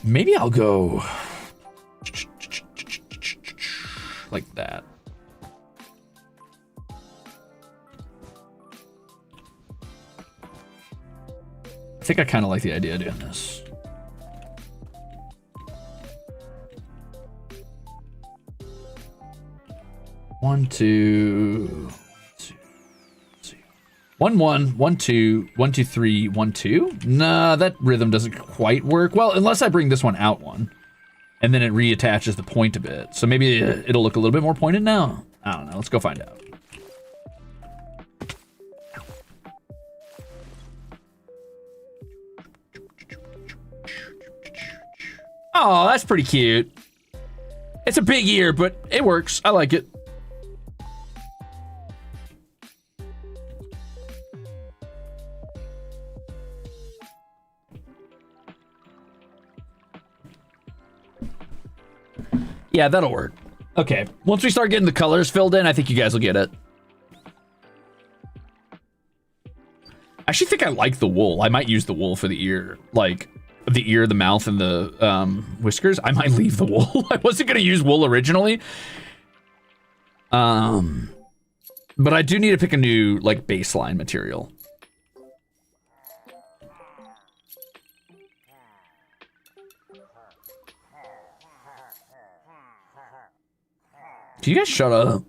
Maybe I'll go like that. I think I kind of like the idea of doing this. One, two. 1 1 1 2 1 2 3 1 2. Nah, that rhythm doesn't quite work. Well, unless I bring this one out one, and then it reattaches the point a bit. So maybe it'll look a little bit more pointed now. I don't know. Let's go find out. Oh, that's pretty cute. It's a big ear, but it works. I like it. Yeah, that'll work. Okay, once we start getting the colors filled in, I think you guys will get it. I actually think I like the wool. I might use the wool for the ear. Like, the ear, the mouth, and the whiskers. I might leave the wool. I wasn't going to use wool originally. But I do need to pick a new, like, baseline material. Can you guys shut up?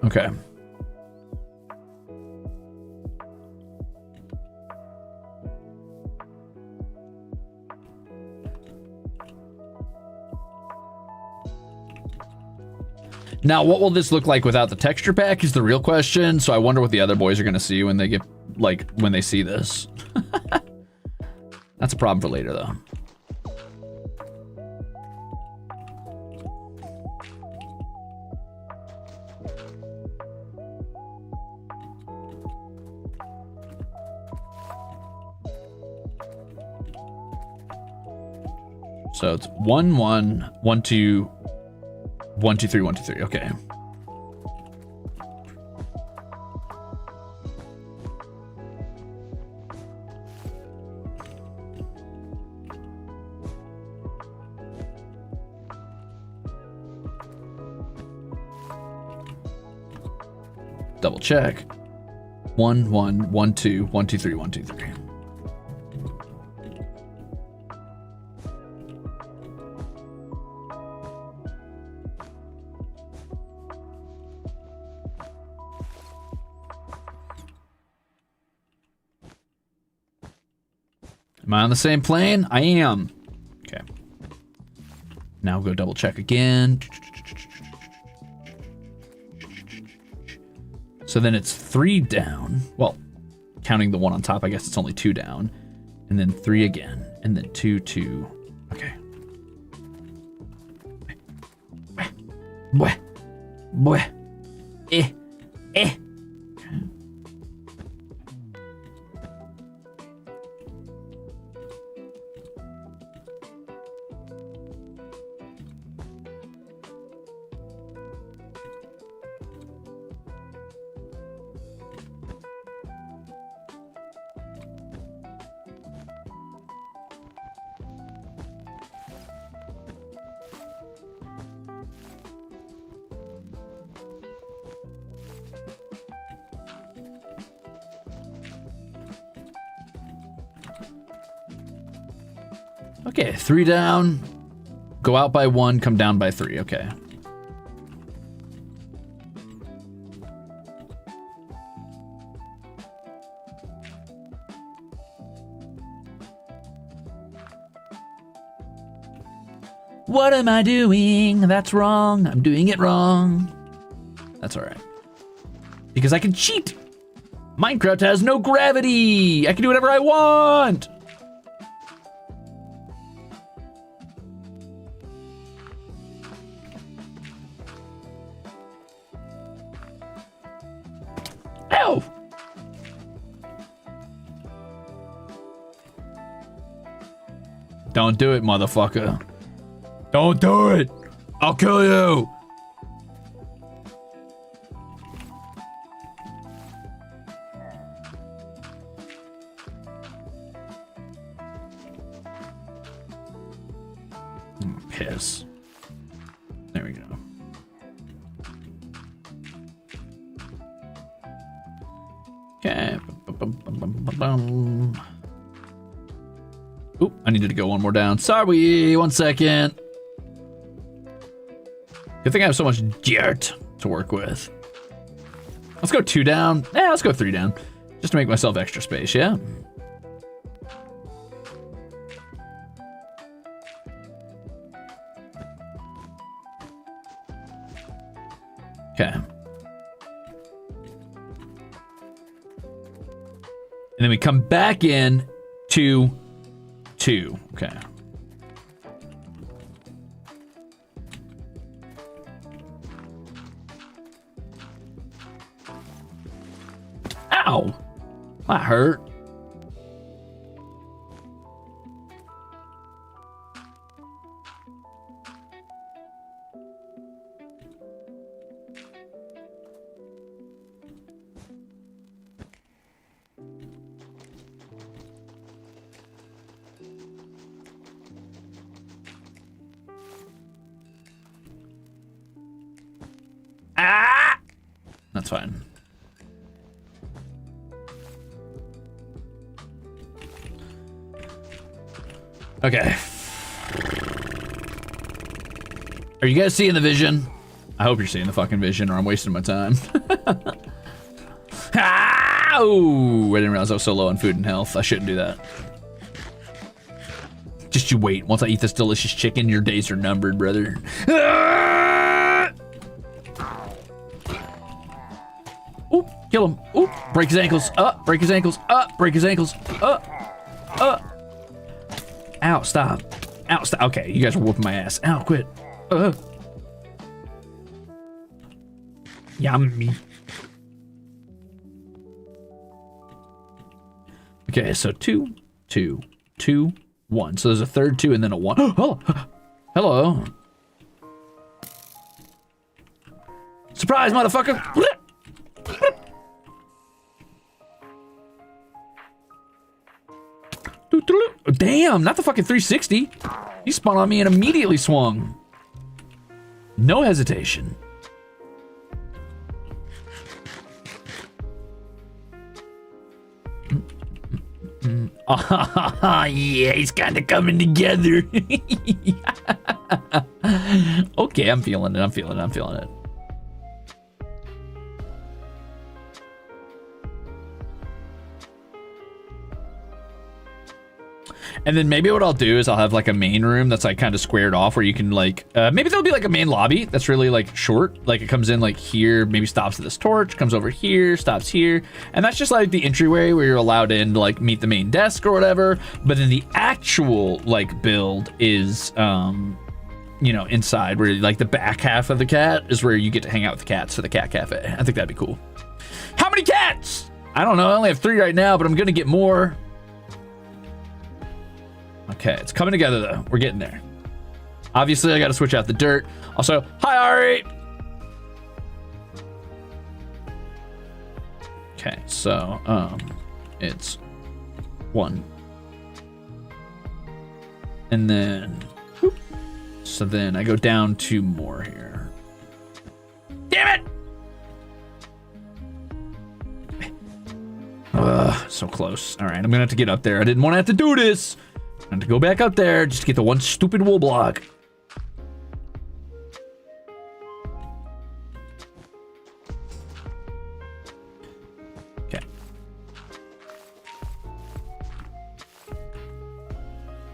Okay. Now, what will this look like without the texture pack is the real question. So I wonder what the other boys are going to see when they get, like, when they see this. That's a problem for later, though. So it's 1 1 1 2 1 2 3 1 2 3. Okay. Double check. 1 1 1 2 1 2 3 1 2 3. Am I on the same plane? I am. Okay. Now we'll go double check again. So then it's 3 down. Well, counting the one on top, I guess it's only 2 down. And then 3 again. And then 2, 2. Okay. Boy. Boy. Eh. Eh. Okay, 3 down, go out by 1, come down by 3, okay. What am I doing? That's wrong. I'm doing it wrong. That's all right. Because I can cheat. Minecraft has no gravity. I can do whatever I want. Ow! Don't do it, motherfucker. Don't do it. I'll kill you. Piss. There we go. Okay. Oop, I needed to go one more down. Sorry, 1 second. Good thing I have so much dirt to work with. Let's go 2 down. Let's go 3 down. Just to make myself extra space, yeah? Okay. And then we come back in to 2. Okay. Ow! That hurt. Ah! That's fine. Okay. Are you guys seeing the vision? I hope you're seeing the fucking vision or I'm wasting my time. Ow! I didn't realize I was so low on food and health. I shouldn't do that. Just you wait. Once I eat this delicious chicken, your days are numbered, brother. Oop, kill him. Oop, break his ankles. Break his ankles. Break his ankles. Ow, stop. Ow, stop. Okay, you guys are whooping my ass. Ow, quit. Yummy. Okay, so 2, 2, 2, 1. So there's a third 2 and then a 1. Oh, hello. Surprise, motherfucker. Damn, not the fucking 360. He spun on me and immediately swung. No hesitation. Yeah, he's kind of coming together. Okay, I'm feeling it. I'm feeling it. I'm feeling it. And then maybe what I'll do is I'll have like a main room that's like kind of squared off where you can like, maybe there'll be like a main lobby that's really like short. Like it comes in like here, maybe stops at this torch, comes over here, stops here. And that's just like the entryway where you're allowed in to like meet the main desk or whatever. But then the actual like build is, you know, inside where like the back half of the cat is where you get to hang out with the cats for the cat cafe. I think that'd be cool. How many cats? I don't know. I only have 3 right now, but I'm going to get more. Okay, it's coming together though. We're getting there. Obviously, I got to switch out the dirt. Also, hi Ari. Okay, so it's 1, and then whoop. So then I go down 2 more here. Damn it! So close. All right, I'm gonna have to get up there. I didn't want to have to do this. And to go back up there just to get the one stupid wool block. Okay.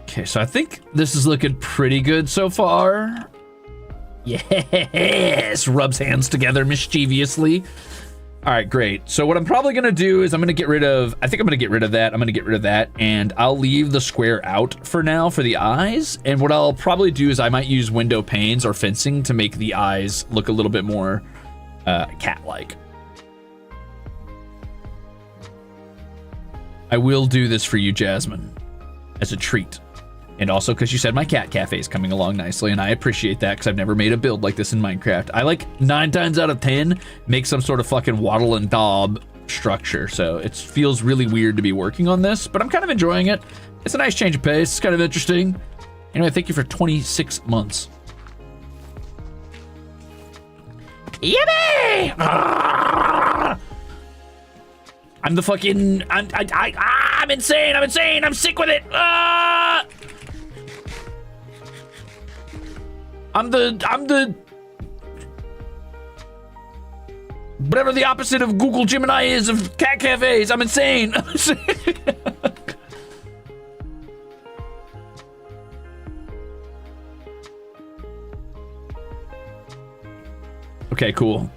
Okay, so I think this is looking pretty good so far. Yes, rubs hands together mischievously. All right, great. So what I'm probably gonna do is I'm gonna get rid of, I think I'm gonna get rid of that. I'm gonna get rid of that, and I'll leave the square out for now for the eyes. And what I'll probably do is I might use window panes or fencing to make the eyes look a little bit more cat-like. I will do this for you, Jasmine, as a treat. And also because you said my cat cafe is coming along nicely, and I appreciate that because I've never made a build like this in Minecraft. I like 9 times out of 10 make some sort of fucking waddle and daub structure, so it feels really weird to be working on this, but I'm kind of enjoying it. It's a nice change of pace. It's kind of interesting. Anyway, thank you for 26 months. Yippee! I'm the fucking... I'm insane! I'm insane! I'm sick with it! I'm the whatever the opposite of Google Gemini is of cat cafes. I'm insane. Okay, cool.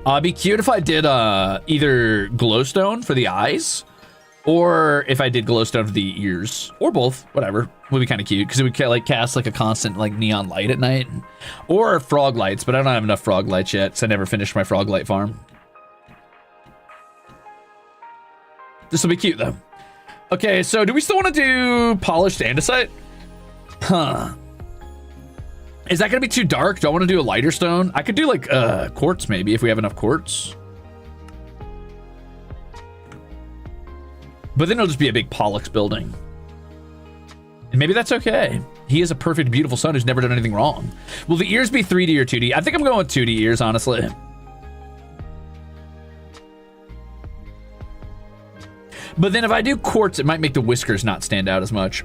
It'd be cute if I did either glowstone for the eyes, or if I did glowstone for the ears, or both. Whatever would be kind of cute because it would like cast like a constant like neon light at night, or frog lights. But I don't have enough frog lights yet because I never finished my frog light farm. This will be cute though. Okay, so do we still want to do polished andesite? Huh. Is that gonna be too dark? Do I want to do a lighter stone? I could do like quartz maybe if we have enough quartz. But then it'll just be a big Pollux building. And maybe that's okay. He is a perfect, beautiful son who's never done anything wrong. Will the ears be 3D or 2D? I think I'm going with 2D ears, honestly. But then if I do quartz, it might make the whiskers not stand out as much.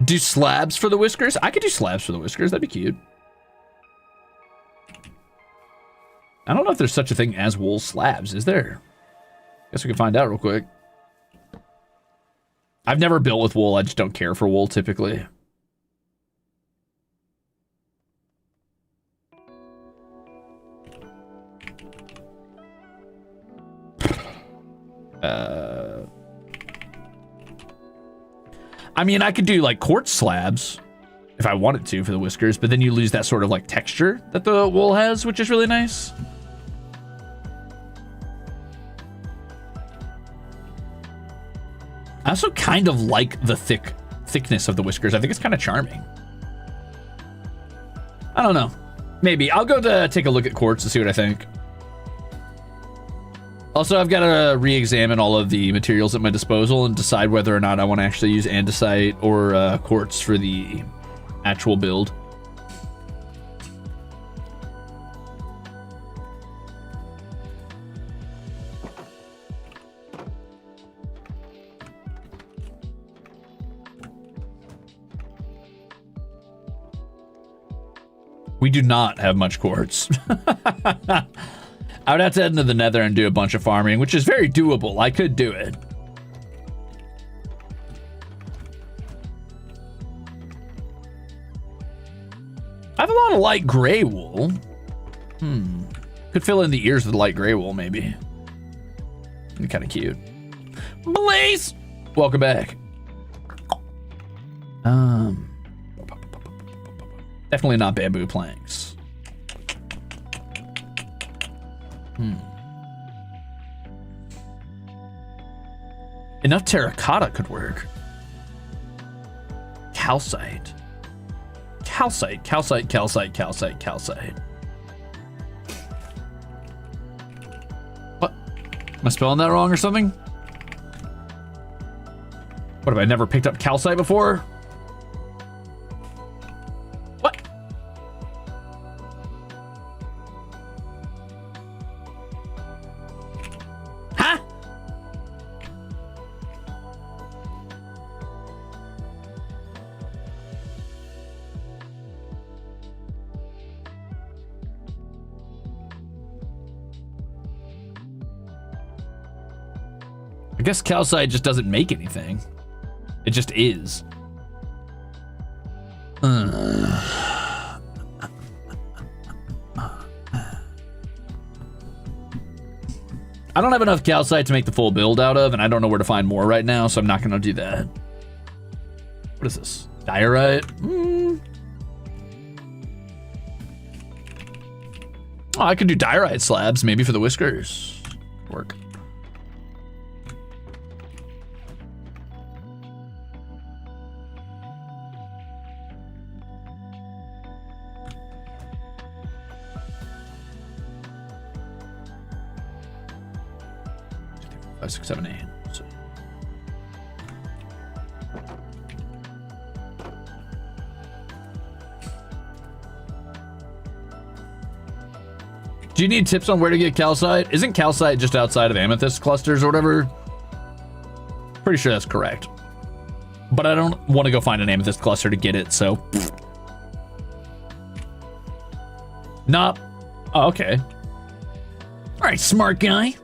Do slabs for the whiskers? I could do slabs for the whiskers. That'd be cute. I don't know if there's such a thing as wool slabs, is there? Guess we can find out real quick. I've never built with wool. I just don't care for wool typically. I mean, I could do like quartz slabs if I wanted to for the whiskers, but then you lose that sort of like texture that the wool has, which is really nice. I also kind of like the thickness of the whiskers. I think it's kind of charming. I don't know. Maybe. I'll go to take a look at quartz to see what I think. Also, I've got to re-examine all of the materials at my disposal and decide whether or not I want to actually use andesite or quartz for the actual build. We do not have much quartz. I would have to head into the nether and do a bunch of farming, which is very doable. I could do it. I have a lot of light gray wool. Could fill in the ears with light gray wool, maybe. Kind of cute. Blaze! Welcome back. Definitely not bamboo planks. Enough terracotta could work. Calcite. Calcite, calcite, calcite, calcite, calcite. What? Am I spelling that wrong or something? What, have I never picked up calcite before? What? Huh? I guess calcite just doesn't make anything. It just is. I don't have enough calcite to make the full build out of, and I don't know where to find more right now, so I'm not going to do that. What is this? Diorite? Oh, I could do diorite slabs, maybe for the whiskers. Work. 5, 6, 7, 8. So. Do you need tips on where to get calcite? Isn't calcite just outside of amethyst clusters or whatever? Pretty sure that's correct. But I don't want to go find an amethyst cluster to get it, so. Nope. Oh, okay. All right, smart guy.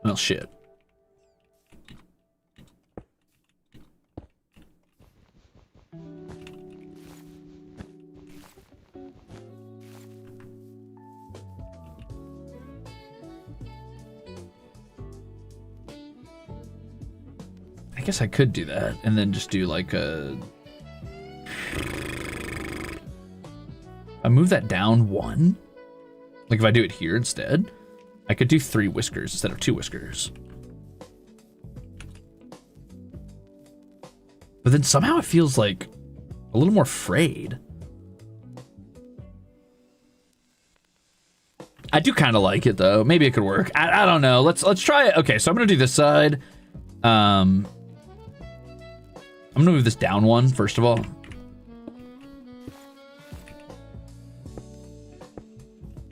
Well, shit. I guess I could do that and then just do like a... I move that down 1. Like if I do it here instead, I could do 3 whiskers instead of 2 whiskers. But then somehow it feels like a little more frayed. I do kind of like it though. Maybe it could work. I don't know. Let's try it. Okay, so I'm gonna do this side. I'm gonna move this down 1 first of all.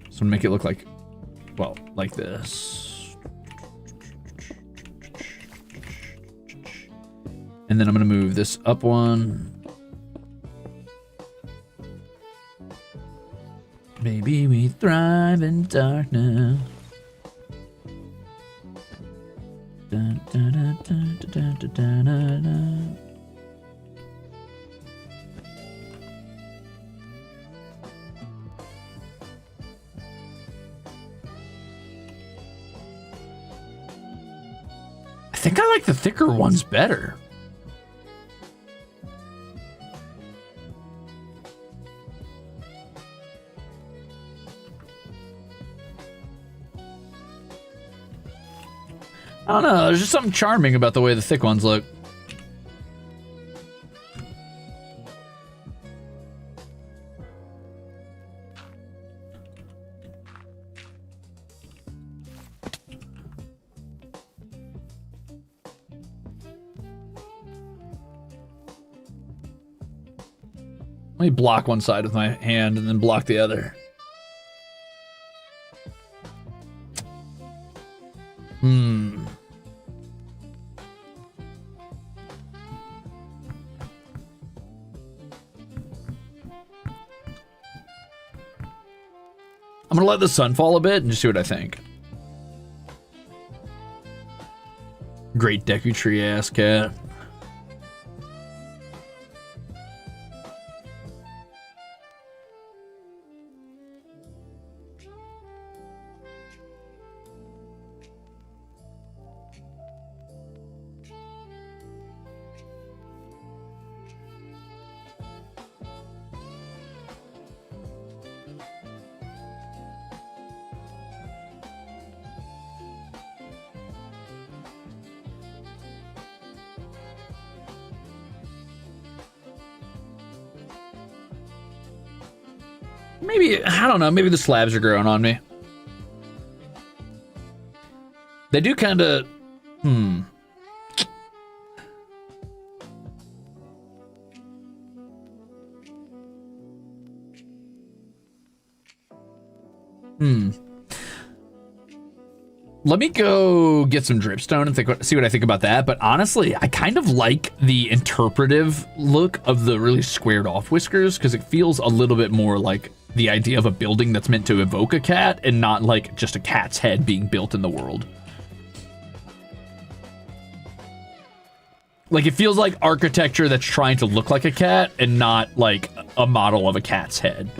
So I'm gonna make it look like, well, like this. And then I'm gonna move this up 1. Maybe we thrive in darkness. Dun, dun, dun, dun, dun, dun, dun, dun, dun. I think I like the thicker ones better. I don't know, there's just something charming about the way the thick ones look. Let me block one side with my hand and then block the other. I'm gonna let the sun fall a bit and just see what I think. Great Decutry ass cat. Maybe, I don't know, maybe the slabs are growing on me. They do kind of, Let me go get some dripstone and see what I think about that. But honestly, I kind of like the interpretive look of the really squared off whiskers because it feels a little bit more like the idea of a building that's meant to evoke a cat and not like just a cat's head being built in the world. Like it feels like architecture that's trying to look like a cat and not like a model of a cat's head.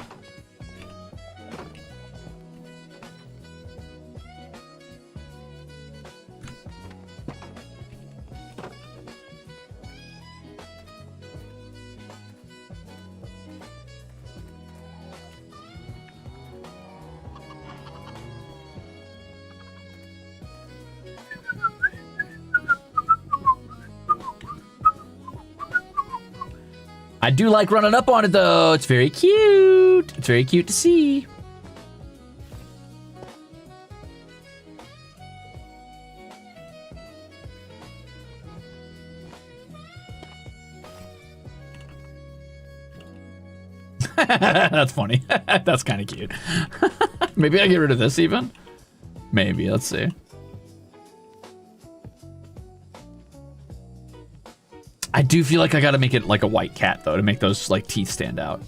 I do like running up on it, though. It's very cute. It's very cute to see. That's funny. That's kind of cute. Maybe I get rid of this even? Maybe. Let's see. I do feel like I gotta make it like a white cat though to make those like teeth stand out.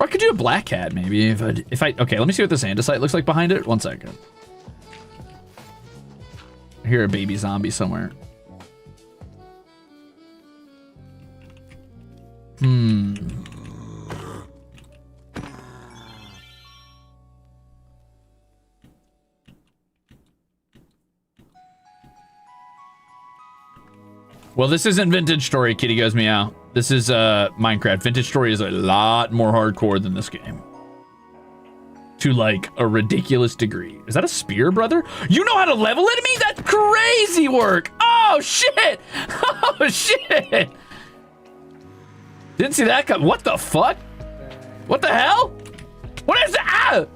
Or I could do a black cat maybe if I okay, let me see what this andesite looks like behind it. 1 second. I hear a baby zombie somewhere. Well, this isn't Vintage Story, Kitty Goes Meow. This is Minecraft. Vintage Story is a lot more hardcore than this game. To like a ridiculous degree. Is that a spear, brother? You know how to level enemy? That's crazy work. Oh, shit. Oh, shit. Didn't see that come. What the fuck? What the hell? What is that? Ah!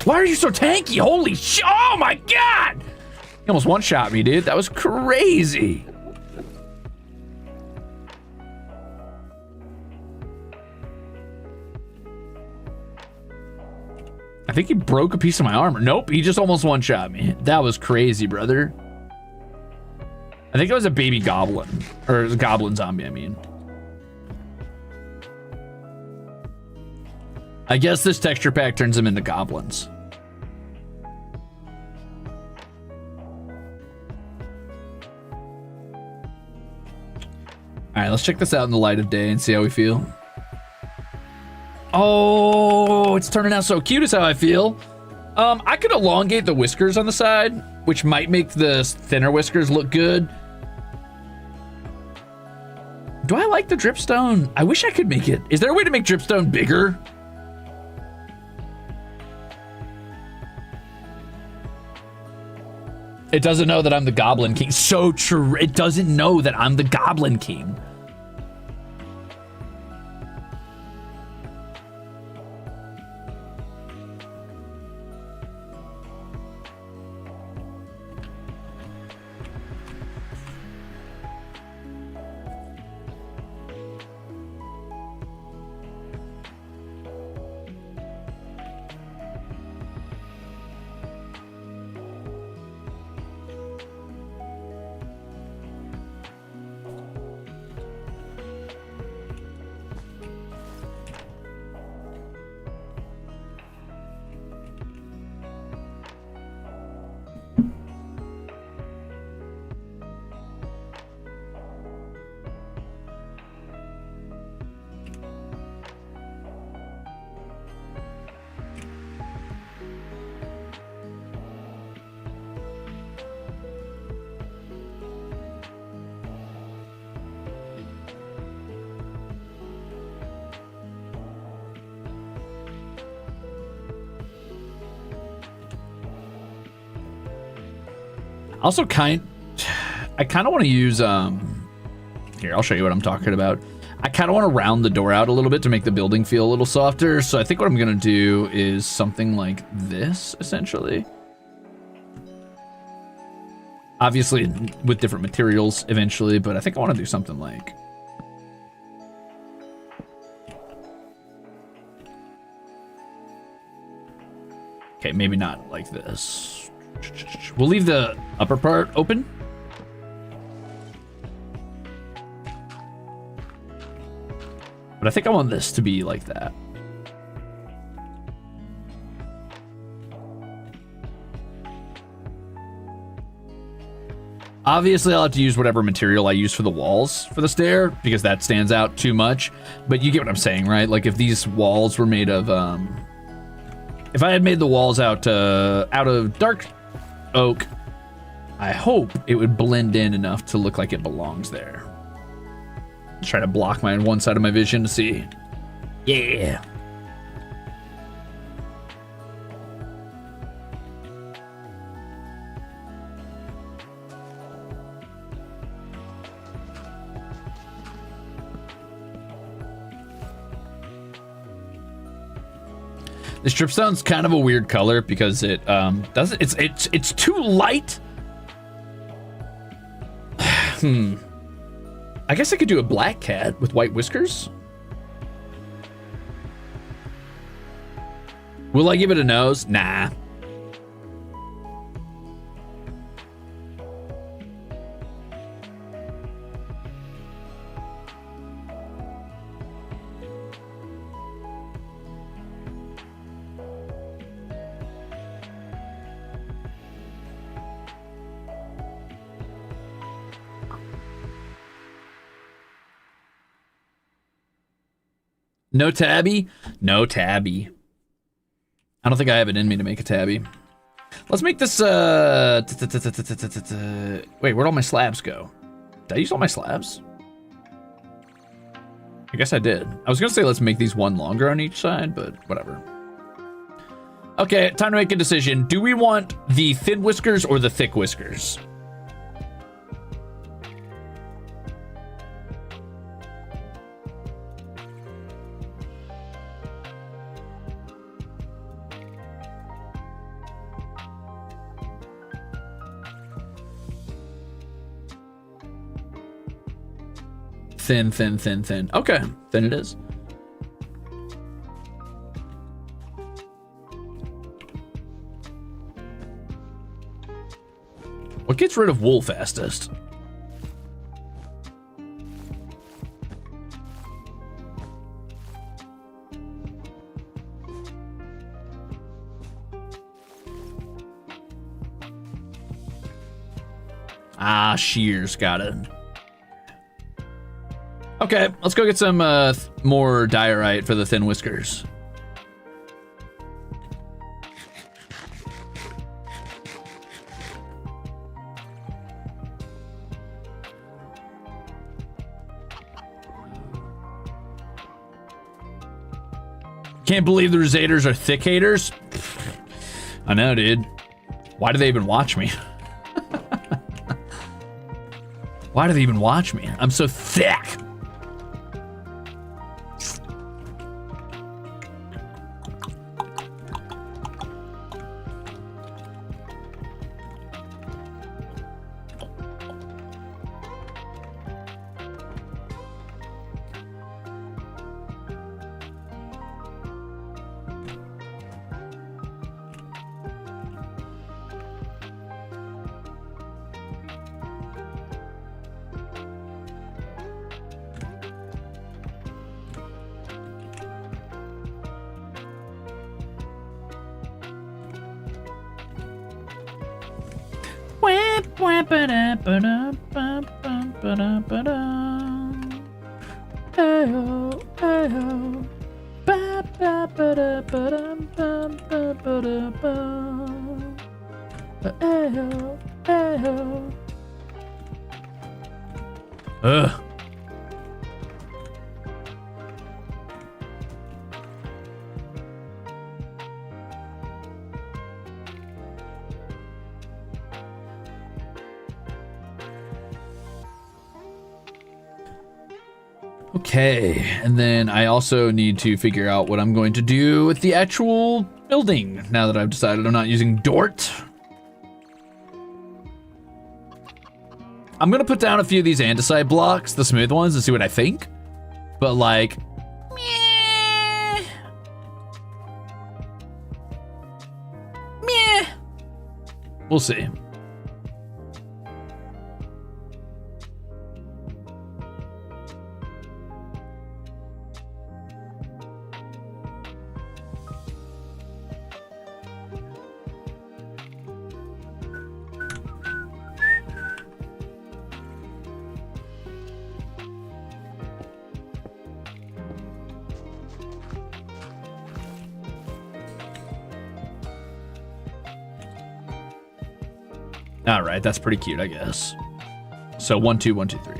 Why are you so tanky? Holy shit. Oh my god! He almost one-shot me, dude. That was crazy. I think he broke a piece of my armor. Nope, he just almost one-shot me. That was crazy, brother. I think it was a baby goblin. Or a goblin zombie, I mean. I guess this texture pack turns them into goblins. All right, let's check this out in the light of day and see how we feel. Oh, it's turning out so cute is how I feel. I could elongate the whiskers on the side, which might make the thinner whiskers look good. Do I like the dripstone? I wish I could make it. Is there a way to make dripstone bigger? It doesn't know that I'm the Goblin King. So true. It doesn't know that I'm the Goblin King. Also, I kind of want to use, here, I'll show you what I'm talking about. I kind of want to round the door out a little bit to make the building feel a little softer. So I think what I'm going to do is something like this, essentially. Obviously, with different materials eventually, but I think I want to do something like... Okay, maybe not like this. We'll leave the upper part open. But I think I want this to be like that. Obviously, I'll have to use whatever material I use for the walls for the stair, because that stands out too much. But you get what I'm saying, right? Like if these walls were made of, if I had made the walls out of dark oak, I hope it would blend in enough to look like it belongs there. Try to block my one side of my vision to see. Yeah. This dripstone's kind of a weird color because it doesn't. It's too light. I guess I could do a black cat with white whiskers. Will I give it a nose? Nah. No tabby? No tabby. I don't think I have it in me to make a tabby. Let's make this, wait, where'd all my slabs go? Did I use all my slabs? I guess I did. I was gonna say let's make these one longer on each side, but whatever. Okay, time to make a decision. Do we want the thin whiskers or the thick whiskers? Thin, thin, thin, thin. Okay, thin it is. What gets rid of wool fastest? Ah, shears, got it. Okay, let's go get some more diorite for the thin whiskers. Can't believe the Ruzeters are thick haters. I know, dude. Why do they even watch me? Why do they even watch me? I'm so thick. Ugh. Okay, and then I also need to figure out what I'm going to do with the actual building now that I've decided I'm not using Dort. I'm gonna put down a few of these andesite blocks, the smooth ones, and see what I think. But like, meh. Meh. We'll see. All right, that's pretty cute, I guess. So 1, 2, 1, 2, 3.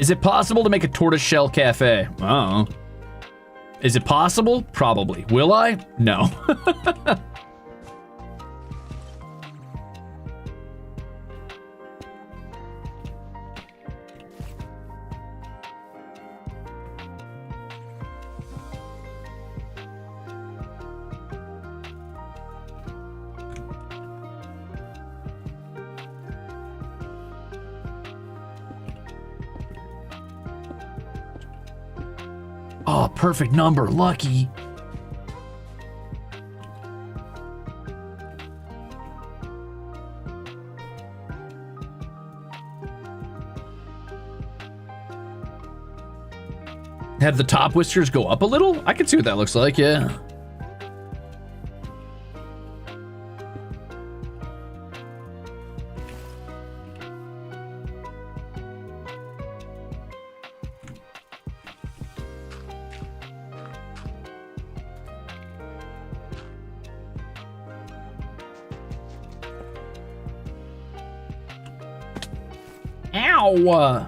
Is it possible to make a tortoiseshell cafe? Oh. Is it possible? Probably. Will I? No. Oh, perfect number. Lucky. Have the top whiskers go up a little? I can see what that looks like, yeah. Ow!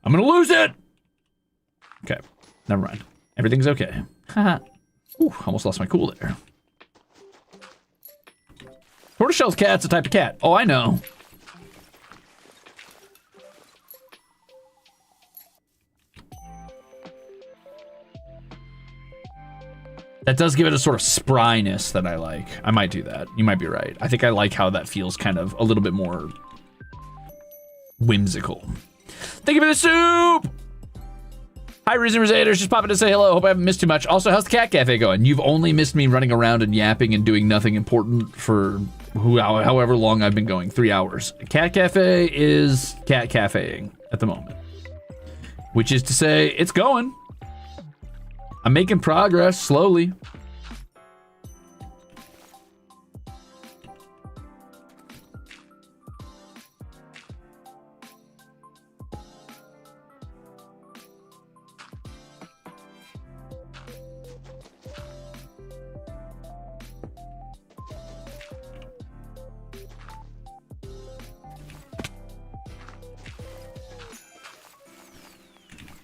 I'm gonna lose it! Okay, never mind. Everything's okay. Haha. Ooh, almost lost my cool there. Tortoiseshell cat's a type of cat. Oh, I know. That does give it a sort of spryness that I like. I might do that. You might be right. I think I like how that feels kind of a little bit more whimsical. Thank you for the soup! Hi, Ruze and Ruzeators. Just popping to say hello. Hope I haven't missed too much. Also, how's the cat cafe going? You've only missed me running around and yapping and doing nothing important for however long I've been going. 3 hours. Cat cafe is cat cafeing at the moment. Which is to say, it's going. I'm making progress slowly.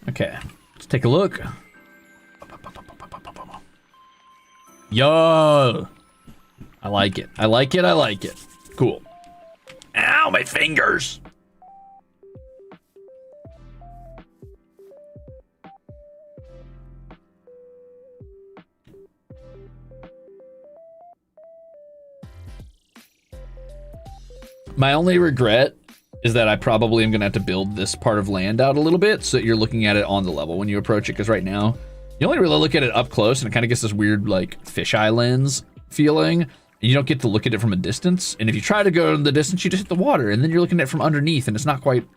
Okay, let's take a look. Yo! I like it. I like it. I like it. Cool. Ow, my fingers! My only regret is that I probably am gonna have to build this part of land out a little bit so that you're looking at it on the level when you approach it, because right now, you only really look at it up close and it kind of gets this weird like fisheye lens feeling. And you don't get to look at it from a distance. And if you try to go in the distance, you just hit the water and then you're looking at it from underneath and it's not quite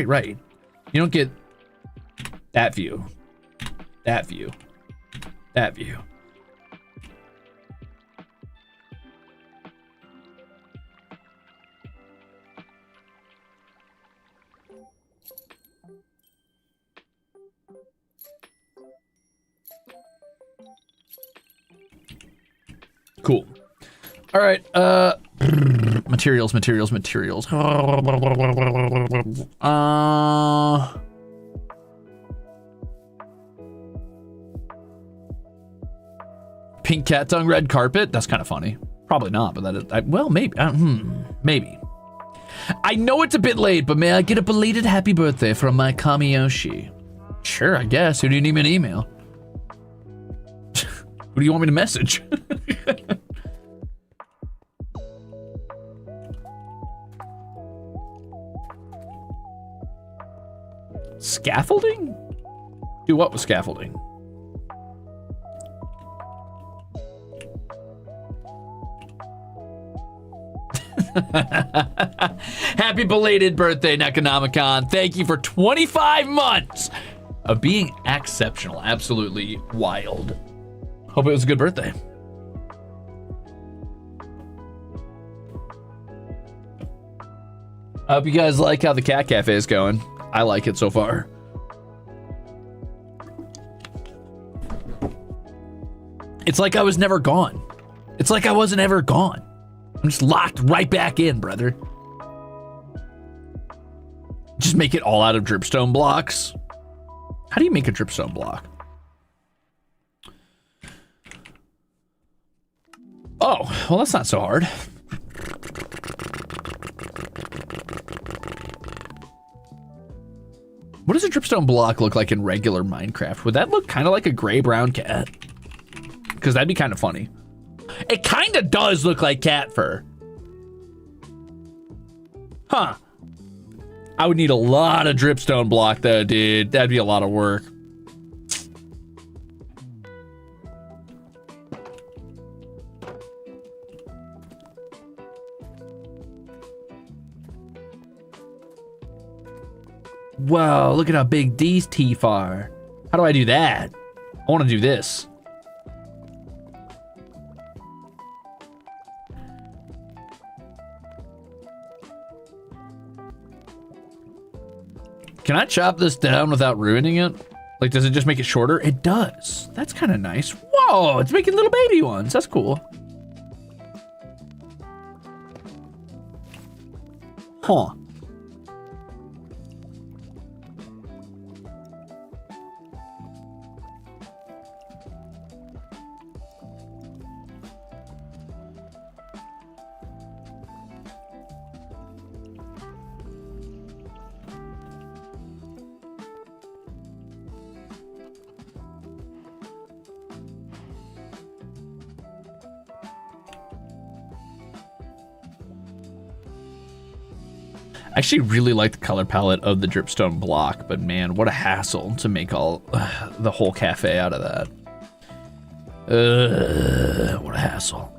right. You don't get that view, that view, that view. Cool. All right. Materials. Pink cat tongue, red carpet. That's kind of funny. Probably not, but that is. Well, maybe. Maybe. I know it's a bit late, but may I get a belated happy birthday from my Kamiyoshi? Sure, I guess. Who do you need me to email? Who do you want me to message? Scaffolding? Do what with scaffolding? Happy belated birthday, Necronomicon. Thank you for 25 months of being exceptional. Absolutely wild. Hope it was a good birthday. I hope you guys like how the cat cafe is going. I like it so far. It's like I was never gone. It's like I wasn't ever gone. I'm just locked right back in, brother. Just make it all out of dripstone blocks. How do you make a dripstone block? Oh, well, that's not so hard. What does a dripstone block look like in regular Minecraft? Would that look kind of like a gray-brown cat? Because that'd be kind of funny. It kind of does look like cat fur. Huh. I would need a lot of dripstone block though, dude. That'd be a lot of work. Whoa, look at how big these teeth are. How do I do that? I want to do this. Can I chop this down without ruining it? Like, does it just make it shorter? It does. That's kind of nice. Whoa, it's making little baby ones. That's cool. Huh. I actually really like the color palette of the dripstone block, but man, what a hassle to make all the whole cafe out of that. What a hassle.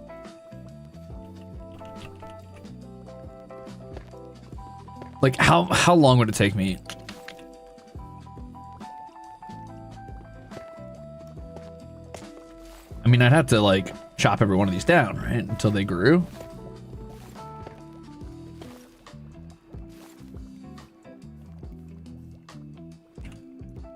Like, how long would it take me? I mean, I'd have to like chop every one of these down, right? Until they grew.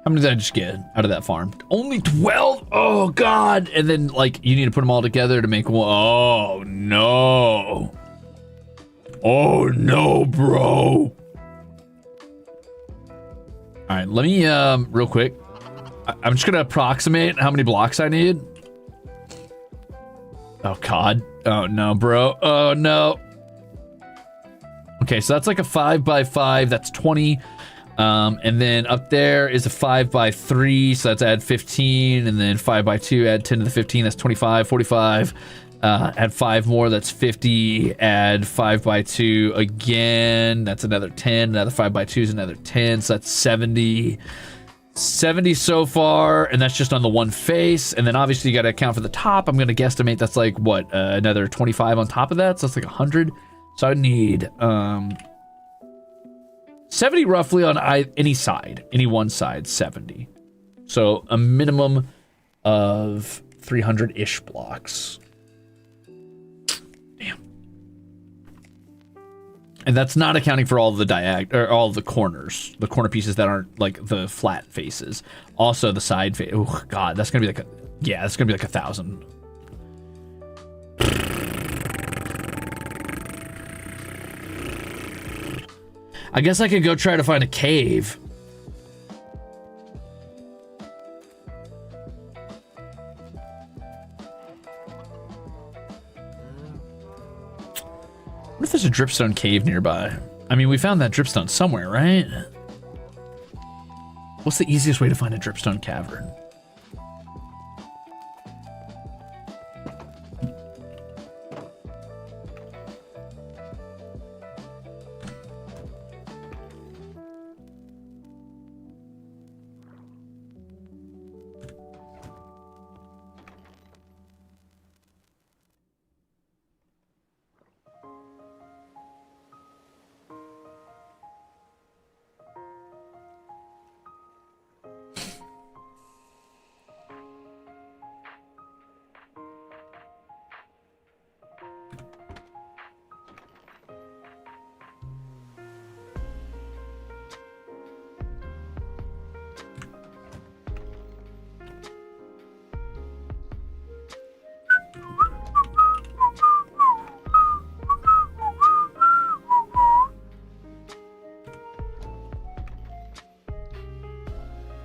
How many did I just get out of that farm? Only 12? Oh, God. And then, like, you need to put them all together to make one. Oh, no. Oh, no, bro. All right, let me, real quick. I'm just going to approximate how many blocks I need. Oh, God. Oh, no, bro. Oh, no. Okay, so that's like a 5x5. That's 20. And then up there is a 5x3, so that's add 15, and then 5x2, add 10 to the 15, that's 25, 45. Add 5 more, that's 50. Add 5x2 again, that's another 10. Another 5x2 is another 10, so that's 70. 70 so far, and that's just on the one face. And then obviously you got to account for the top. I'm going to guesstimate that's like, what, another 25 on top of that, so that's like 100. So I need 70 roughly on any side, any one side, 70. So a minimum of 300-ish blocks. Damn. And that's not accounting for all of the or all of the corners, the corner pieces that aren't like the flat faces. Also the side face. Oh God, that's gonna be like that's gonna be like 1,000. I guess I could go try to find a cave. What if there's a dripstone cave nearby? I mean, we found that dripstone somewhere, right? What's the easiest way to find a dripstone cavern?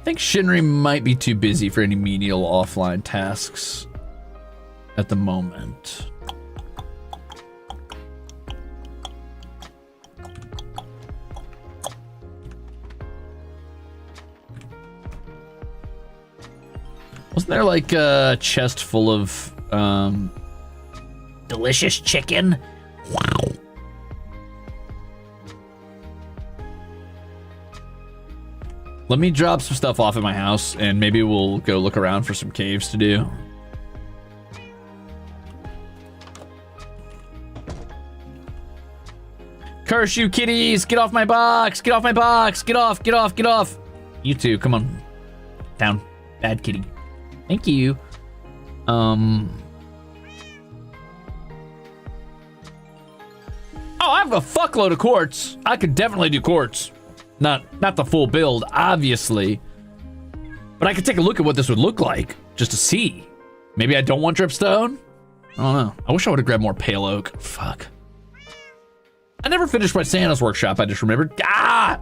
think Shinri might be too busy for any menial offline tasks at the moment. Wasn't there like a chest full of delicious chicken? Wow. Let me drop some stuff off at my house and maybe we'll go look around for some caves to do. Curse you kitties! Get off my box! Get off my box! Get off! Get off! Get off! You two, come on. Down. Bad kitty. Thank you. Oh, I have a fuckload of quartz. I could definitely do quartz. Not the full build, obviously. But I could take a look at what this would look like, just to see. Maybe I don't want dripstone? I don't know. I wish I would have grabbed more pale oak. Fuck. I never finished my Santa's workshop, I just remembered. Ah!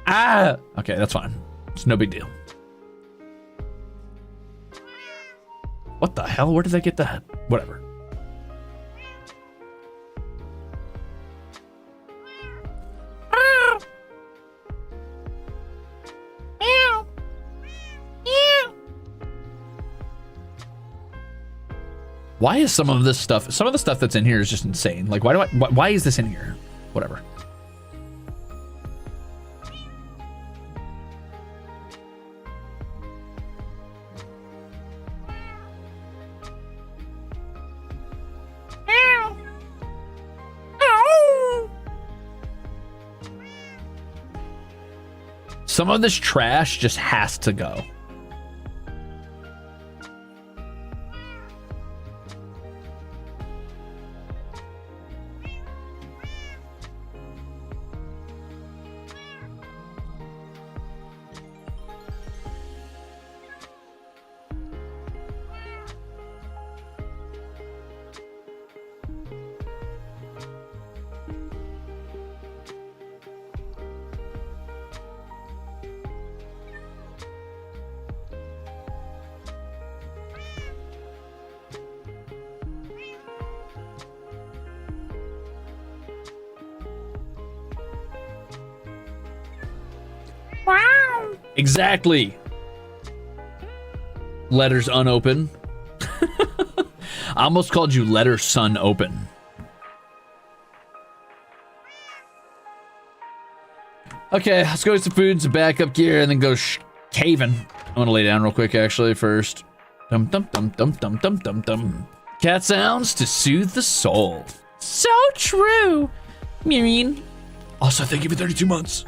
Ah! Okay, that's fine. It's no big deal. What the hell? Where did I get that? Whatever. Why is some of the stuff that's in here is just insane? Like, why is this in here? Whatever. Some of this trash just has to go. Wow. Exactly. Letters unopened. I almost called you letter sun open. Okay, let's go get some food, some backup gear, and then go caving. I'm gonna lay down real quick, actually, first. Dum dum dum dum dum dum dum dum. Cat sounds to soothe the soul. So true. Mean. Also, thank you for 32 months.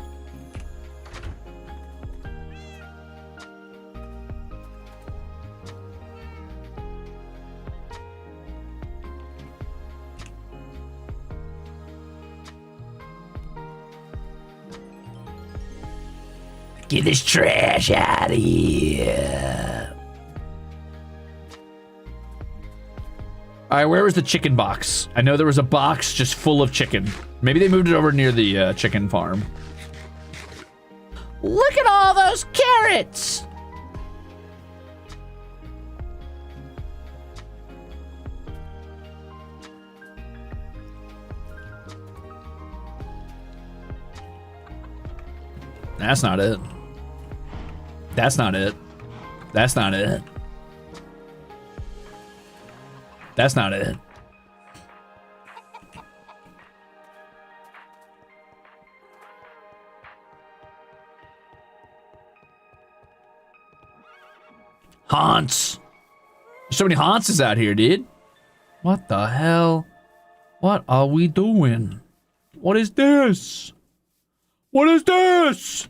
Get this trash out of here. All right, where was the chicken box? I know there was a box just full of chicken. Maybe they moved it over near the chicken farm. Look at all those carrots. That's not it. That's not it. That's not it. That's not it. Haunts. There's so many haunts out here, dude. What the hell? What are we doing? What is this? What is this?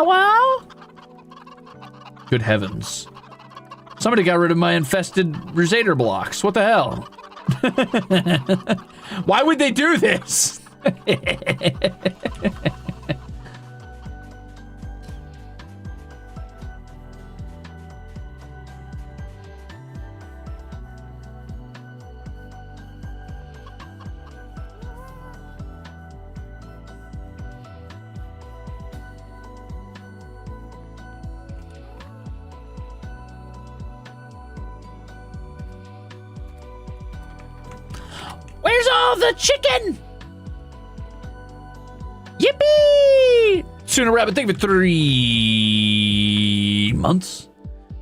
Hello? Good heavens. Somebody got rid of my infested Ruze blocks. What the hell? Why would they do this? lava chicken! Yippee! Sooner Rabbit, thank you for 3 months.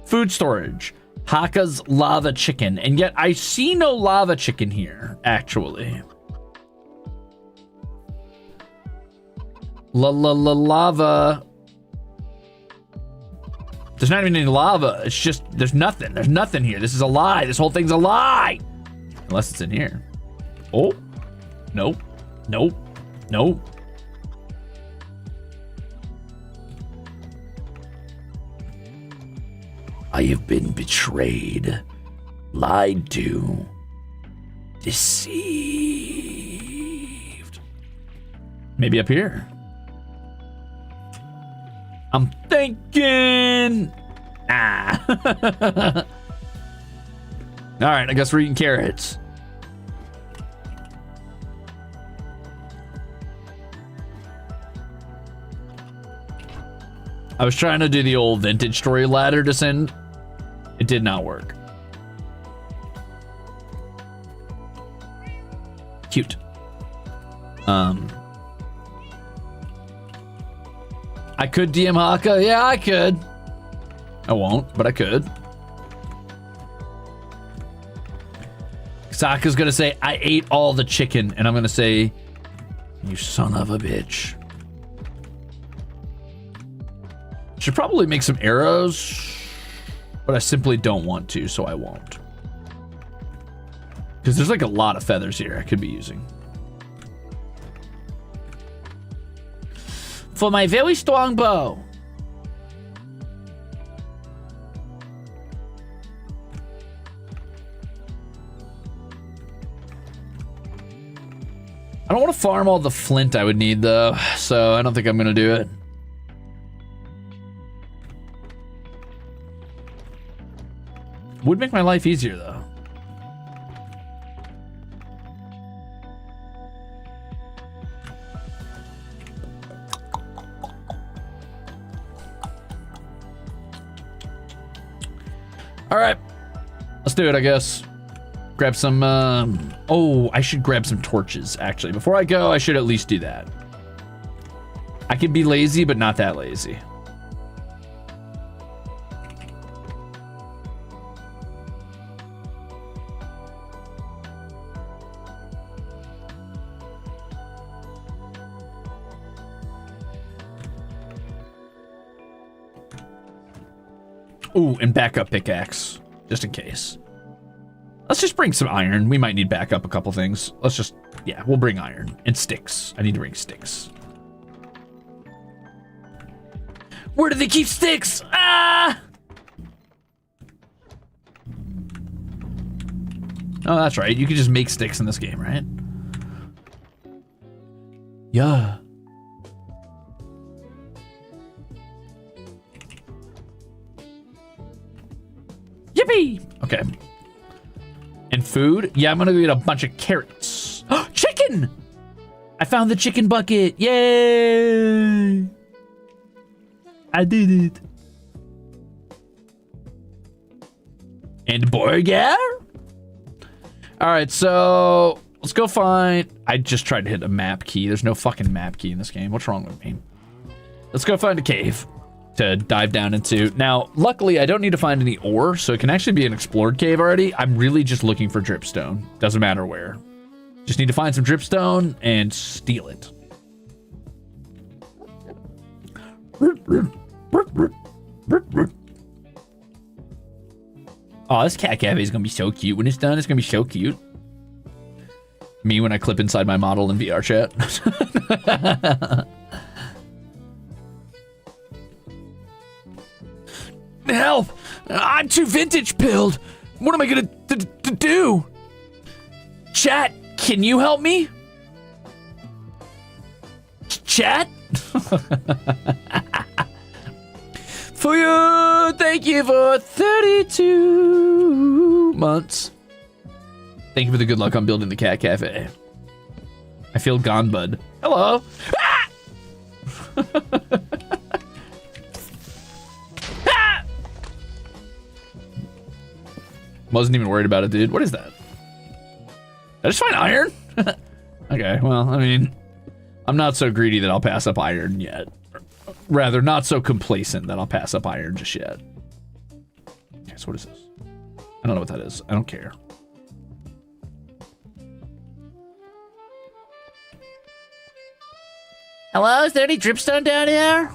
Food storage. Haka's lava chicken. And yet I see no lava chicken here, actually. Lava. There's not even any lava. It's just, there's nothing. There's nothing here. This is a lie. This whole thing's a lie. Unless it's in here. Oh. Nope. Nope. Nope. I have been betrayed, lied to, deceived. Maybe up here. I'm thinking. Ah. All right, I guess we're eating carrots. I was trying to do the old vintage story ladder descent. It did not work. Cute. I could DM Haka. Yeah, I could. I won't, but I could. Saka's gonna say, I ate all the chicken, and I'm gonna say, you son of a bitch. Should probably make some arrows, but I simply don't want to, so I won't. Because there's like a lot of feathers here I could be using. For my very strong bow. I don't want to farm all the flint I would need though, so I don't think I'm gonna do it. Would make my life easier though. All right, let's do it, I guess. Grab some, oh, I should grab some torches, actually. Before I go, I should at least do that. I can be lazy, but not that lazy. Ooh, and backup pickaxe, just in case. Let's just bring some iron. We might need backup a couple things. Let's just, yeah, we'll bring iron and sticks. I need to bring sticks. Where do they keep sticks? Ah! Oh, that's right. You can just make sticks in this game, right? Yeah. Yippee! Okay. And food? Yeah, I'm gonna go get a bunch of carrots. Chicken! I found the chicken bucket. Yay! I did it. And burger? All right, so let's go find. I just tried to hit a map key. There's no fucking map key in this game. What's wrong with me? Let's go find a cave to dive down into. Now, luckily, I don't need to find any ore, so it can actually be an explored cave already. I'm really just looking for dripstone. Doesn't matter where. Just need to find some dripstone and steal it. Oh, this cat cafe is gonna be so cute. When it's done, it's gonna be so cute. Me when I clip inside my model in VR chat. Help! I'm too vintage pilled. What am I gonna do? Chat, can you help me? Chat? For you, thank you for 32 months. Thank you for the good luck on building the cat cafe. I feel gone, bud. Hello. Ah! Ah! Wasn't even worried about it, dude. What is that? Did I just find iron? Okay, well, I mean, I'm not so greedy that I'll pass up iron yet. Rather, not so complacent that I'll pass up iron just yet. Okay, so what is this? I don't know what that is. I don't care. Hello, is there any dripstone down here?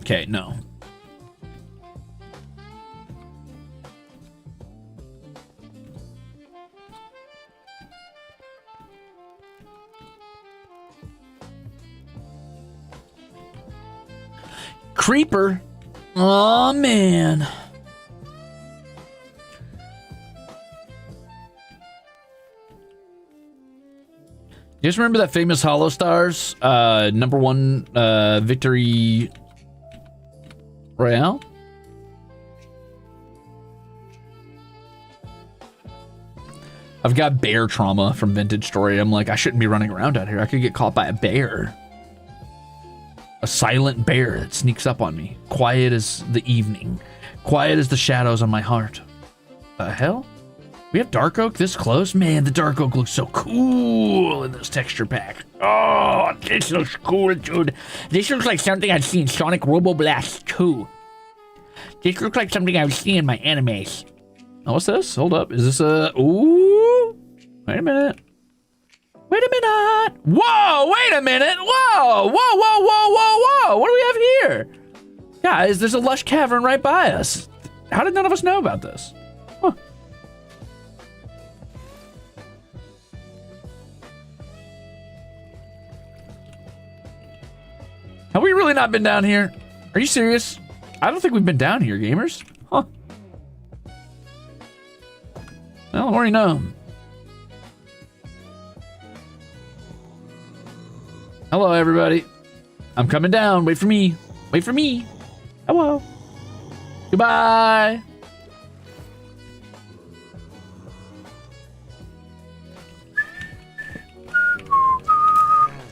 Okay, no. Creeper. Oh man. You guys remember that famous HOLOSTARS #1 victory royale? I've got bear trauma from Vintage Story. I'm like, I shouldn't be running around out here. I could get caught by a bear. A silent bear that sneaks up on me. Quiet as the evening. Quiet as the shadows on my heart. The hell? We have dark oak this close? Man, the dark oak looks so cool in this texture pack. Oh, this looks cool, dude. This looks like something I'd see in Sonic Robo Blast 2. This looks like something I would see in my animes. Oh, what's this? Hold up. Is this a... Ooh. Wait a minute. Wait a minute. Whoa, wait a minute. Whoa, whoa, whoa, whoa, whoa, whoa. What do we have here? Guys, there's a lush cavern right by us. How did none of us know about this? Huh. Have we really not been down here? Are you serious? I don't think we've been down here, gamers. Huh. Well, I already know. Hello, everybody. I'm coming down. Wait for me. Wait for me. Hello. Goodbye.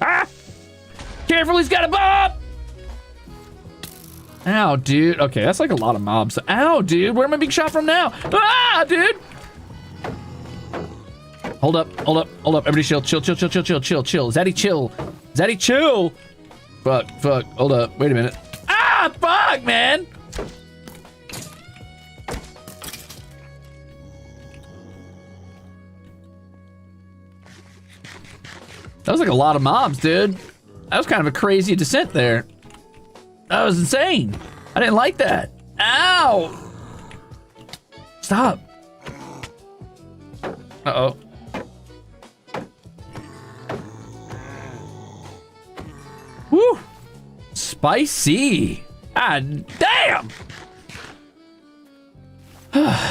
Ah! Careful, he's got a bomb! Ow, dude. Okay, that's like a lot of mobs. Ow, dude. Where am I being shot from now? Ah, dude! Hold up, hold up, hold up. Everybody chill, chill, chill, chill, chill, chill, chill, chill. Zaddy, chill. Zaddy, chill. Fuck, fuck. Hold up. Wait a minute. Ah, fuck, man. That was like a lot of mobs, dude. That was kind of a crazy descent there. That was insane. I didn't like that. Ow. Stop. Uh-oh. Woo! Spicy! Ah, damn!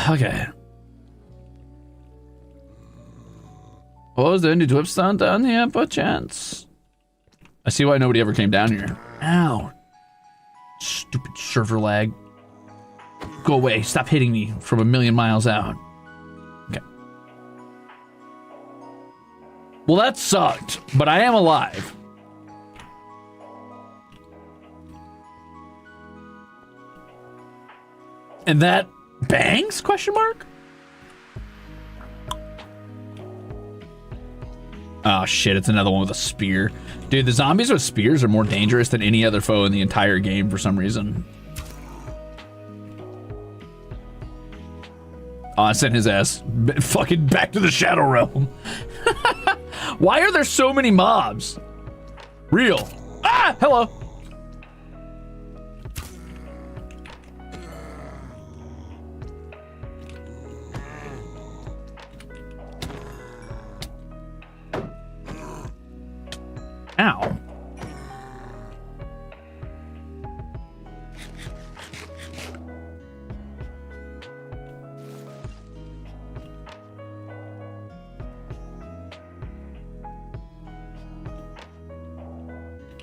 Okay. What was there any dripstone down here, by chance? I see why nobody ever came down here. Ow. Stupid server lag. Go away. Stop hitting me from a million miles out. Okay. Well, that sucked, but I am alive. And that bangs? Question mark? Oh shit, it's another one with a spear. Dude, the zombies with spears are more dangerous than any other foe in the entire game for some reason. Oh, I sent his ass fucking back to the Shadow Realm. Why are there so many mobs? Real. Ah, hello. Ow.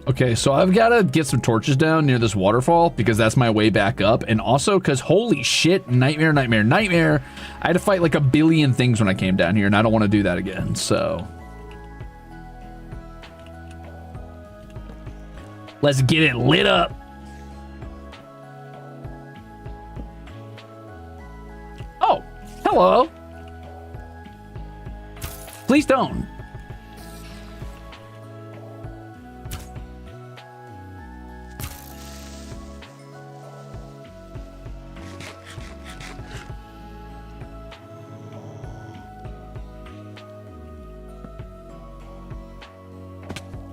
Okay, so I've got to get some torches down near this waterfall because that's my way back up. And also because holy shit, nightmare, nightmare, nightmare. I had to fight like a billion things when I came down here and I don't want to do that again, so. Let's get it lit up. Oh, hello. Please don't.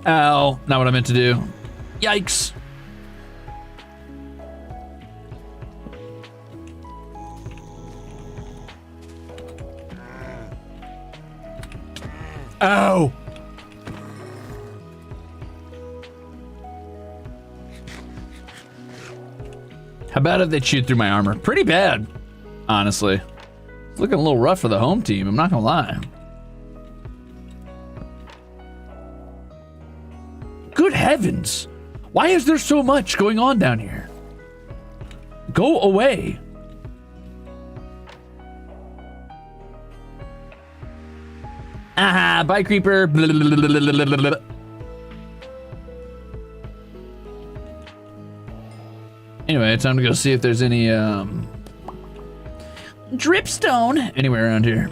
Ow, not what I meant to do. Yikes. Ow. How bad if they chewed through my armor? Pretty bad, honestly. It's looking a little rough for the home team, I'm not gonna lie. Good heavens! Why is there so much going on down here? Go away. Aha, bye creeper. Blah, blah, blah, blah, blah. Anyway, time to go see if there's any dripstone anywhere around here.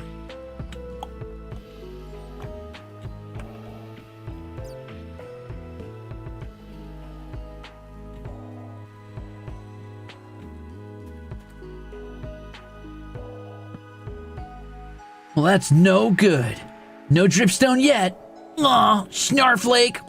Well, that's no good. No dripstone yet. Aw, snarflake.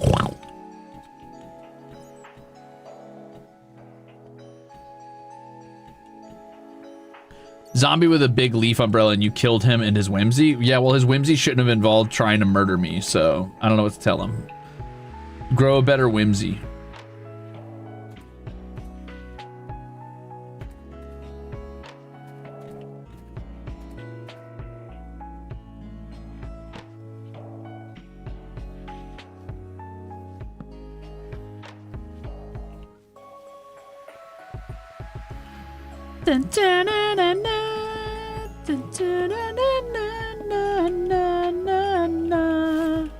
Zombie with a big leaf umbrella and you killed him and his whimsy? Yeah, well, his whimsy shouldn't have involved trying to murder me, so I don't know what to tell him. Grow a better whimsy. Dun, dun, dun, dun, dun, dun, dun, dun, dun, dun, dun.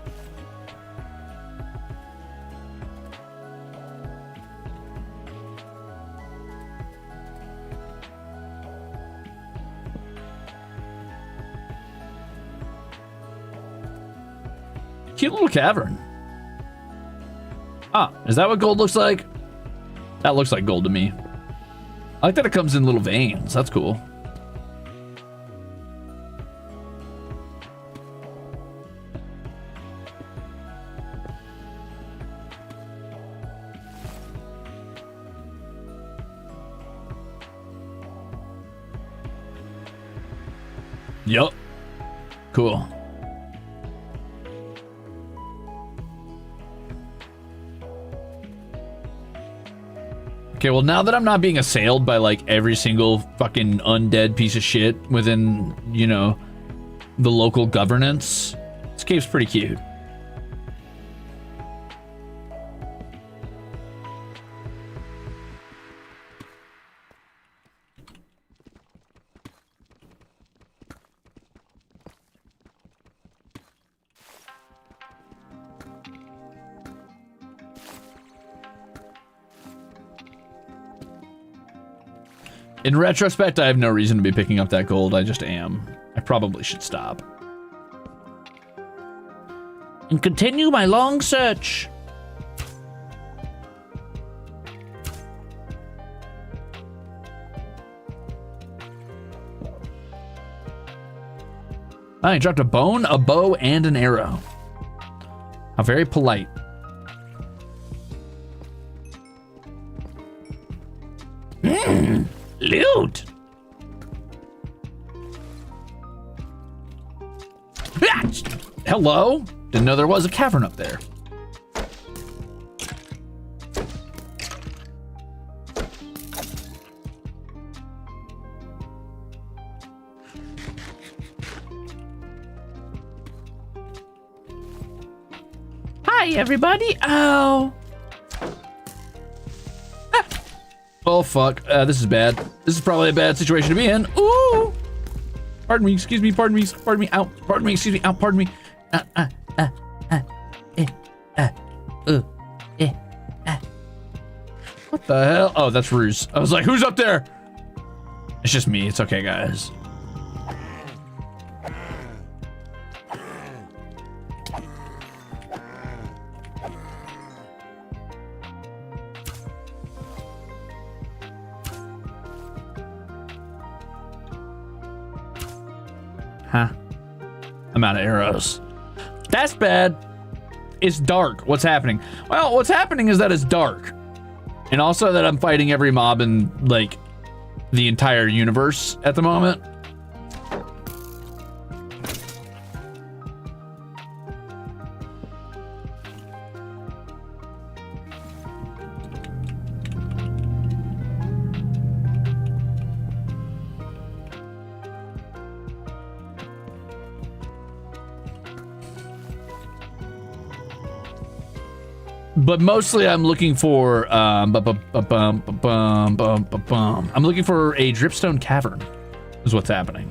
Cute little cavern. Ah, is that what gold looks like? That looks like gold to me. I like that it comes in little veins. That's cool. Yup. Cool. Okay, well, now that I'm not being assailed by, like, every single fucking undead piece of shit within, you know, the local governance, this cave's pretty cute. In retrospect, I have no reason to be picking up that gold. I just am. I probably should stop. And continue my long search. I dropped a bone, a bow, and an arrow. How very polite. Loot! Hello? Didn't know there was a cavern up there. Hi, everybody. Ow. Oh, fuck. This is bad. This is probably a bad situation to be in. Ooh! Pardon me, excuse me, pardon me, pardon me, out, pardon me, excuse me, out, pardon me. What the hell? Oh, that's Ruze. I was like, who's up there? It's just me. It's okay, guys. Huh. I'm out of arrows. That's bad. It's dark. What's happening? Well, what's happening is that it's dark. And also that I'm fighting every mob in, like, the entire universe at the moment. But mostly I'm looking for I'm looking for a dripstone cavern is what's happening.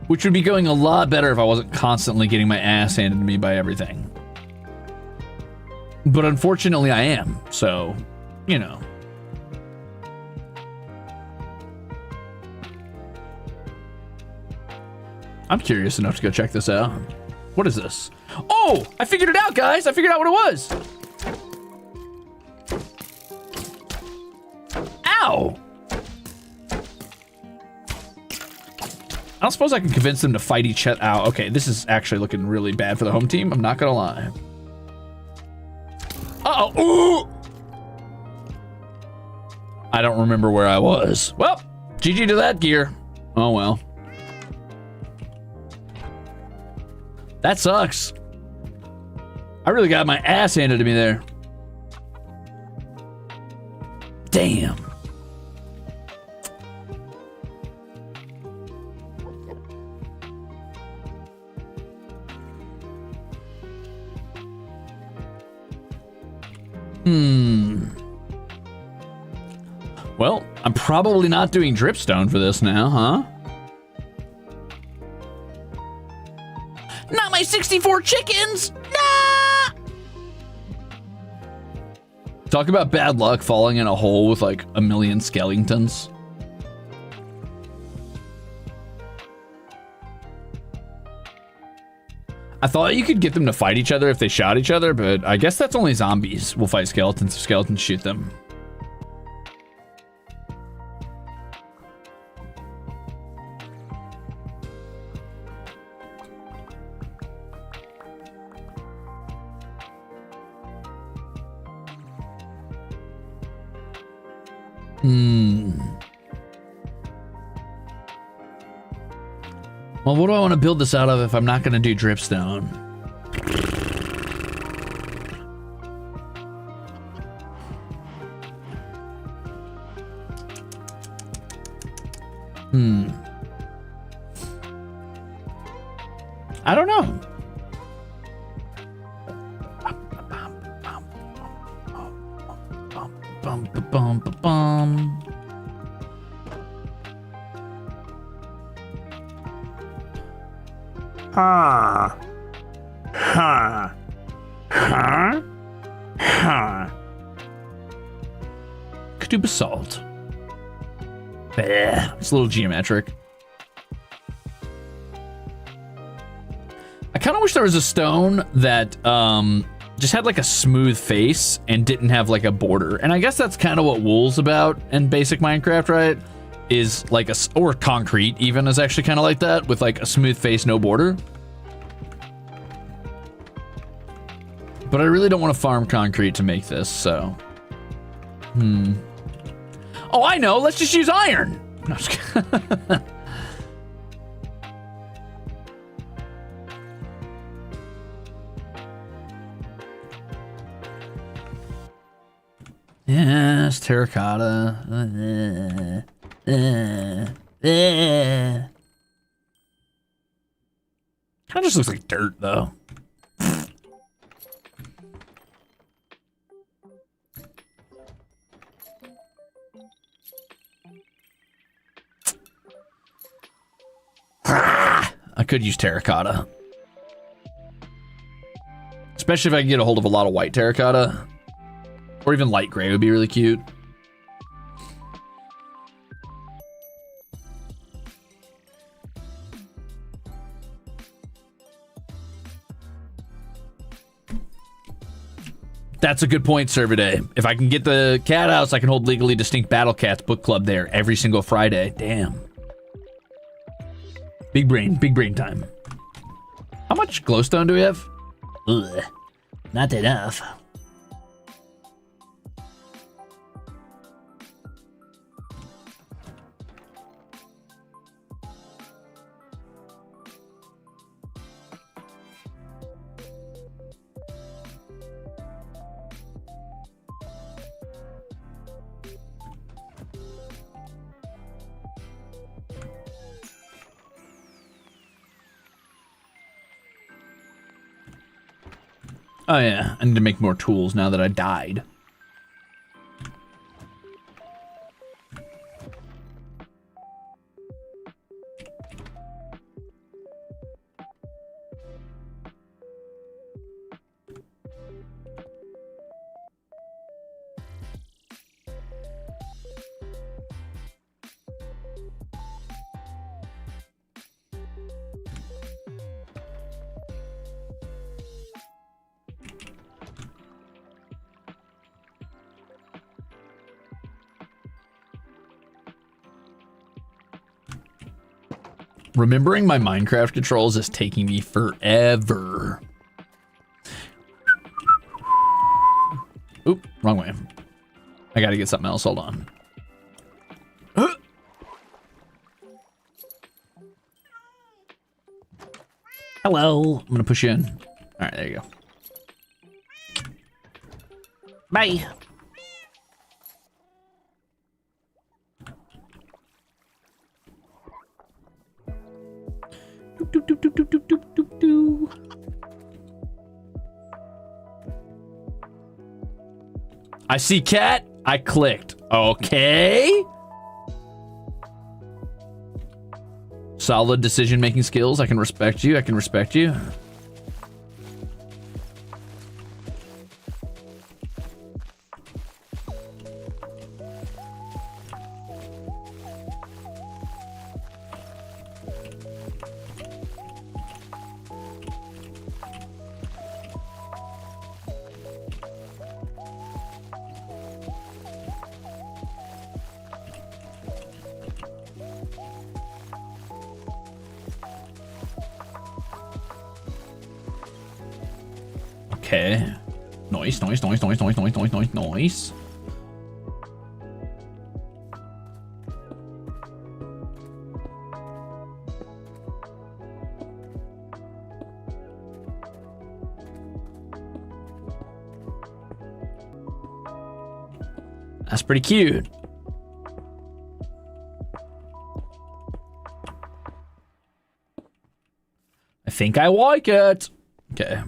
Which would be going a lot better if I wasn't constantly getting my ass handed to me by everything. But unfortunately I am, so, you know. I'm curious enough to go check this out. What is this? Oh, I figured it out, guys. I figured out what it was. Ow. I don't suppose I can convince them to fight each other. Ow, okay, this is actually looking really bad for the home team. I'm not gonna lie. Uh-oh. Ooh. I don't remember where I was. Well, GG to that gear. Oh, well. That sucks. I really got my ass handed to me there. Damn. Well, I'm probably not doing dripstone for this now, huh? Not my 64 chickens! Nah! Talk about bad luck falling in a hole with like a million skeletons. I thought you could get them to fight each other if they shot each other, but I guess that's only zombies will fight skeletons if skeletons shoot them. Well, what do I want to build this out of if I'm not going to do dripstone? I don't know. Huh. Huh. Huh? Huh. Could do basalt. It's a little geometric. I kind of wish there was a stone that just had like a smooth face and didn't have like a border. And I guess that's kind of what wool's about in basic Minecraft, right? Is like or concrete even is actually kind of like that with like a smooth face, no border. But I really don't want to farm concrete to make this, so. Oh, I know. Let's just use iron. No, just kidding. Yes, terracotta. Kind of just looks like dirt, though. I could use terracotta. Especially if I can get a hold of a lot of white terracotta. Or even light gray would be really cute. That's a good point, Server Day. If I can get the cat house, I can hold Legally Distinct Battle Cats book club there every single Friday. Damn. Big brain time. How much glowstone do we have? Ugh, not enough. Oh yeah, I need to make more tools now that I died. Remembering my Minecraft controls is taking me forever. Oop, wrong way. I gotta get something else, hold on. Hello, I'm gonna push you in. All right, there you go. Bye. I see cat. I clicked. Okay. Solid decision-making skills. I can respect you. I can respect you. Okay. Nice. That's pretty cute. I think I like it. Okay.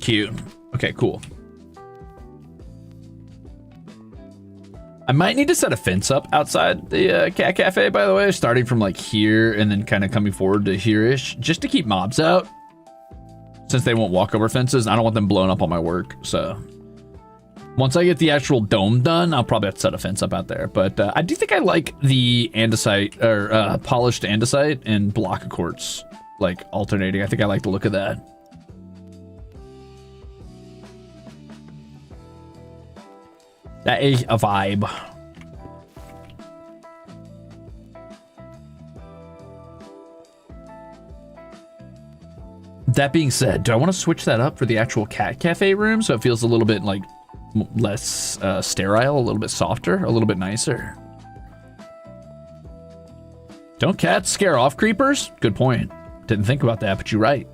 Cute. Okay, cool. I might need to set a fence up outside the cat cafe, by the way, starting from like here and then kind of coming forward to here-ish, just to keep mobs out. Since they won't walk over fences, I don't want them blowing up all my work, so. Once I get the actual dome done, I'll probably have to set a fence up out there. But I do think I like the andesite, or polished andesite and block of quartz, like alternating. I think I like the look of that. That is a vibe. That being said, do I want to switch that up for the actual cat cafe room so it feels a little bit like less sterile, a little bit softer, a little bit nicer? Don't cats scare off creepers? Good point. Didn't think about that, but you're right.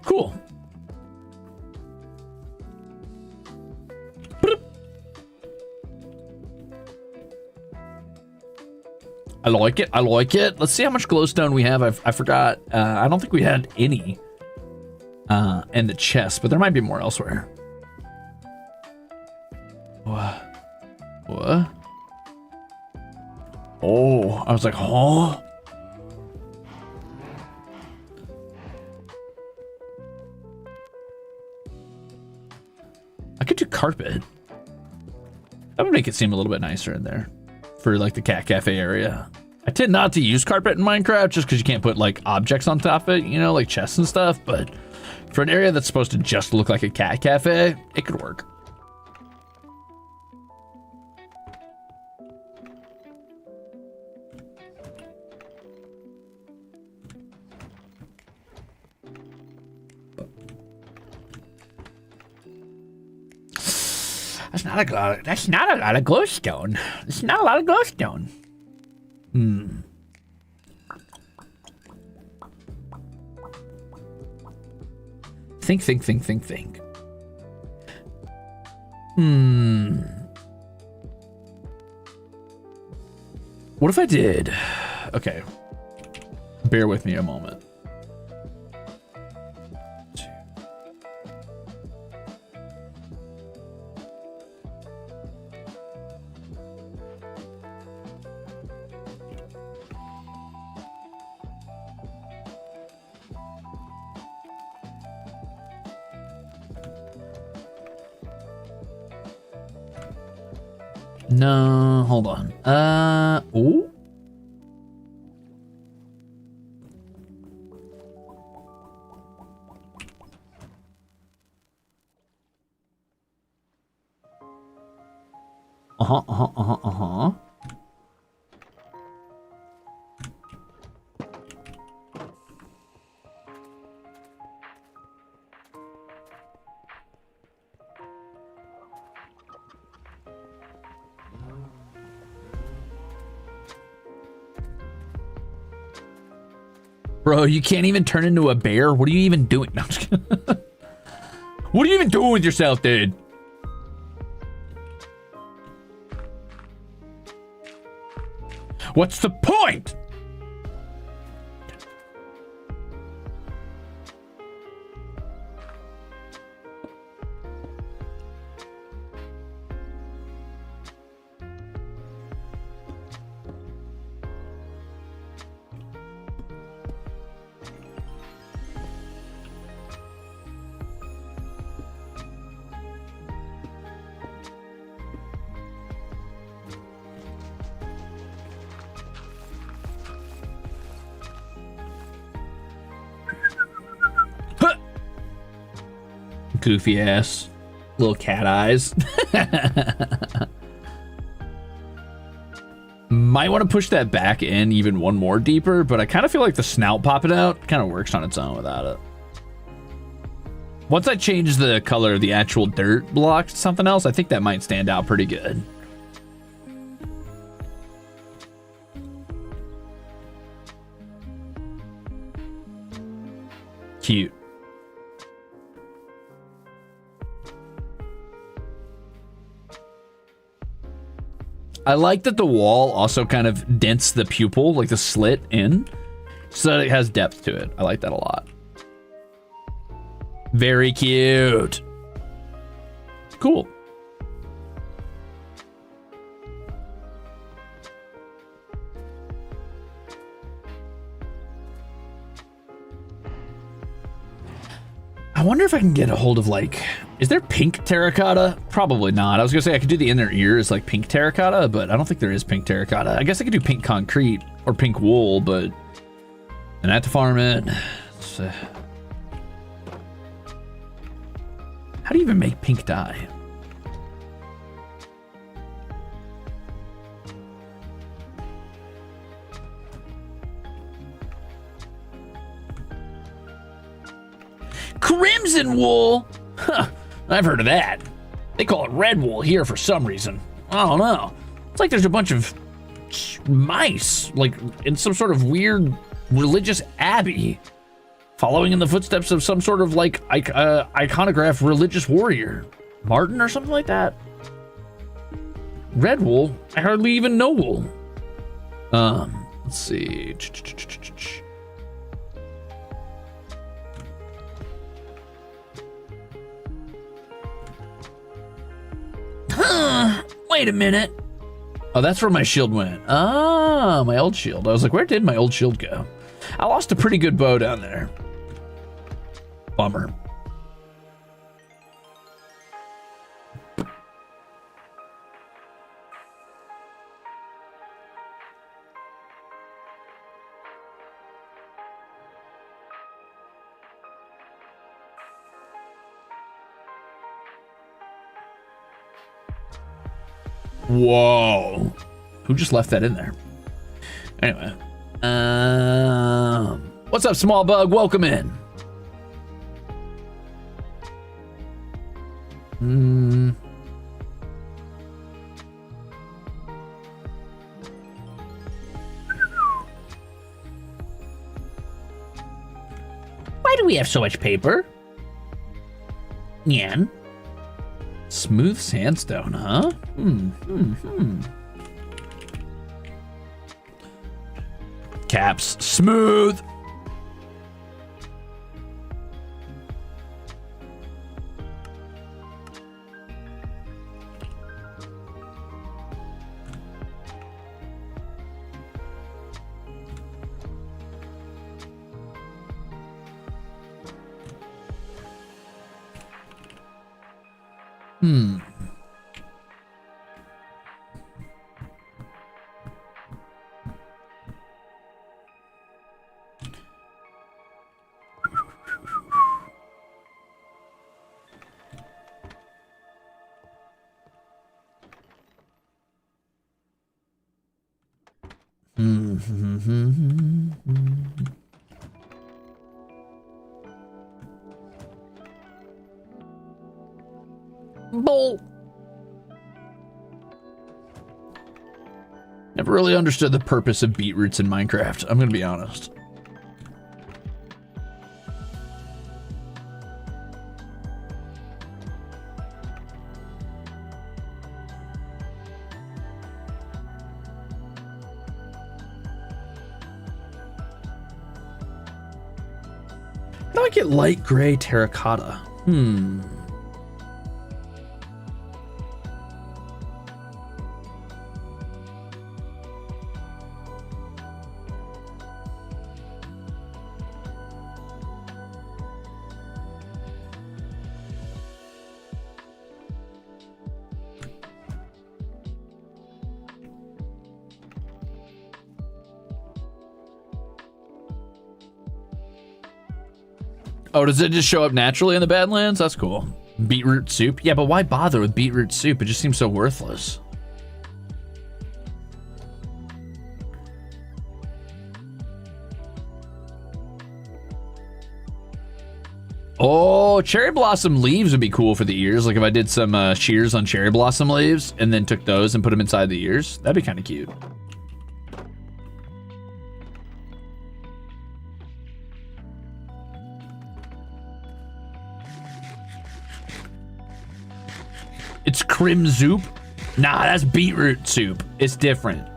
Cool. I like it. I like it. Let's see how much glowstone we have. I forgot. I don't think we had any in the chest, but there might be more elsewhere. What? What? Oh, I was like, huh? I could do carpet. That would make it seem a little bit nicer in there for like the cat cafe area. I tend not to use carpet in Minecraft just because you can't put like objects on top of it, you know, like chests and stuff. But for an area that's supposed to just look like a cat cafe, it could work. That's not a lot of glowstone. It's not a lot of glowstone. Think. What if I did? Okay. Bear with me a moment. No, hold on. Ooh. Bro, you can't even turn into a bear? What are you even doing? No, I'm just kidding. What are you even doing with yourself, dude? What's the point? Goofy ass little cat eyes. Might want to push that back in even one more deeper, but I kind of feel like the snout popping out kind of works on its own without it. Once I change the color of the actual dirt block to something else, I think that might stand out pretty good. Cute. I like that the wall also kind of dents the pupil, like the slit in, so that it has depth to it. I like that a lot. Very cute. Cool. I wonder if I can get a hold of, like, is there pink terracotta? Probably not. I was gonna say I could do the inner ears like pink terracotta, but I don't think there is pink terracotta. I guess I could do pink concrete or pink wool, but and I have to farm it. How do you even make pink dye? Crimzon wool? Huh, I've heard of that. They call it red wool here for some reason. I don't know. It's like there's a bunch of mice, like in some sort of weird religious abbey, following in the footsteps of some sort of like iconograph religious warrior. Martin or something like that? Red wool? I hardly even know wool. Let's see. Huh, wait a minute. Oh, that's where my shield went. Ah, my old shield. I was like, where did my old shield go? I lost a pretty good bow down there. Bummer. Whoa. Who just left that in there? Anyway. What's up, small bug? Welcome in. Why do we have so much paper? Nyan. Smooth sandstone, huh? Caps smooth. Bull. Never really understood the purpose of beetroots in Minecraft. I'm gonna be honest. How do I get light gray terracotta? Oh, does it just show up naturally in the Badlands? That's cool. Beetroot soup? Yeah, but why bother with beetroot soup? It just seems so worthless. Oh, cherry blossom leaves would be cool for the ears. Like if I did some shears on cherry blossom leaves and then took those and put them inside the ears. That'd be kind of cute. It's Crimzon. Nah, that's beetroot soup. It's different.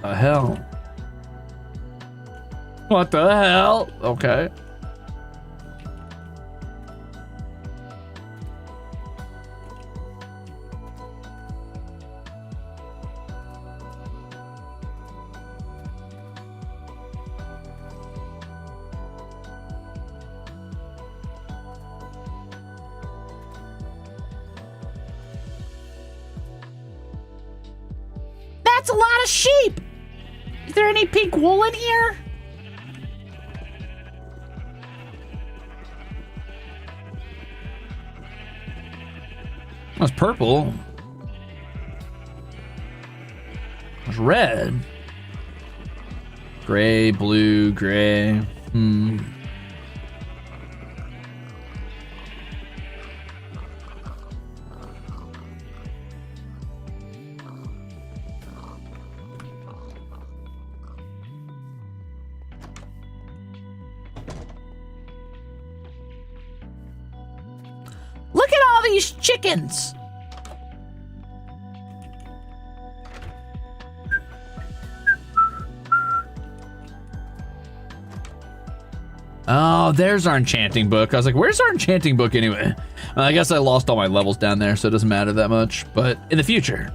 The hell? What the hell? Okay. That's a lot of sheep. Is there any pink wool in here? That's purple. That's red. Gray, blue, gray. Look at all these chickens. Oh, there's our enchanting book. I was like, where's our enchanting book anyway? I guess I lost all my levels down there, so it doesn't matter that much. But in the future.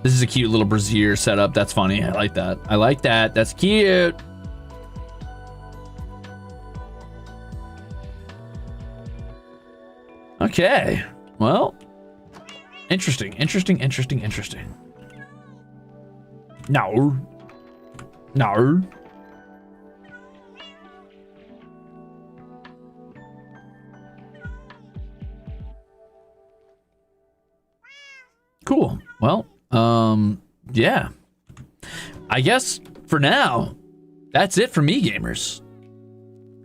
This is a cute little brazier setup. That's funny. I like that. I like that. That's cute. Okay. Well, interesting. No. Cool. Well, yeah. I guess for now, that's it for me, gamers.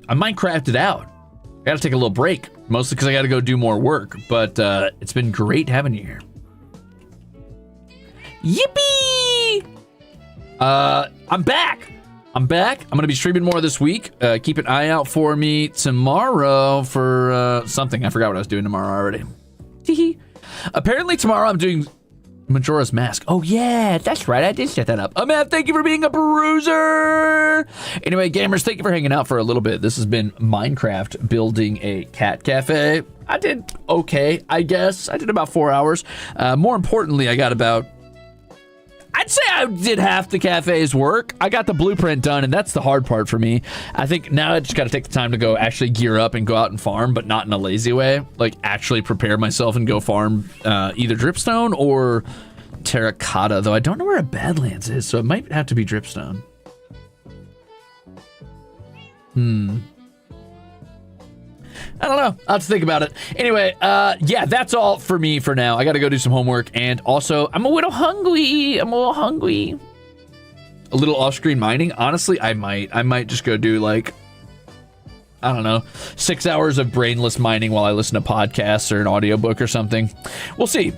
I Minecrafted out. I gotta take a little break, mostly because I gotta go do more work, but it's been great having you here. Yippee! I'm back. I'm gonna be streaming more this week. Keep an eye out for me tomorrow for something. I forgot what I was doing tomorrow already. Apparently tomorrow I'm doing Majora's Mask. Oh yeah, that's right. I did set that up. Matt, thank you for being a bruiser. Anyway, gamers, thank you for hanging out for a little bit. This has been Minecraft building a cat cafe. I did okay, I guess. I did about 4 hours. More importantly, I'd say I did half the cafe's work. I got the blueprint done, and that's the hard part for me. I think now I just got to take the time to go actually gear up and go out and farm, but not in a lazy way. Like, actually prepare myself and go farm either dripstone or terracotta, though I don't know where a Badlands is, so it might have to be dripstone. I don't know. I'll have to think about it. Anyway, yeah, that's all for me for now. I got to go do some homework, and also, I'm a little hungry. A little off-screen mining. Honestly, I might just go do, like, I don't know, 6 hours of brainless mining while I listen to podcasts or an audiobook or something. We'll see.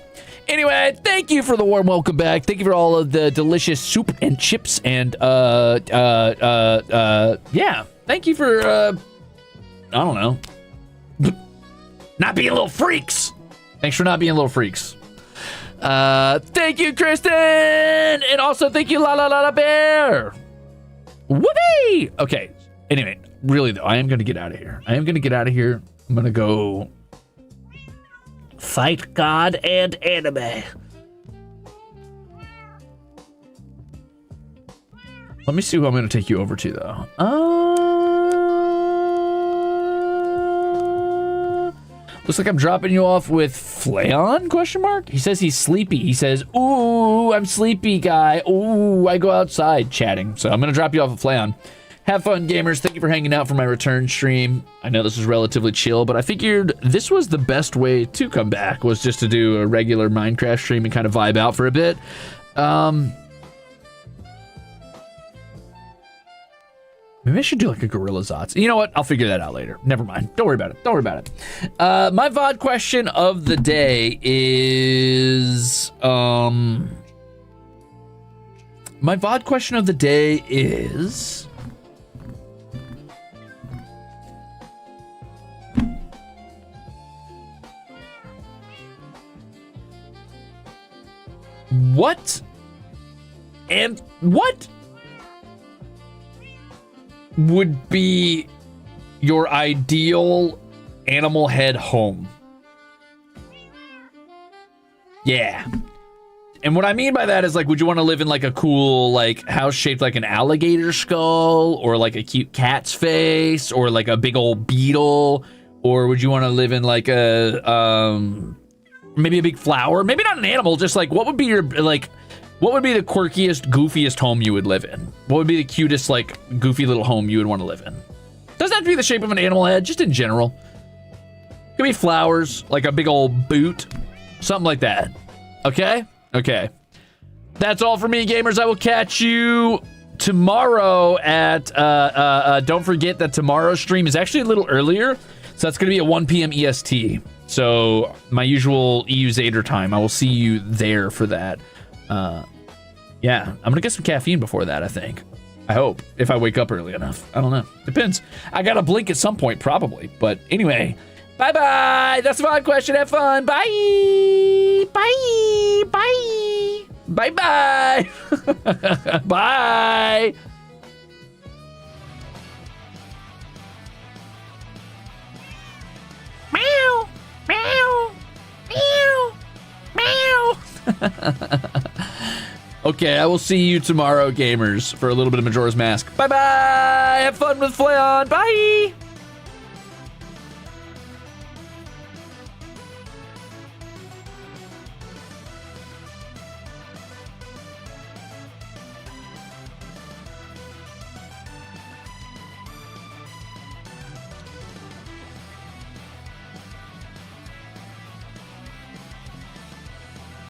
Anyway, thank you for the warm welcome back. Thank you for all of the delicious soup and chips, and, yeah. Thank you for, I don't know. Not being little freaks. Thanks for not being little freaks. Thank you, Kristen, and also thank you, La La La La Bear. Whoopee! Okay. Anyway, really though, I am gonna get out of here. I'm gonna go fight God and anime. Let me see who I'm gonna take you over to though. Looks like I'm dropping you off with Flayon, question mark? He says he's sleepy. He says, ooh, I'm sleepy, guy. Ooh, I go outside chatting. So I'm going to drop you off with Flayon. Have fun, gamers. Thank you for hanging out for my return stream. I know this was relatively chill, but I figured this was the best way to come back, was just to do a regular Minecraft stream and kind of vibe out for a bit. Maybe I should do like a Gorilla Zots. You know what? I'll figure that out later. Never mind. Don't worry about it. My VOD question of the day is... What would be your ideal animal head home? Yeah. And what I mean by that is, like, would you want to live in like a cool like house shaped like an alligator skull, or like a cute cat's face, or like a big old beetle, or would you want to live in like a maybe a big flower? Maybe not an animal, just like what would be your like what would be the quirkiest, goofiest home you would live in? What would be the cutest, like, goofy little home you would want to live in? Doesn't have to be the shape of an animal head, just in general. Could be flowers, like a big old boot, something like that. Okay? Okay. That's all for me, gamers. I will catch you tomorrow at, don't forget that tomorrow's stream is actually a little earlier. So that's going to be at 1 p.m. EST. So my usual EU Zader time. I will see you there for that. Yeah, I'm going to get some caffeine before that, I think. I hope, if I wake up early enough. I don't know. Depends. I got to blink at some point, probably. But anyway, bye-bye. That's a fun question. Have fun. Bye. Bye. Bye. Bye-bye. Bye. Meow, meow, meow, meow. Okay, I will see you tomorrow, gamers, for a little bit of Majora's Mask. Bye-bye! Have fun with Flayon! Bye!